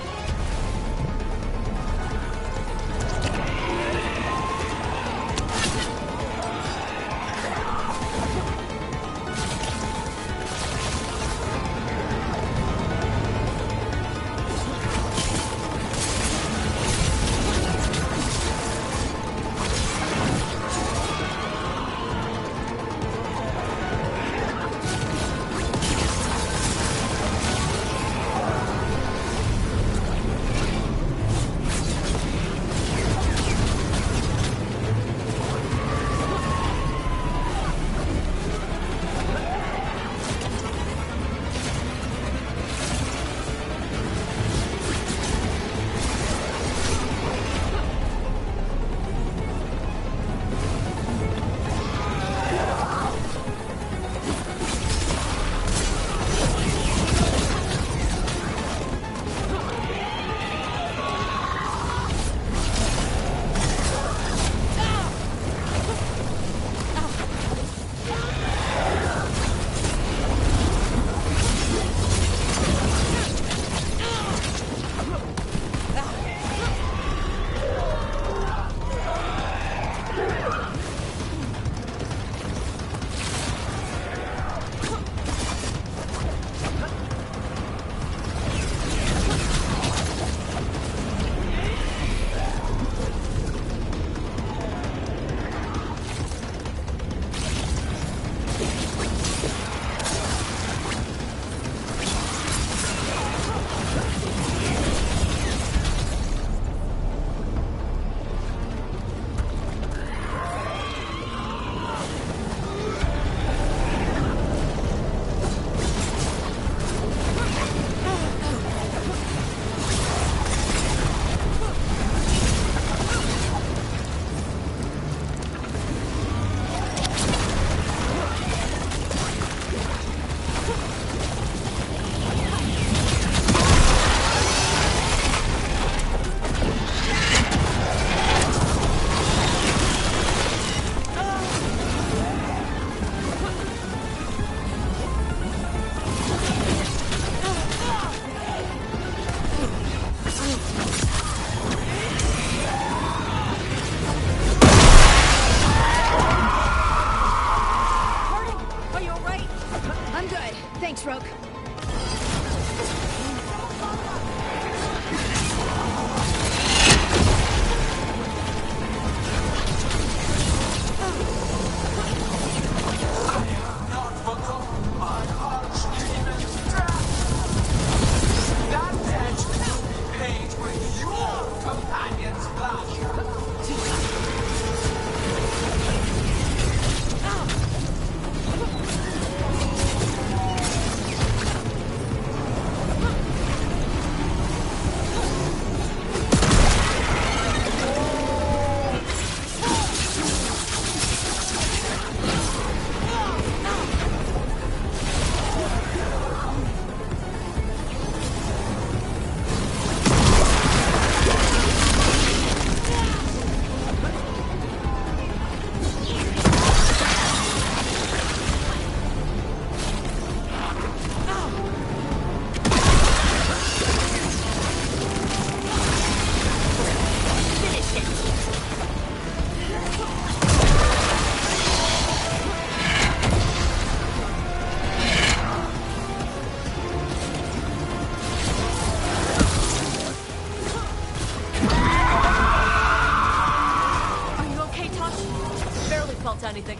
anything.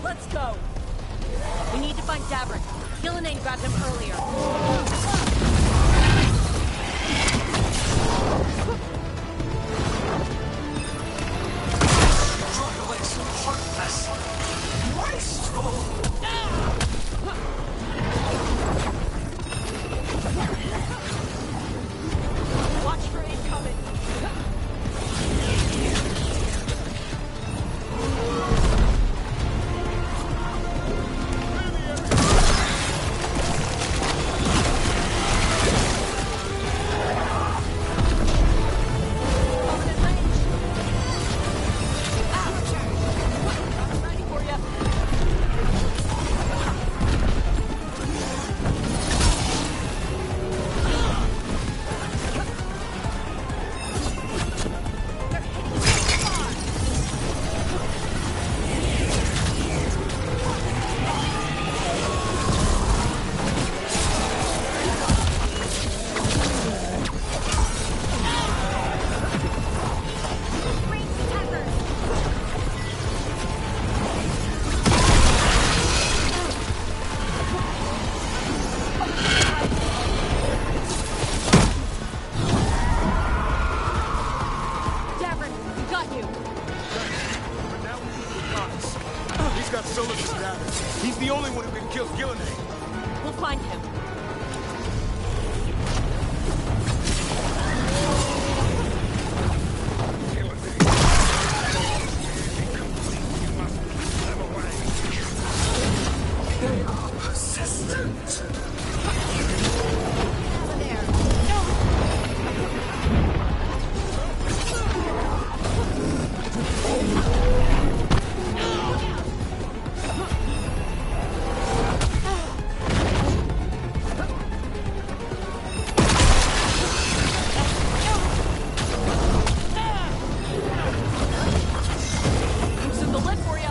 Let's go! We need to find Davrin. Gillenane grabbed him earlier. Struggle is heartless. Wasteful. Watch for incoming. find him. They are persistent. Loosen the lid for you.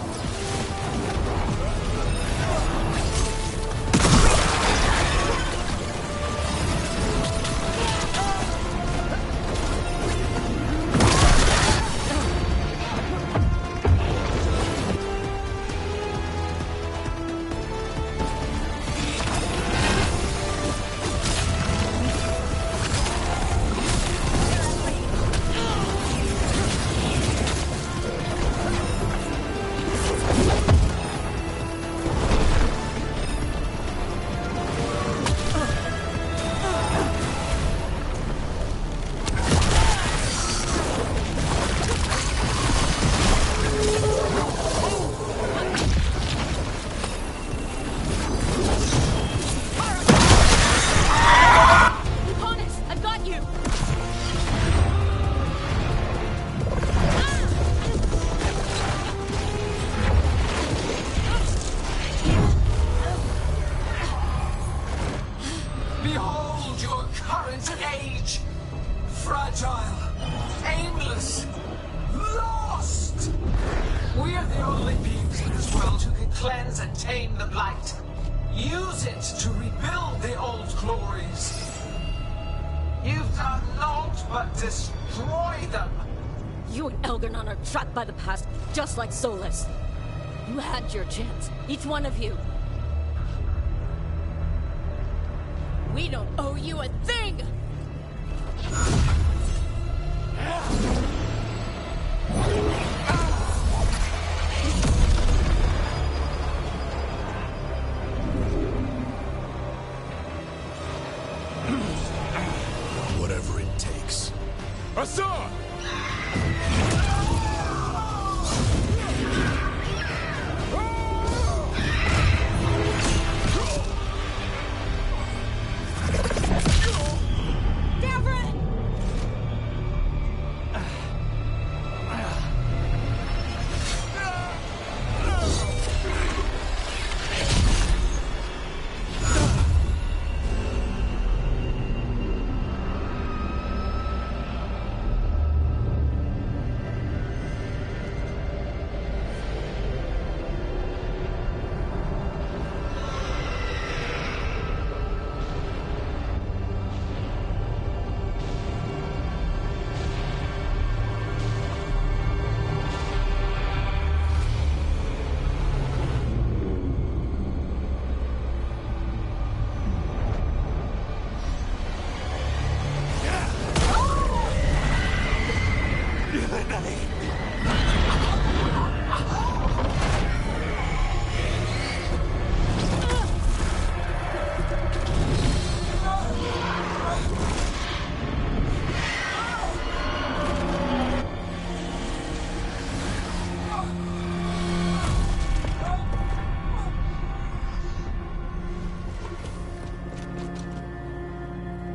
I've got you! Behold your current age. Fragile, aimless, lost. We are the only beings in this world who can cleanse and tame the blight. Use it to rebuild the old glories. You've done naught but destroy them. You and Elganon are trapped by the past, just like Solus. You had your chance, each one of you. We don't owe you a thing! Whatever it takes. Assad!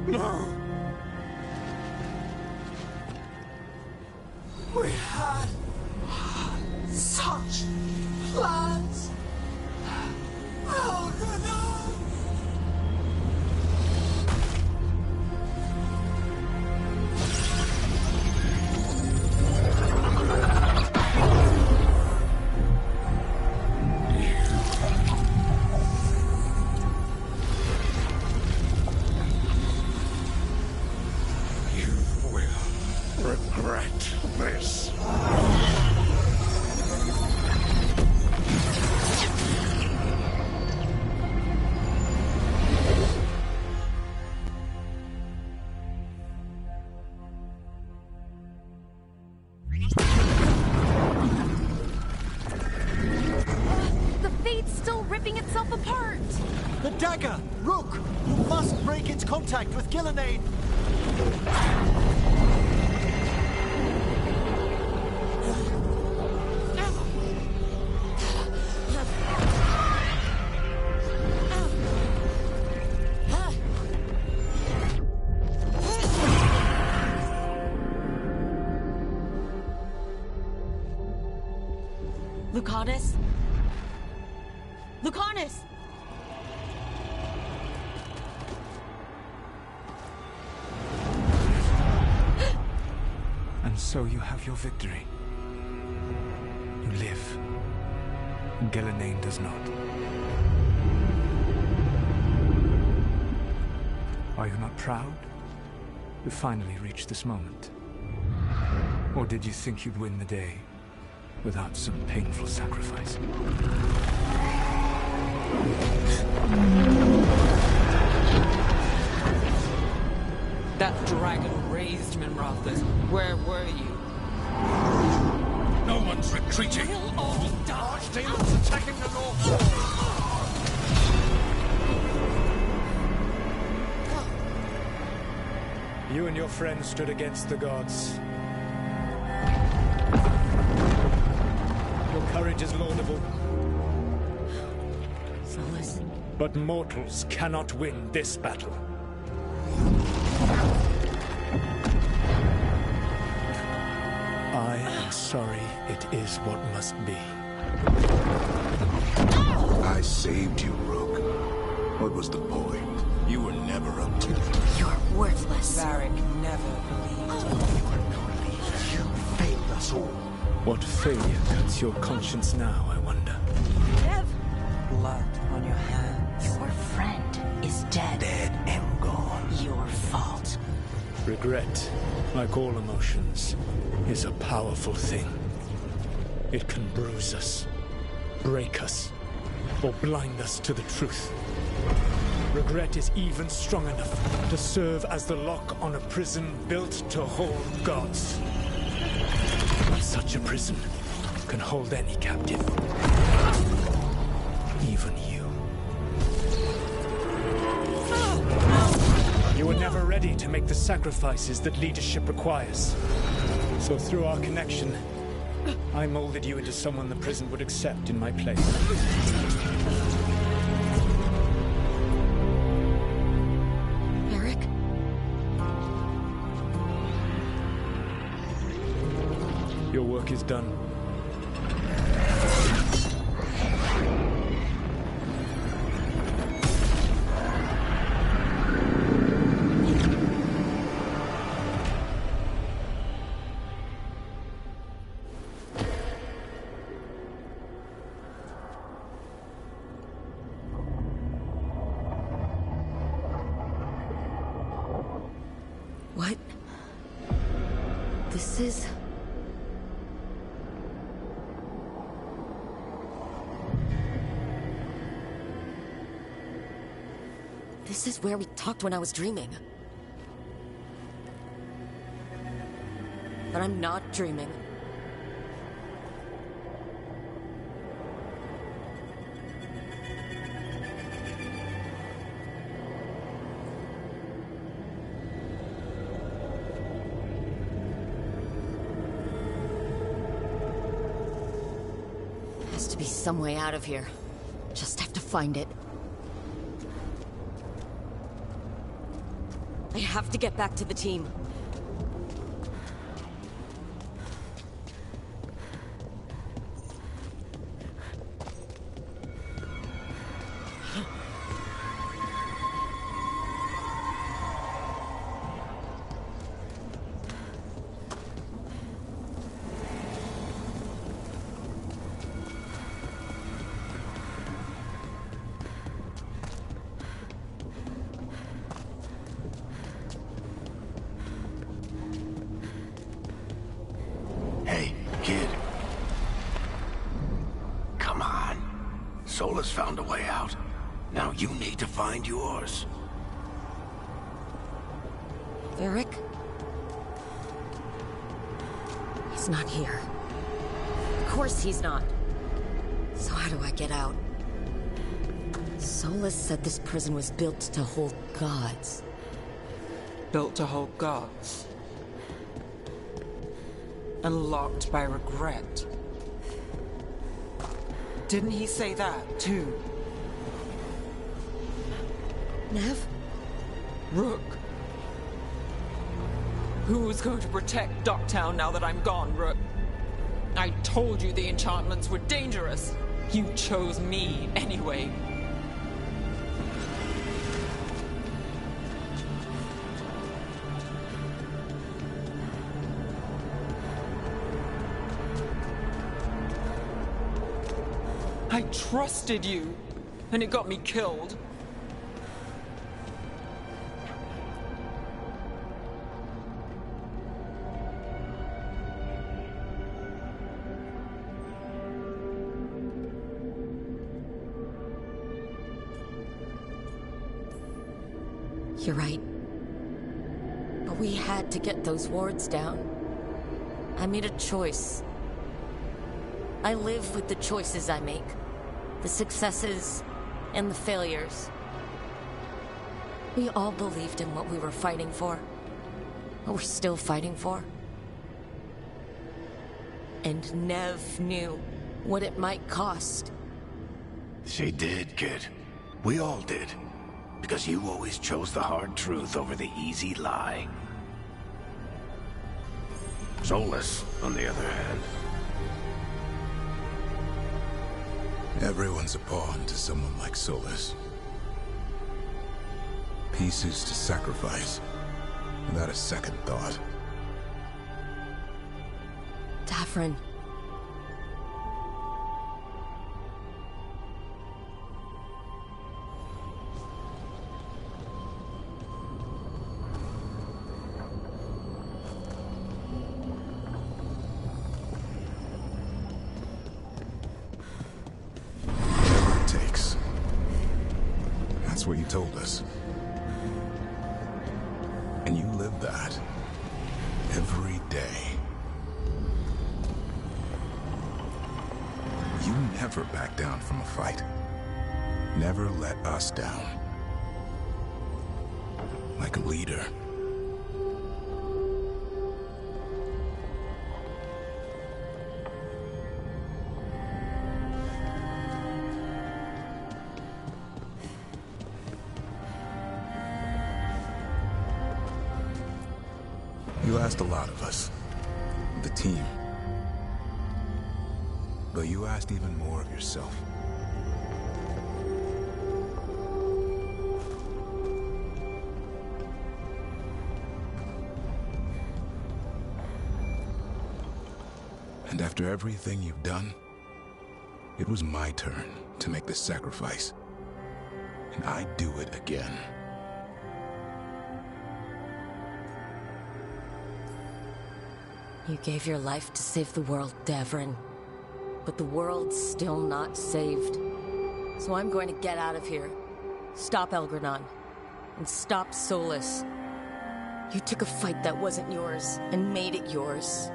No. We had such plans. Elganon! Rook! You must break its contact with Gillenane! Lucanus? Lucanus! And so you have your victory. You live. And Gillenane does not. Are you not proud? You finally reached this moment. Or did you think you'd win the day without some painful sacrifice? That dragon raised Minrathas. Where were you? No one's retreating. We'll all die. Archdemons attacking the North Wall. You and your friends stood against the gods. Your courage is laudable. Solus. But mortals cannot win this battle. I am sorry it is what must be. I saved you, Rook. What was the point? You were never up to it. You're worthless. Varric never believed. You failed us all. What failure cuts your conscience now, I wonder? Nev! Blood on your hands. Your friend is dead. Dead and gone. Your fault. Regret, like all emotions, is a powerful thing. It can bruise us, break us, or blind us to the truth. Regret is even strong enough to serve as the lock on a prison built to hold gods. But such a prison can hold any captive. Even you. You were never ready to make the sacrifices that leadership requires. So through our connection, I molded you into someone the prison would accept in my place. Eric? Your work is done. What? This is... This is where we talked when I was dreaming. But I'm not dreaming. Has to be some way out of here. Just have to find it. I have to get back to the team. Solus found a way out. Now you need to find yours. Varric? He's not here. Of course he's not. So how do I get out? Solus said this prison was built to hold gods. Built to hold gods. And locked by regret. Didn't he say that, too? Nev? Rook. Who's going to protect Docktown now that I'm gone, Rook? I told you the enchantments were dangerous. You chose me anyway. I trusted you, and it got me killed. You're right. But we had to get those wards down. I made a choice. I live with the choices I make. The successes and the failures. We all believed in what we were fighting for. What we're still fighting for. And Nev knew what it might cost. She did, kid. We all did. Because you always chose the hard truth over the easy lie. Solus, on the other hand. Everyone's a pawn to someone like Solus. Pieces to sacrifice, without a second thought. Davrin. What you told us. And you live that every day. You never back down from a fight. Never let us down. Like a leader. You asked a lot of us, the team. But you asked even more of yourself. And after everything you've done, it was my turn to make this sacrifice. And I'd do it again. You gave your life to save the world, Davrin. But the world's still not saved. So I'm going to get out of here. Stop Elgranon. And stop Solus. You took a fight that wasn't yours, and made it yours.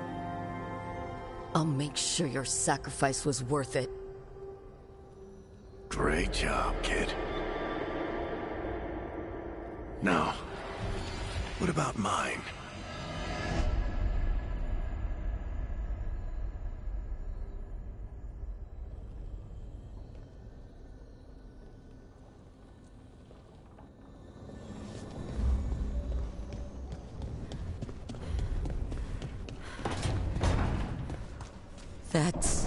I'll make sure your sacrifice was worth it. Great job, kid. Now, what about mine? That's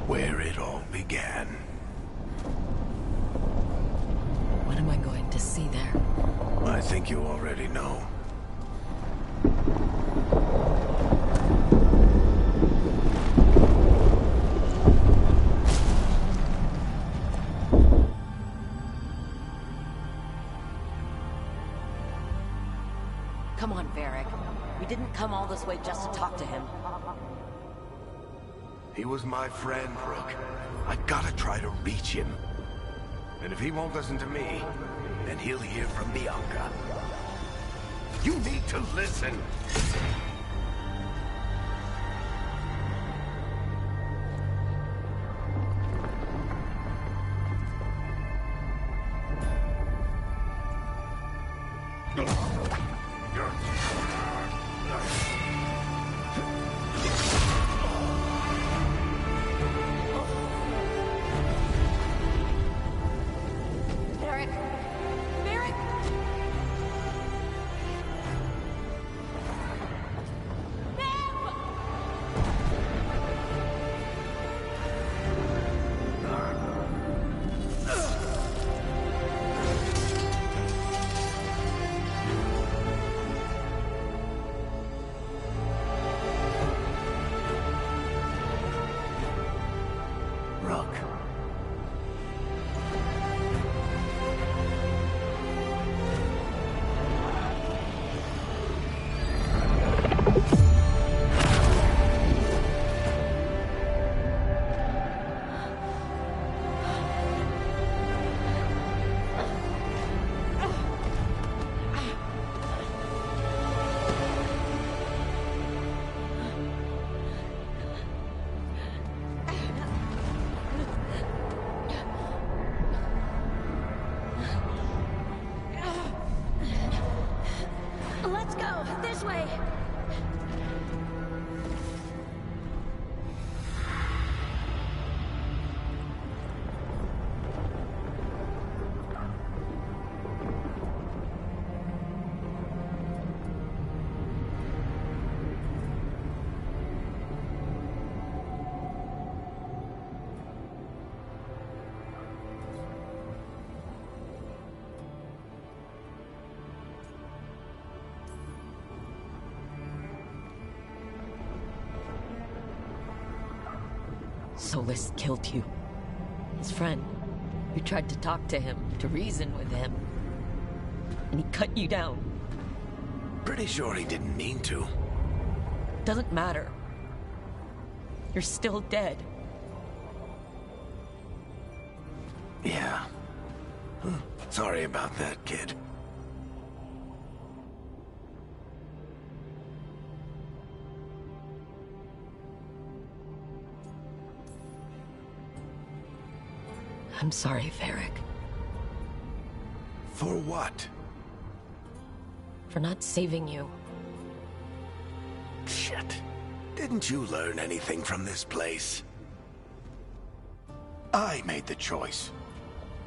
where it all began. What am I going to see there? I think you already know. Come on, Varric. We didn't come all this way just to talk to him. He was my friend, Rook. I gotta try to reach him. And if he won't listen to me, then he'll hear from Bianca. You need to listen! Varric! Varric! Rook. Let's go! This way! Solus killed you. His friend. You tried to talk to him, to reason with him. And he cut you down. Pretty sure he didn't mean to. Doesn't matter. You're still dead. Yeah. Sorry about that, kid. I'm sorry, Varric. For what? For not saving you. Shit. Didn't you learn anything from this place? I made the choice.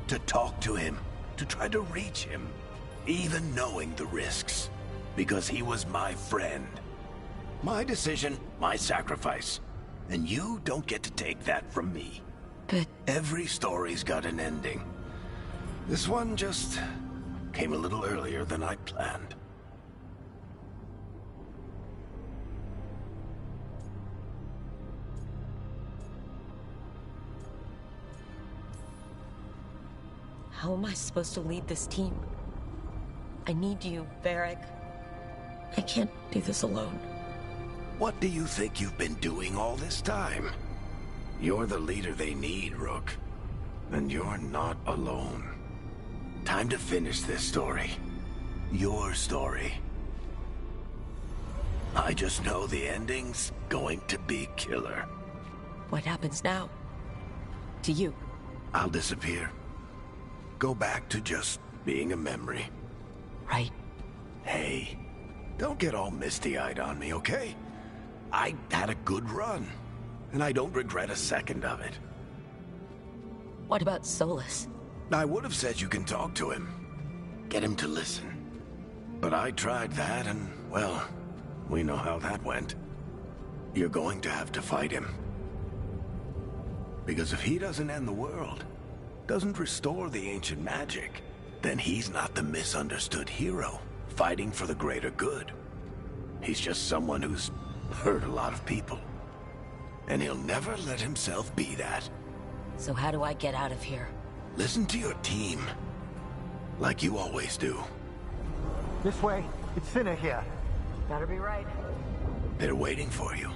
To talk to him. To try to reach him. Even knowing the risks. Because he was my friend. My decision, my sacrifice. And you don't get to take that from me. But every story's got an ending. This one just came a little earlier than I planned. how am I supposed to lead this team? I need you, Varric. I can't do this alone. What do you think you've been doing all this time? You're the leader they need, Rook. And you're not alone. Time to finish this story. Your story. I just know the ending's going to be killer. What happens now? To you? I'll disappear. Go back to just being a memory. Right. Hey, don't get all misty-eyed on me, okay? I had a good run, and I don't regret a second of it. What about Solus? I would have said you can talk to him. Get him to listen. But I tried that, and, well, we know how that went. You're going to have to fight him. Because if he doesn't end the world, doesn't restore the ancient magic, then he's not the misunderstood hero, fighting for the greater good. He's just someone who's hurt a lot of people. And he'll never let himself be that. So how do I get out of here? Listen to your team. Like you always do. This way. It's thinner here. Better be right. They're waiting for you.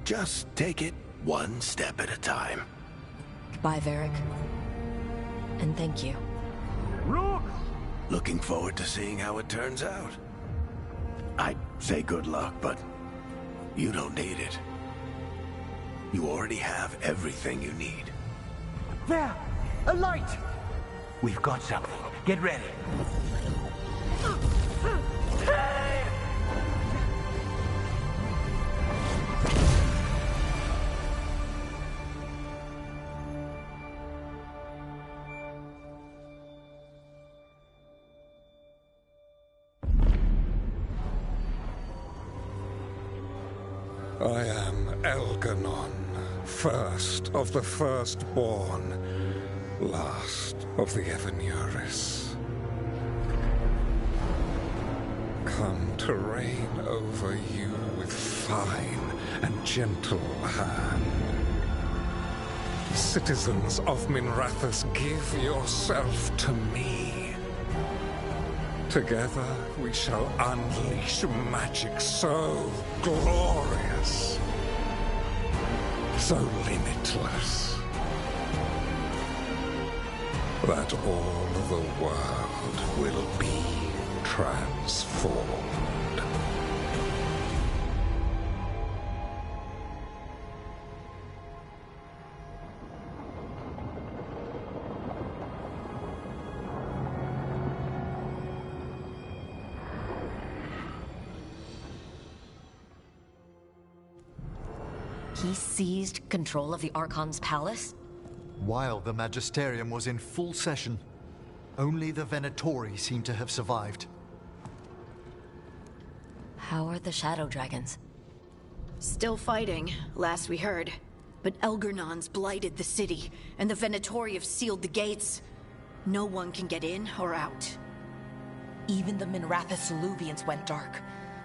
Just take it one step at a time. Goodbye, Varric. And thank you. Rook! Looking forward to seeing how it turns out. I'd say good luck, but you don't need it. You already have everything you need. There! A light! We've got something. Get ready. I am Elganon, first of the firstborn, last of the Evanuris. Come to reign over you with fine and gentle hand. Citizens of Minrathous, give yourself to me. Together we shall unleash magic so glorious, so limitless, that all the world will be transformed. He seized control of the Archon's palace? While the Magisterium was in full session, only the Venatori seemed to have survived. How are the Shadow Dragons? Still fighting, last we heard. But Elgernon's blighted the city, and the Venatori have sealed the gates. No one can get in or out. Even the Minrathous Soluvians went dark.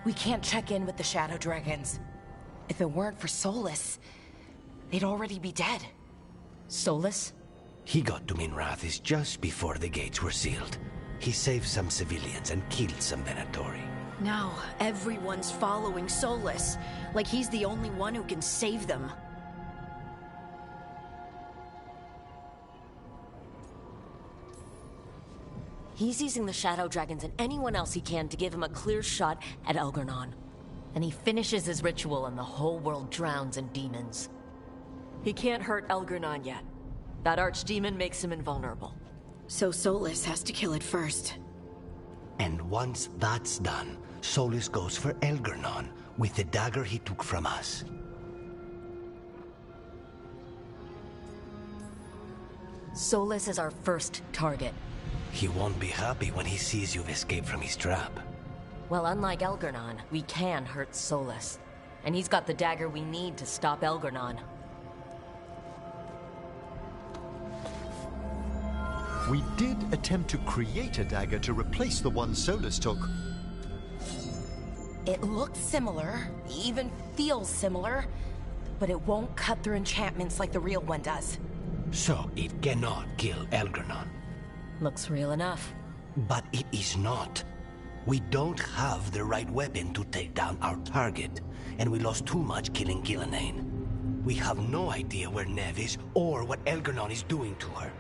We can't check in with the Shadow Dragons. If it weren't for Solus, they'd already be dead. Solus? He got to Minrathous just before the gates were sealed. He saved some civilians and killed some Venatori. Now, everyone's following Solus, like he's the only one who can save them. He's using the Shadow Dragons and anyone else he can to give him a clear shot at Elgernon. Then he finishes his ritual and the whole world drowns in demons. He can't hurt Elgernon yet. That archdemon makes him invulnerable. So Solus has to kill it first. And once that's done, Solus goes for Elgernon with the dagger he took from us. Solus is our first target. He won't be happy when he sees you've escaped from his trap. Well, unlike Elgernon, we can hurt Solus. And he's got the dagger we need to stop Elgernon. We did attempt to create a dagger to replace the one Solus took. It looks similar, even feels similar, but it won't cut through enchantments like the real one does. So it cannot kill Elgernon. Looks real enough. But it is not. We don't have the right weapon to take down our target, and we lost too much killing Gillenane. We have no idea where Neve is or what Elgernon is doing to her.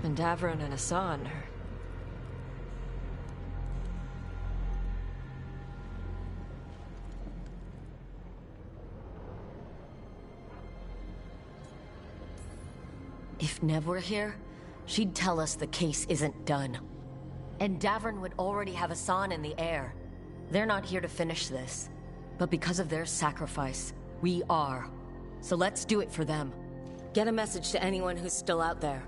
And Davron and Hassan are... If Neve were here, she'd tell us the case isn't done. And Davron would already have Hassan in the air. They're not here to finish this. But because of their sacrifice, we are. So let's do it for them. Get a message to anyone who's still out there.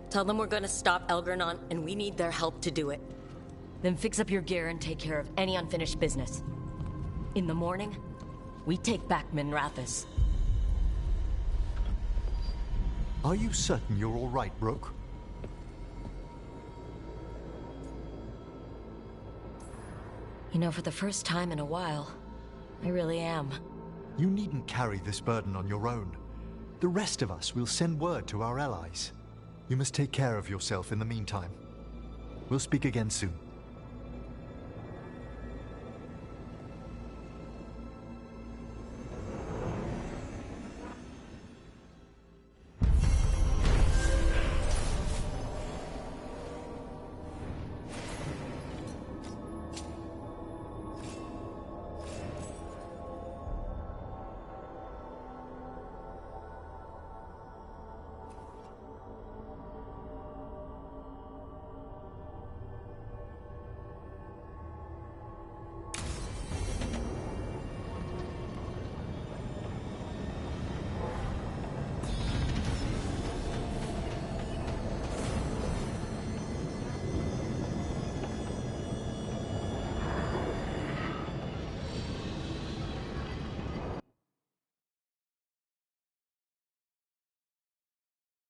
Tell them we're gonna stop Elgernon, and we need their help to do it. Then fix up your gear and take care of any unfinished business. In the morning, we take back Minrathous. Are you certain you're all right, Rook? You know, for the first time in a while, I really am. You needn't carry this burden on your own. The rest of us will send word to our allies. You must take care of yourself in the meantime. We'll speak again soon.